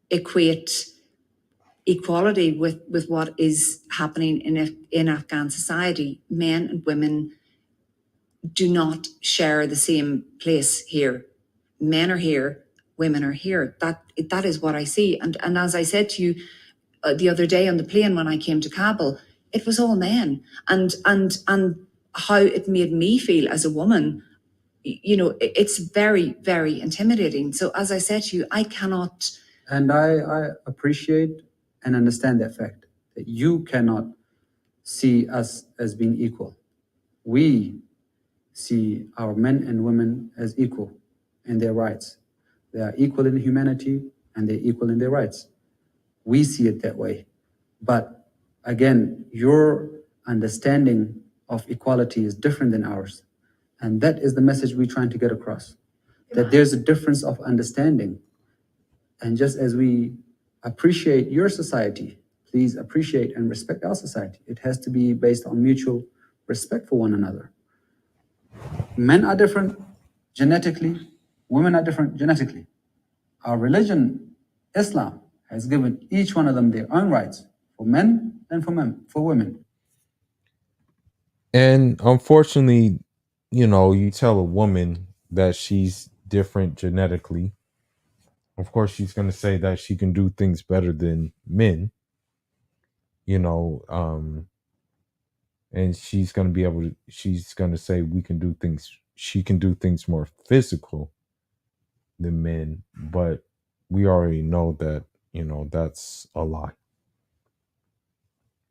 equate equality with what is happening in Afghan society. Men and women do not share the same place here. Men are here, women are here. That is what I see. And as I said to you the other day on the plane when I came to Kabul, it was all men. And how it made me feel as a woman, you know, it's very, very intimidating. So as I said to you, I cannot. And I appreciate and understand that fact, that you cannot see us as being equal. We see our men and women as equal in their rights. They are equal in humanity and they're equal in their rights. We see it that way. But Again, your understanding of equality is different than ours. And that is the message we're trying to get across, that there's a difference of understanding. And just as we appreciate your society, please appreciate and respect our society. It has to be based on mutual respect for one another. Men are different genetically, women are different genetically. Our religion, Islam, has given each one of them their own rights, for men and for women. And unfortunately, you know, you tell a woman that she's different genetically. Of course, she's going to say that she can do things better than men, you know, and she's going to say she can do things more physical than men. But we already know that, you know, that's a lie.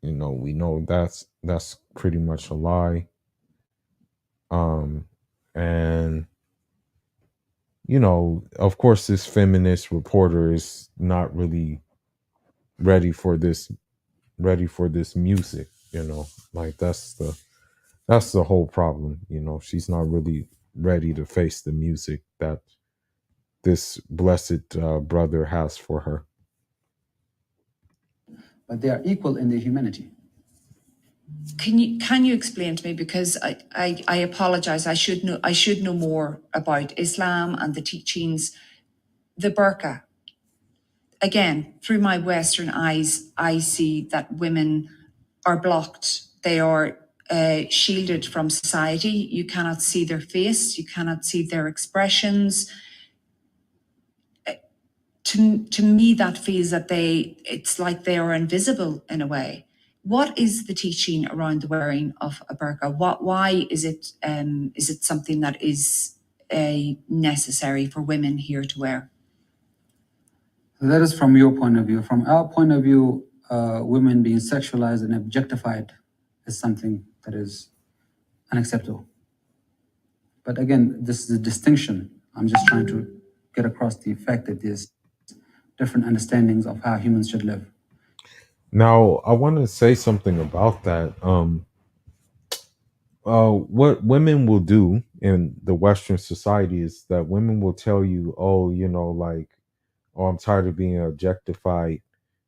You know, we know that's pretty much a lie. And you know, of course, this feminist reporter is not really ready for this music, you know, like that's the whole problem. You know, she's not really ready to face the music that this blessed brother has for her. But they are equal in their humanity. Can you explain to me, because I apologize, I should know more about Islam and the teachings. The burqa, again, through my Western eyes, I see that women are blocked. They are shielded from society. You cannot see their face. You cannot see their expressions. To me, that feels that it's like they are invisible in a way. What is the teaching around the wearing of a burqa? Why is it something that is necessary for women here to wear? That is from your point of view. From our point of view, women being sexualized and objectified is something that is unacceptable. But again, this is a distinction. I'm just trying to get across the fact that there's different understandings of how humans should live. Now, I want to say something about that. What women will do in the Western society is that women will tell you, oh, you know, like, oh, I'm tired of being objectified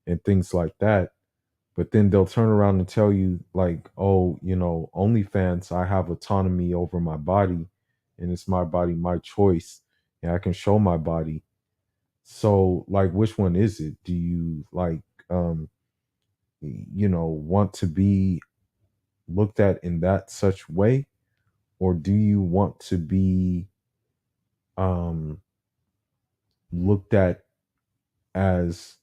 and things like that. But then they'll turn around and tell you, like, oh, you know, OnlyFans, I have autonomy over my body, and it's my body, my choice, and I can show my body. So, like, which one is it? Do you like, you know, want to be looked at in that such way, or do you want to be looked at as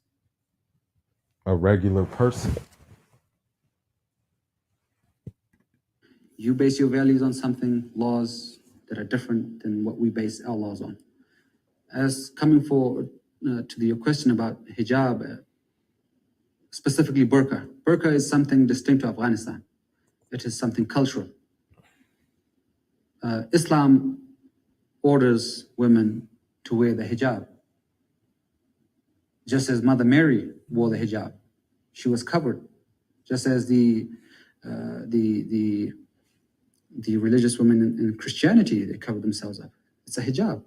a regular person? You base your values on something, laws that are different than what we base our laws on. As coming forward to your question about hijab, specifically burqa. Burqa is something distinct to Afghanistan. It is something cultural. Islam orders women to wear the hijab. Just as Mother Mary wore the hijab, she was covered. Just as the religious women in Christianity, they cover themselves up. It's a hijab.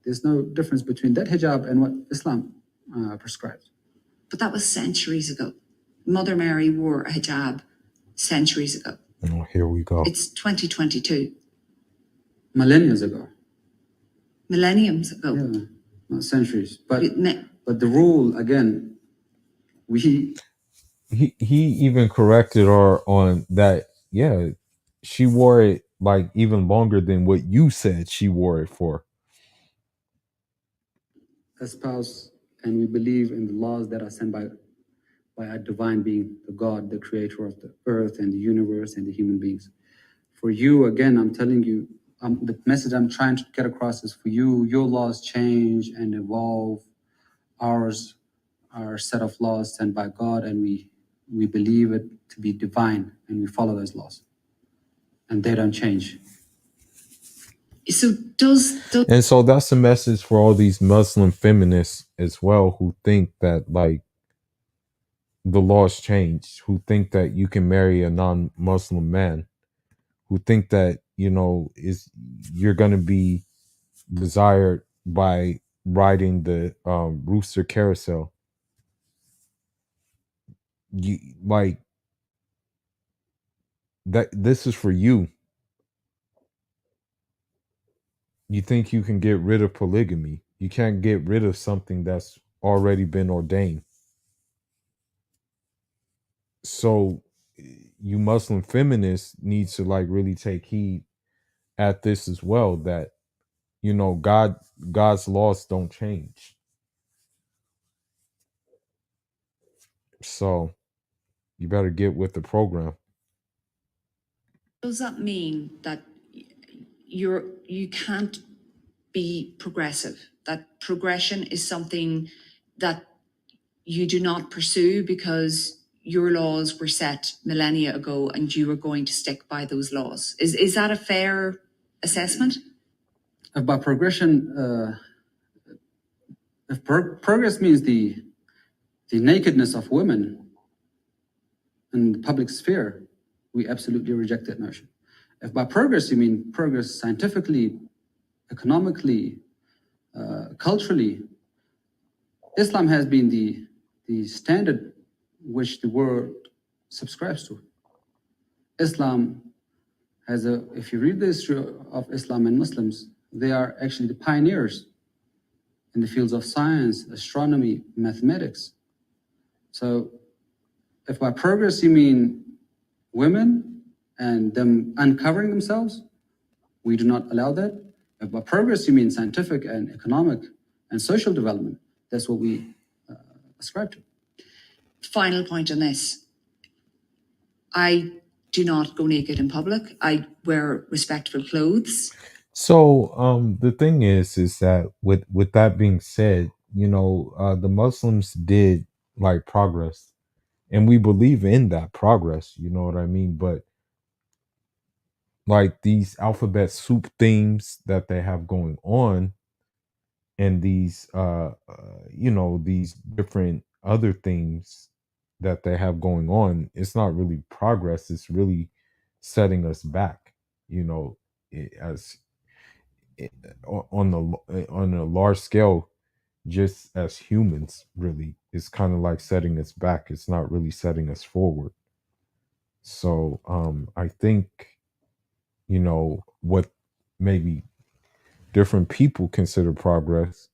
There's no difference between that hijab and what Islam prescribes. But that was centuries ago. Mother Mary wore a hijab centuries ago. Oh, here we go. It's 2022. Millenniums ago. Millenniums ago. Yeah, not centuries. But the rule, again, he even corrected her on that. Yeah, she wore it like even longer than what you said she wore it for. Espouse, and we believe in the laws that are sent by a divine being, the God, the creator of the earth and the universe and the human beings. For you, again, I'm telling you, the message I'm trying to get across is for you, your laws change and evolve. Ours are a set of laws sent by God, and we believe it to be divine, and we follow those laws. And they don't change. So and so that's a message for all these Muslim feminists as well, who think that, like, the laws changed, who think that you can marry a non-Muslim man, who think that, you know, is you're going to be desired by riding the rooster carousel. You like that this is for you. You think you can get rid of polygamy. You can't get rid of something that's already been ordained. So you Muslim feminists need to like really take heed at this as well, that, you know, God's laws don't change. So you better get with the program. Does that mean that you can't be progressive? That progression is something that you do not pursue because your laws were set millennia ago and you are going to stick by those laws? Is that a fair assessment? By progression, if progress means the nakedness of women in the public sphere, we absolutely reject that notion. If by progress you mean progress scientifically, economically, culturally, Islam has been the standard which the world subscribes to. Islam has if you read the history of Islam and Muslims, they are actually the pioneers in the fields of science, astronomy, mathematics. So if by progress you mean women and them uncovering themselves, we do not allow that. If by progress you mean scientific and economic and social development, that's what we ascribe to. Final point on this. I do not go naked in public. I wear respectful clothes. So the thing is that with that being said, you know, the Muslims did like progress, and we believe in that progress, you know what I mean? But like these alphabet soup themes that they have going on, and these you know, these different other things that they have going on, it's not really progress, it's really setting us back, you know, as on a large scale, just as humans. Really, it's kind of like setting us back, it's not really setting us forward. So I think, you know, what maybe different people consider progress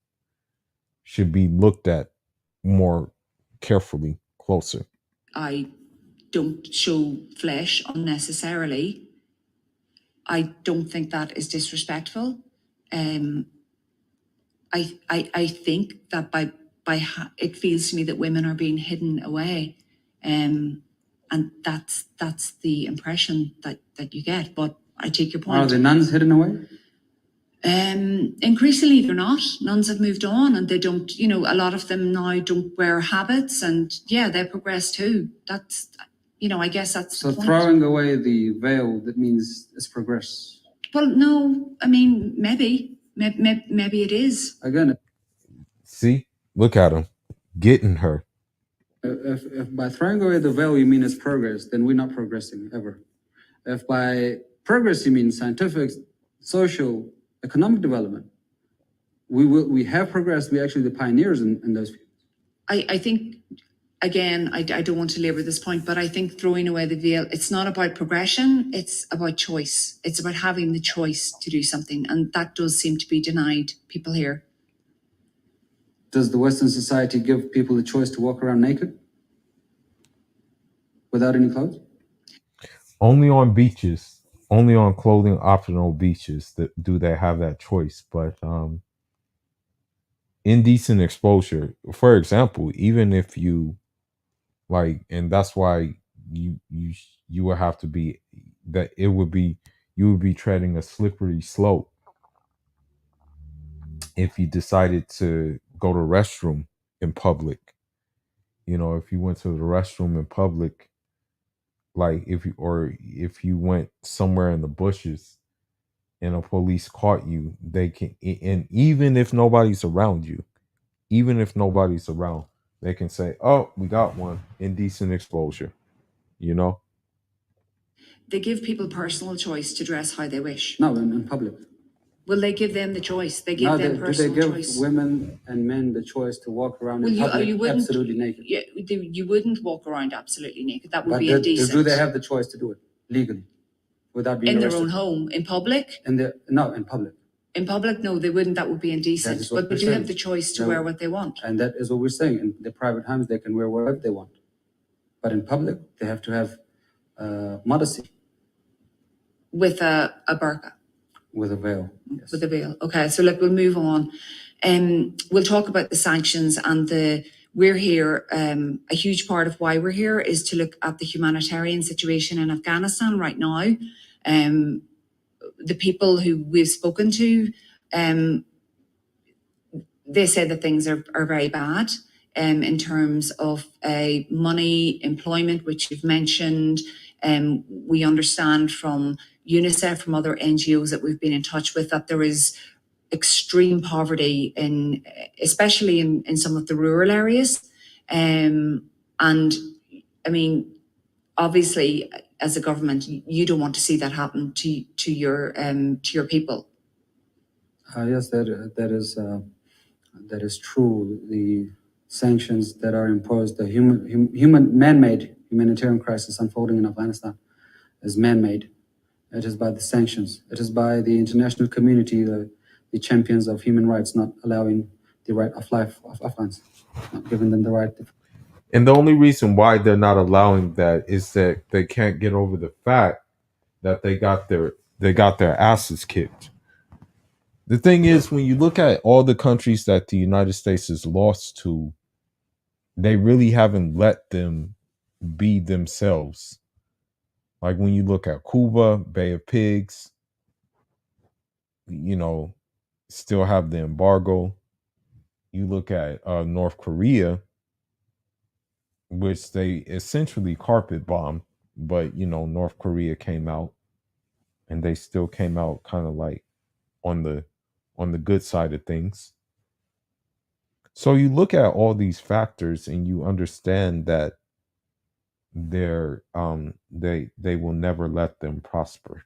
should be looked at more carefully, closer. I don't show flesh unnecessarily. I don't think that is disrespectful. I think that it feels to me that women are being hidden away, and that's the impression that you get. But I take your point. Are the nuns hidden away? Increasingly they're not. Nuns have moved on and they don't, you know, a lot of them now don't wear habits, and yeah, they progress too. That's, you know, I guess that's so the point. Throwing away the veil, that means it's progress. Well, no, I mean, maybe it is. Again, See, look at him getting her. if by throwing away the veil you mean it's progress, then we're not progressing ever. If by progress you mean scientific, social, economic development, we have progressed. We're actually the pioneers in those fields. I think, again, I don't want to labor this point, but I think throwing away the veil, it's not about progression, it's about choice. It's about having the choice to do something, and that does seem to be denied people here. Does the Western society give people the choice to walk around naked without any clothes? Only on beaches, only on clothing optional beaches that do they have that choice. But indecent exposure, for example, even if you like, and that's why you would have to be, that it would be, you would be treading a slippery slope if you decided to go to the restroom in public. You know, if you went to the restroom in public, like if you went somewhere in the bushes and a police caught you, they can, and even if nobody's around, They can say, "Oh, we got one, indecent exposure," you know. They give people personal choice to dress how they wish. No, in public. Will they give them the choice? They give Now, them do they personal give choice. women and men the choice to walk around in Well, public you wouldn't. absolutely naked? Yeah, you wouldn't walk around absolutely naked. That would But be do indecent. they have the choice to do it legally without being In their arrested? own home, in public? No, in public. In public, no, they wouldn't. That would be That indecent. is what But we're they do saying. have the choice to No. wear what they want. And that is what we're saying. In the private homes, they can wear whatever they want. But in public, they have to have modesty With a burqa, with a veil. Yes. with a veil. Okay, so look, we'll move on. We'll talk about the sanctions and we're here. A huge part of why we're here is to look at the humanitarian situation in Afghanistan right now. The people who we've spoken to, they say that things are very bad in terms of money, employment, which you've mentioned. We understand from UNICEF, from other NGOs that we've been in touch with, that there is extreme poverty especially in some of the rural areas. And I mean, obviously, as a government, you don't want to see that happen to your people. Yes, that is true. The sanctions that are imposed, the man-made humanitarian crisis unfolding in Afghanistan is man-made. It is by the sanctions. It is by the international community, the champions of human rights, not allowing the right of life of Afghans, not giving them the right. And the only reason why they're not allowing that is that they can't get over the fact that they got their asses kicked. The thing is, when you look at all the countries that the United States has lost to, they really haven't let them be themselves. Like when you look at Cuba, Bay of Pigs, still have the embargo. You look at North Korea, which they essentially carpet bombed, but North Korea came out, and they still came out kind of like on the good side of things. So you look at all these factors and you understand that they will never let them prosper,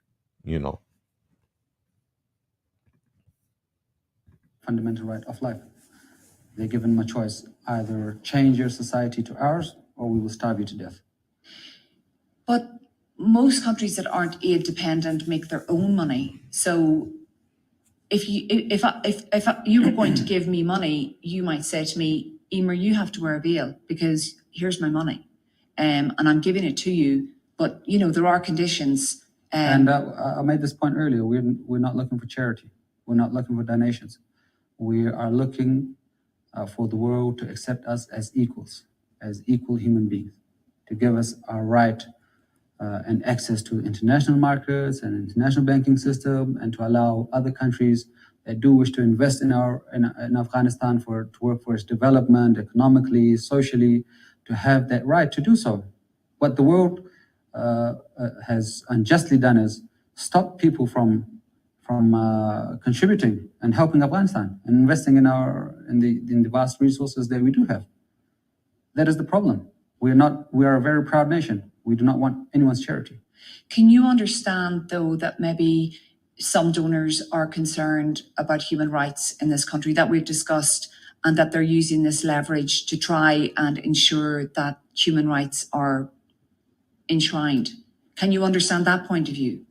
Fundamental right of life. They're given a choice: either change your society to ours, or we will starve you to death. But most countries that aren't aid dependent make their own money. So if you were going to give me money, you might say to me, Emer, you have to wear a veil because here's my money, and I'm giving it to you. But there are conditions. And I made this point earlier. We're not looking for charity. We're not looking for donations. We are looking for the world to accept us as equals, as equal human beings, to give us our right and access to international markets and international banking system, and to allow other countries that do wish to invest in Afghanistan to work for its development economically, socially, to have that right to do so. What the world has unjustly done is stop people from contributing and helping Afghanistan and investing in the vast resources that we do have. That is the problem. We are a very proud nation. We do not want anyone's charity. Can you understand, though, that maybe some donors are concerned about human rights in this country that we've discussed, and that they're using this leverage to try and ensure that human rights are enshrined? Can you understand that point of view?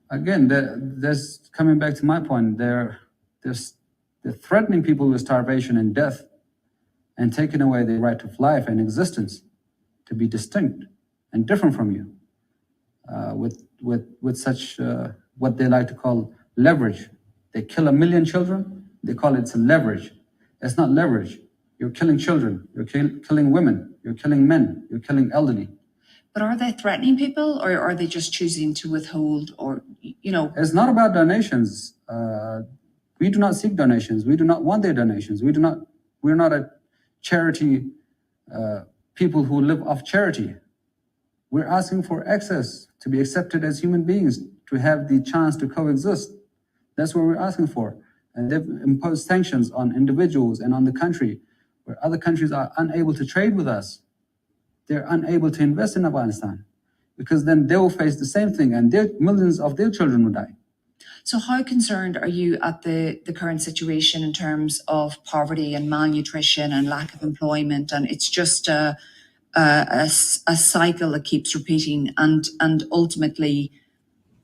Again, that's coming back to my point. They're threatening people with starvation and death, and taking away the right of life and existence to be distinct and different from you, with such what they like to call leverage. They kill 1 million children. They call it some leverage. It's not leverage. You're killing children. You're killing women. You're killing men. You're killing elderly. But are they threatening people, or are they just choosing to withhold, or, It's not about donations. We do not seek donations. We do not want their donations. We're not a charity, people who live off charity. We're asking for access to be accepted as human beings, to have the chance to coexist. That's what we're asking for. And they've imposed sanctions on individuals and on the country where other countries are unable to trade with us. They're unable to invest in Afghanistan because then they will face the same thing and millions of their children will die. So how concerned are you at the current situation in terms of poverty and malnutrition and lack of employment? And it's just a cycle that keeps repeating. And ultimately,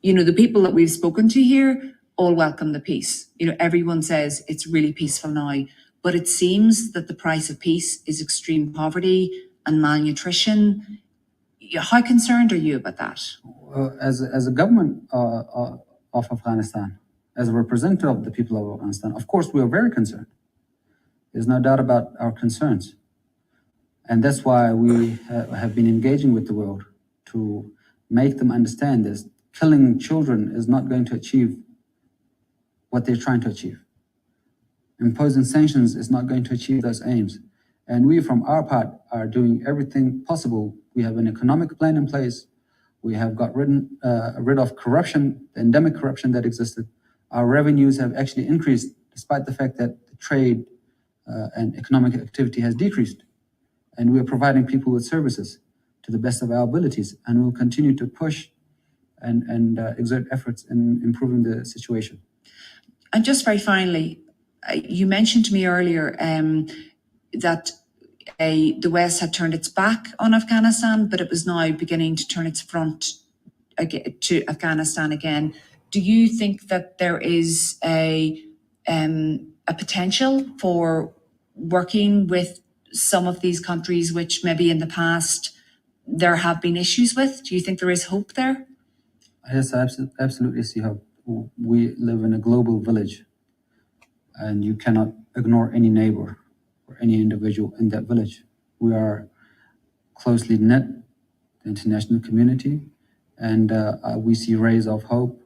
you know, the people that we've spoken to here all welcome the peace. You know, everyone says it's really peaceful now. But it seems that the price of peace is extreme poverty and malnutrition. How concerned are you about that? As a government of Afghanistan, as a representative of the people of Afghanistan, of course, we are very concerned. There's no doubt about our concerns. And that's why we have been engaging with the world to make them understand this. Killing children is not going to achieve what they're trying to achieve. Imposing sanctions is not going to achieve those aims. And we, from our part, are doing everything possible. We have an economic plan in place. We have got rid of corruption, the endemic corruption that existed. Our revenues have actually increased, despite the fact that the trade and economic activity has decreased. And we are providing people with services to the best of our abilities. And we'll continue to push and exert efforts in improving the situation. And just very finally, you mentioned to me earlier that the West had turned its back on Afghanistan, but it was now beginning to turn its front to Afghanistan again. Do you think that there is a potential for working with some of these countries which maybe in the past there have been issues with? Do you think there is hope there? Yes, I absolutely see hope. We live in a global village, and you cannot ignore any neighbor or any individual in that village. We are closely knit, the international community, and we see rays of hope,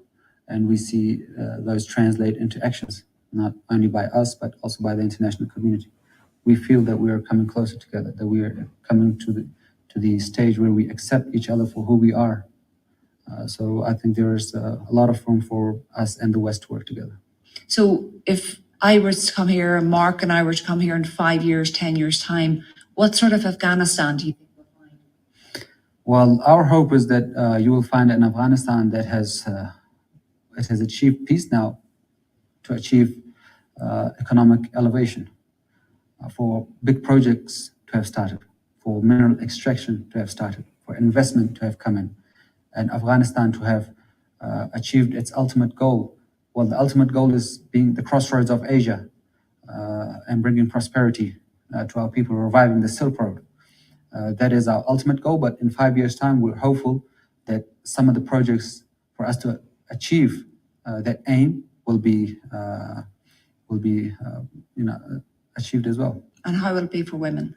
and we see those translate into actions, not only by us, but also by the international community. We feel that we are coming closer together, that we are coming to the stage where we accept each other for who we are. So I think there is a lot of room for us and the West to work together. So if I was to come here, and Mark and I were to come here in 5 years, 10 years' time, what sort of Afghanistan do you think we'll find? Well, our hope is that you will find an Afghanistan that has achieved peace now, to achieve economic elevation, for big projects to have started, for mineral extraction to have started, for investment to have come in, and Afghanistan to have achieved its ultimate goal. Well, the ultimate goal is being the crossroads of Asia and bringing prosperity to our people, reviving the Silk Road. That is our ultimate goal, but in 5 years' time, we're hopeful that some of the projects for us to achieve that aim will be achieved as well. And how will it be for women?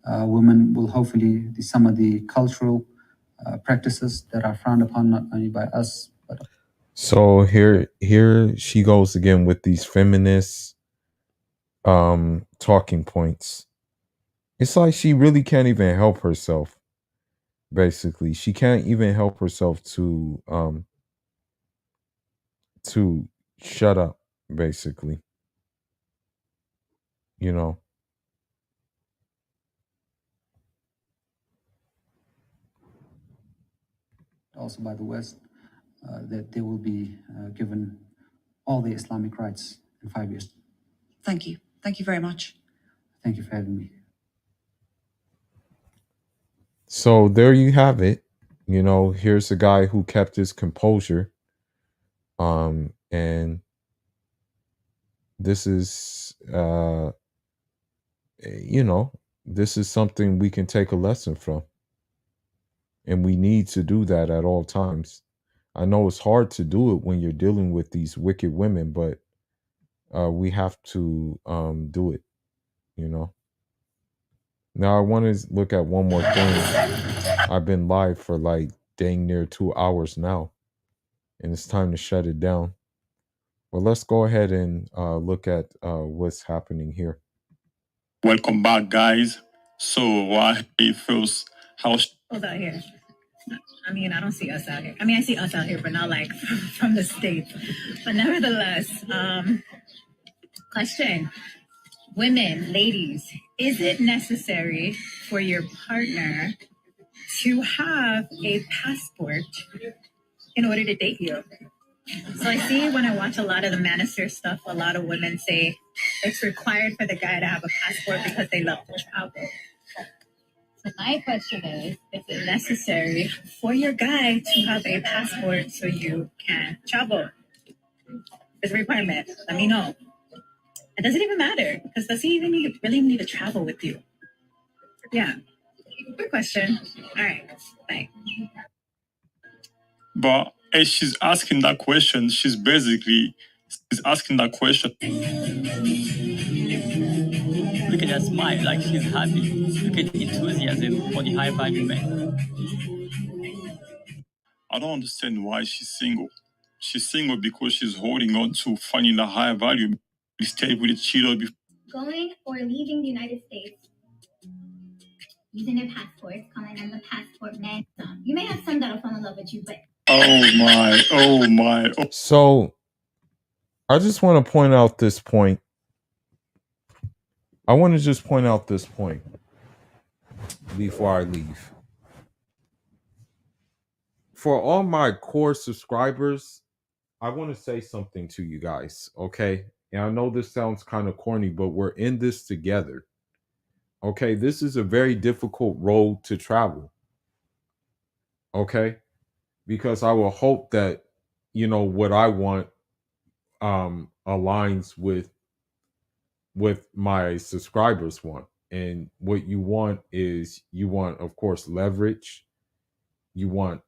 Women will hopefully some of the cultural practices that are frowned upon not only by us, but So here she goes again with these feminist talking points. It's like she really can't even help herself. Basically, she can't even help herself to shut up, basically. You know. also by the West, that they will be given all the Islamic rights in 5 years. Thank you. Thank you very much. Thank you for having me. So there you have it. You know, here's a guy who kept his composure. And this is, this is something we can take a lesson from. And we need to do that at all times. I know it's hard to do it when you're dealing with these wicked women, but we have to do it, you know. Now, I want to look at one more thing. I've been live for like dang near 2 hours now, and it's time to shut it down. Well, let's go ahead and look at what's happening here. Welcome back, guys. So, why it feels how out here. I mean, I don't see us out here. I mean, I see us out here, but not like from the States. But nevertheless, question. Women, ladies, is it necessary for your partner to have a passport in order to date you? So I see when I watch a lot of the Manosphere stuff, a lot of women say it's required for the guy to have a passport because they love to travel. So my question is it necessary for your guy to have a passport so you can travel? It's a requirement. Let me know. It doesn't even matter because does he even really need to travel with you? Yeah. Good question. All right. Bye. But as she's asking that question, she's asking that question. Look at that smile, like she's happy. Look at the enthusiasm for the high value man. I don't understand why she's single. She's single because she's holding on to finding a higher value. We stayed with a cheater before. Going or leaving the United States using their passports, calling them the passport man. You may have some that'll fall in love with you, but Oh my. So I just want to point out this point. I want to just point out this point before I leave. For all my core subscribers, I want to say something to you guys, okay? And I know this sounds kind of corny, but we're in this together. Okay, this is a very difficult road to travel. Okay? Because I will hope that, you know, what I want aligns with my subscribers want. And what you want is, you want, of course, leverage. You want,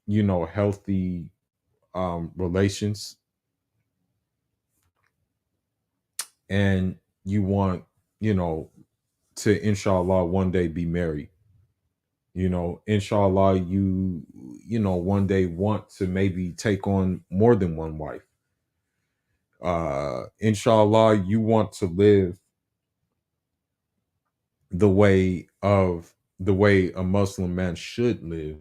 you know, healthy relations. And you want, you know, to, inshallah, one day be married. You know, inshallah, you know, one day want to maybe take on more than one wife. Inshallah, you want to live the way a Muslim man should live,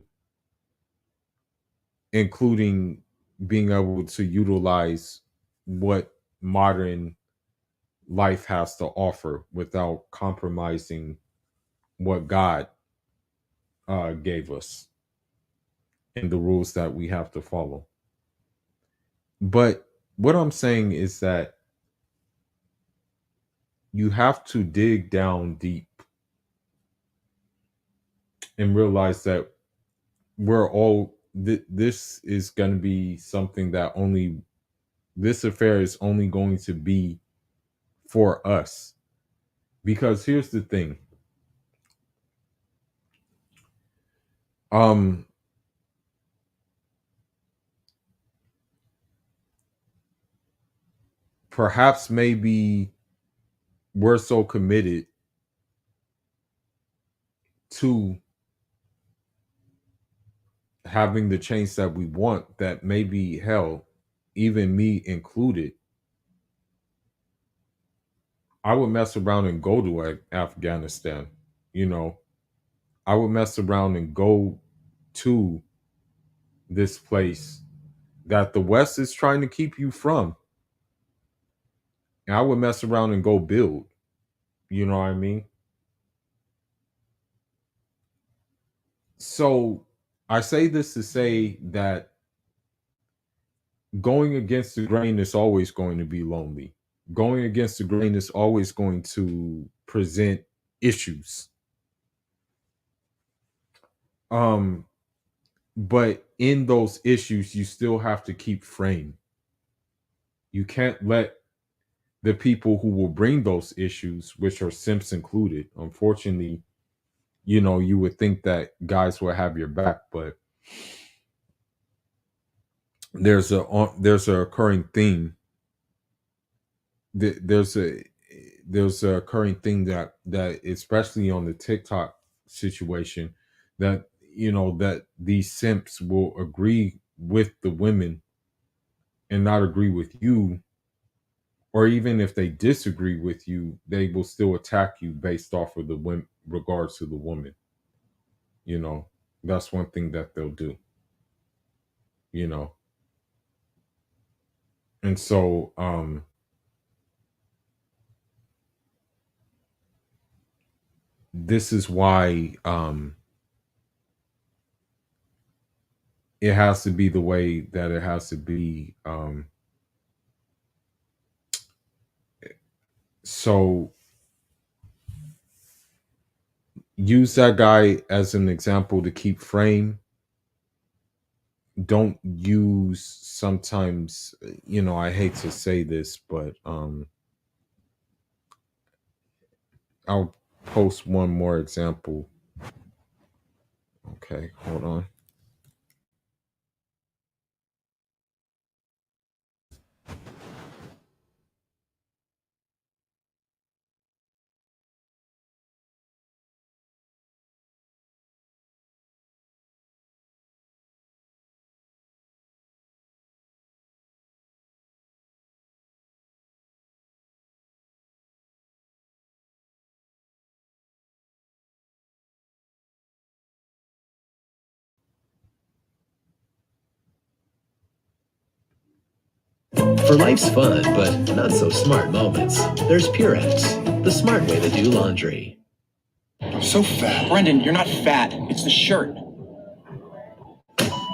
including being able to utilize what modern life has to offer without compromising what God gave us and the rules that we have to follow. But what I'm saying is that you have to dig down deep and realize that we're all, this is going to be something that only, this affair is only going to be for us. Because here's the thing. Perhaps maybe we're so committed to having the change that we want that maybe, hell, even me included, I would mess around and go to Afghanistan. You know, I would mess around and go to this place that the West is trying to keep you from. And I would mess around and go build. You know what I mean? So I say this to say that going against the grain is always going to be lonely. Going against the grain is always going to present issues. But in those issues, you still have to keep frame. You can't let the people who will bring those issues, which are simps included, unfortunately, you know, you would think that guys will have your back, but there's a occurring theme. There's a occurring thing that especially on the TikTok situation, that, you know, that these simps will agree with the women and not agree with you, or even if they disagree with you, they will still attack you based off of the regards to the woman. You know, that's one thing that they'll do. You know, and so this is why it has to be the way that it has to be. So use that guy as an example to keep frame. Don't use, sometimes, I hate to say this, but I'll post one more example. Okay, hold on. For life's fun, but not so smart moments, there's Purex, the smart way to do laundry. I'm so fat. Brendan, you're not fat. It's the shirt.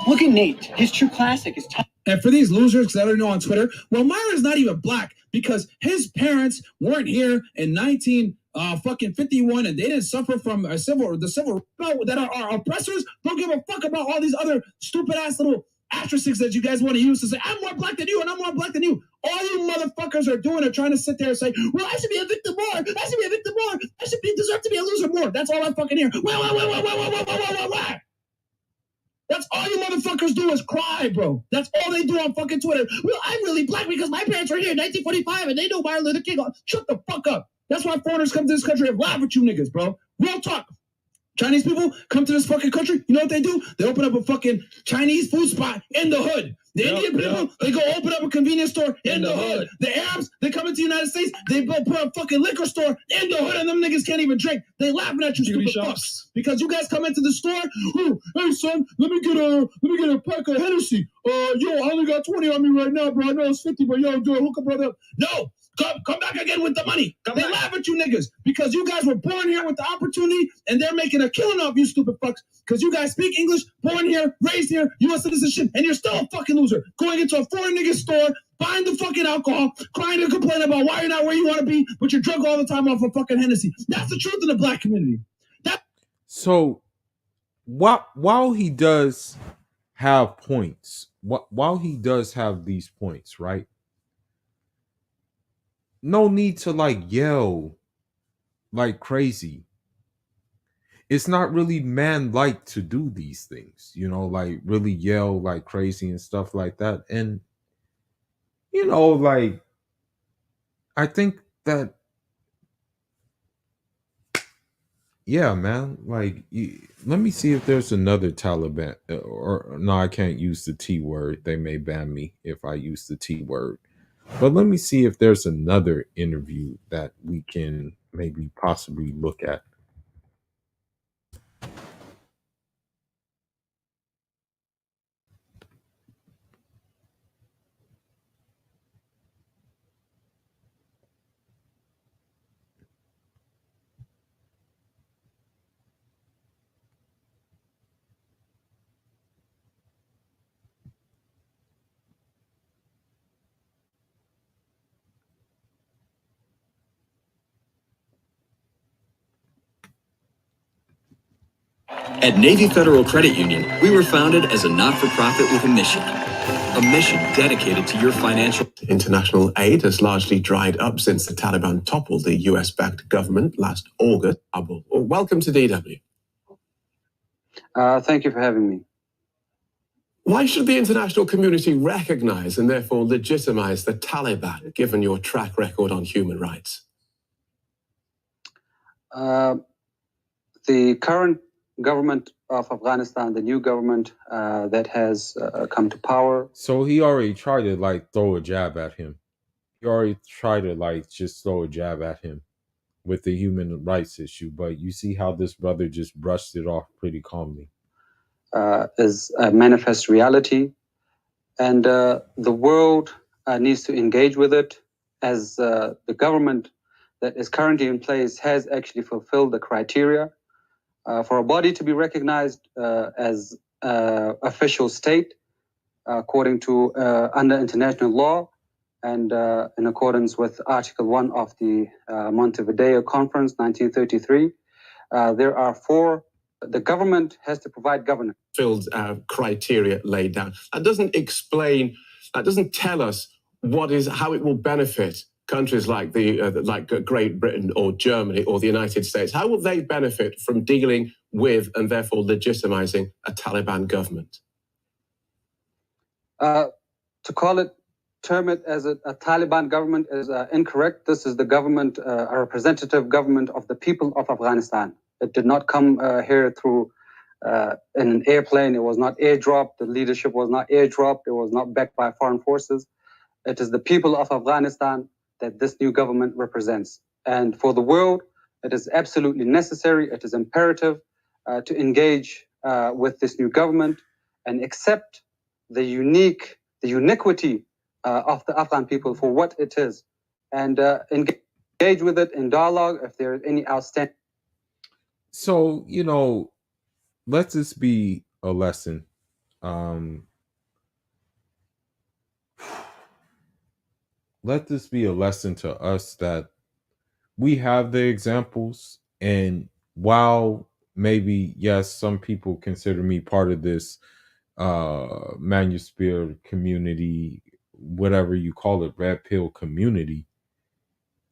Look at Nate. His true classic is tough. And for these losers, because I don't know on Twitter, well, Myra's not even black because his parents weren't here in 1951, and they didn't suffer from the civil that are oppressors. Don't give a fuck about all these other stupid ass little asterisks that you guys want to use to say I'm more black than you and I'm more black than you. All you motherfuckers are doing are trying to sit there and say, well, I should be a victim more. I should be a victim more. I should deserve to be a loser more. That's all I fucking hear. Why? That's all you motherfuckers do is cry, bro. That's all they do on fucking Twitter. Well, I'm really black because my parents were here in 1945 and they know Martin Luther King. Shut the fuck up. That's why foreigners come to this country and laugh at you niggas, bro. Real talk. Chinese people come to this fucking country. You know what they do? They open up a fucking Chinese food spot in the hood. The Indian people, they go open up a convenience store in the hood. The Arabs, they come into the United States, they go put a fucking liquor store in the hood, and them niggas can't even drink. They laughing at you, stupid fucks. Because you guys come into the store, oh, hey son, let me get a pack of Hennessy. Yo, I only got 20 on me right now, bro. I know it's 50, but yo, do it. Hook up, brother. No. Come back again with the money. They laugh at you niggas because you guys were born here with the opportunity and they're making a killing off you stupid fucks because you guys speak English, born here, raised here, U.S. citizenship, and you're still a fucking loser. Going into a foreign nigga store, buying the fucking alcohol, crying and complaining about why you're not where you want to be, but you're drunk all the time off of fucking Hennessy. That's the truth in the black community. So while he does have points, while he does have these points, right? No need to yell like crazy. It's not really man-like to do these things, really yell like crazy and stuff like that. And, I think that, yeah, man, let me see if there's another Taliban, or no, I can't use the T word. They may ban me if I use the T word. But let me see if there's another interview that we can maybe possibly look at. At Navy Federal Credit Union, we were founded as a not-for-profit with a mission dedicated to your financial... International aid has largely dried up since the Taliban toppled the US-backed government last August. Welcome to DW. Thank you for having me. Why should the international community recognize and therefore legitimize the Taliban, given your track record on human rights? The current government of Afghanistan, the new government that has come to power. So he already tried to throw a jab at him. He already tried to just throw a jab at him with the human rights issue. But you see how this brother just brushed it off pretty calmly. Is a manifest reality. And the world needs to engage with it as the that is currently in place has actually fulfilled the criteria for a body to be recognized as official state according to under international law and in accordance with Article 1 of the Montevideo Conference, 1933. There are four. The government has to provide governance. Filled criteria laid down. That doesn't explain, that doesn't tell us how it will benefit countries like Great Britain or Germany or the United States. How will they benefit from dealing with and therefore legitimizing a Taliban government? To term it as a Taliban government is incorrect. This is the government, a representative government of the people of Afghanistan. It did not come here through in an airplane. It was not airdropped. The leadership was not airdropped. It was not backed by foreign forces. It is the people of Afghanistan that this new government represents. And for the world, it is absolutely necessary, it is imperative to engage with this new government and accept the uniquity of the Afghan people for what it is, and engage with it in dialogue if there is any outstanding. So, let this be a lesson. Let this be a lesson to us that we have the examples, and while maybe, yes, some people consider me part of this Manosphere community, whatever you call it, red pill community,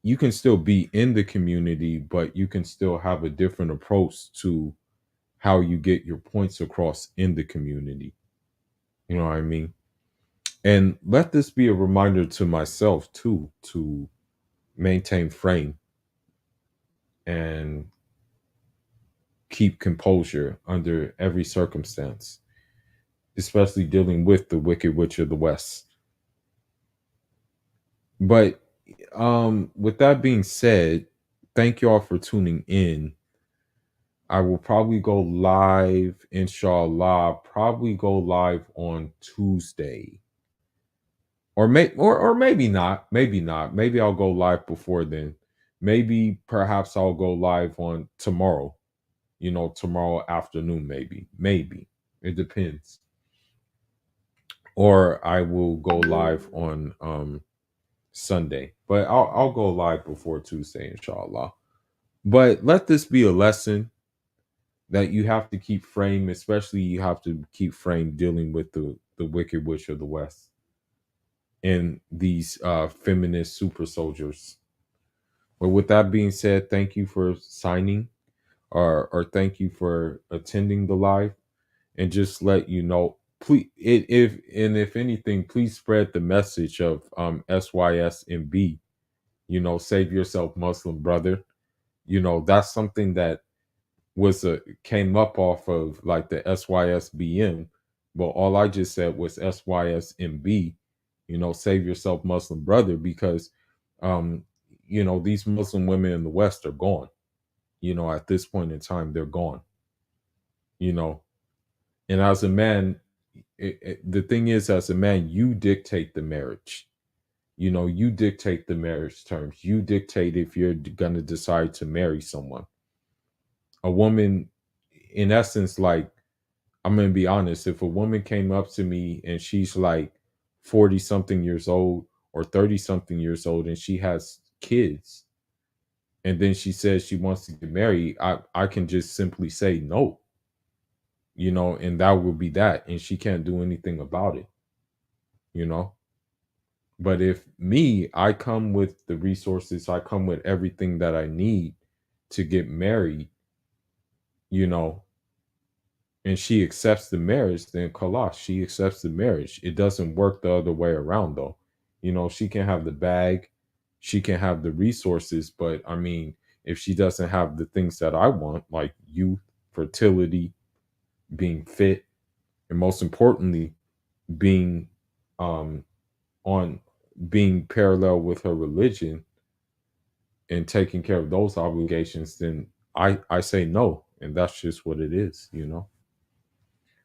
you can still be in the community, but you can still have a different approach to how you get your points across in the community. You know what I mean? And let this be a reminder to myself too, to maintain frame and keep composure under every circumstance, especially dealing with the Wicked Witch of the West. But with that being said, thank you all for tuning in. I will probably go live, inshallah, probably go live on Tuesday. Or maybe not. Maybe not. Maybe I'll go live before then. Maybe perhaps I'll go live on tomorrow. Tomorrow afternoon, maybe. Maybe. It depends. Or I will go live on Sunday. But I'll go live before Tuesday, inshallah. But let this be a lesson that you have to keep frame, especially you have to keep frame dealing with the Wicked Witch of the West and these feminist super soldiers. But with that being said, thank you for signing or thank you for attending the live, and just let you know, please, if anything, please spread the message of SYSMB, save yourself, Muslim brother. That's something that came up off of like the SYSBM, but all I just said was SYSMB, save yourself, Muslim brother, because these Muslim women in the West are gone. At this point in time, they're gone. And as a man, the thing is, as a man, you dictate the marriage. You dictate the marriage terms. You dictate if you're going to decide to marry someone. A woman, in essence, like, I'm going to be honest, if a woman came up to me and she's like 40 something years old or 30 something years old and she has kids, and then she says she wants to get married, I can just simply say no, and that will be that. And she can't do anything about it, But if I come with the resources, I come with everything that I need to get married, and she accepts the marriage, then khalas, she accepts the marriage. It doesn't work the other way around, though. She can have the bag, she can have the resources, but I mean, if she doesn't have the things that I want, like youth, fertility, being fit, and most importantly, being being parallel with her religion and taking care of those obligations, then I say no, and that's just what it is,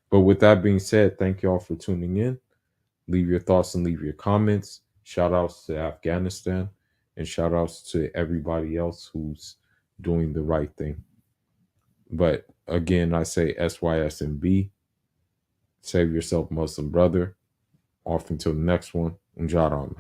But with that being said, thank you all for tuning in. Leave your thoughts and leave your comments. Shout outs to Afghanistan. And shout outs to everybody else who's doing the right thing. But again, I say SYSMB. Save yourself, Muslim brother. Off until the next one. Njad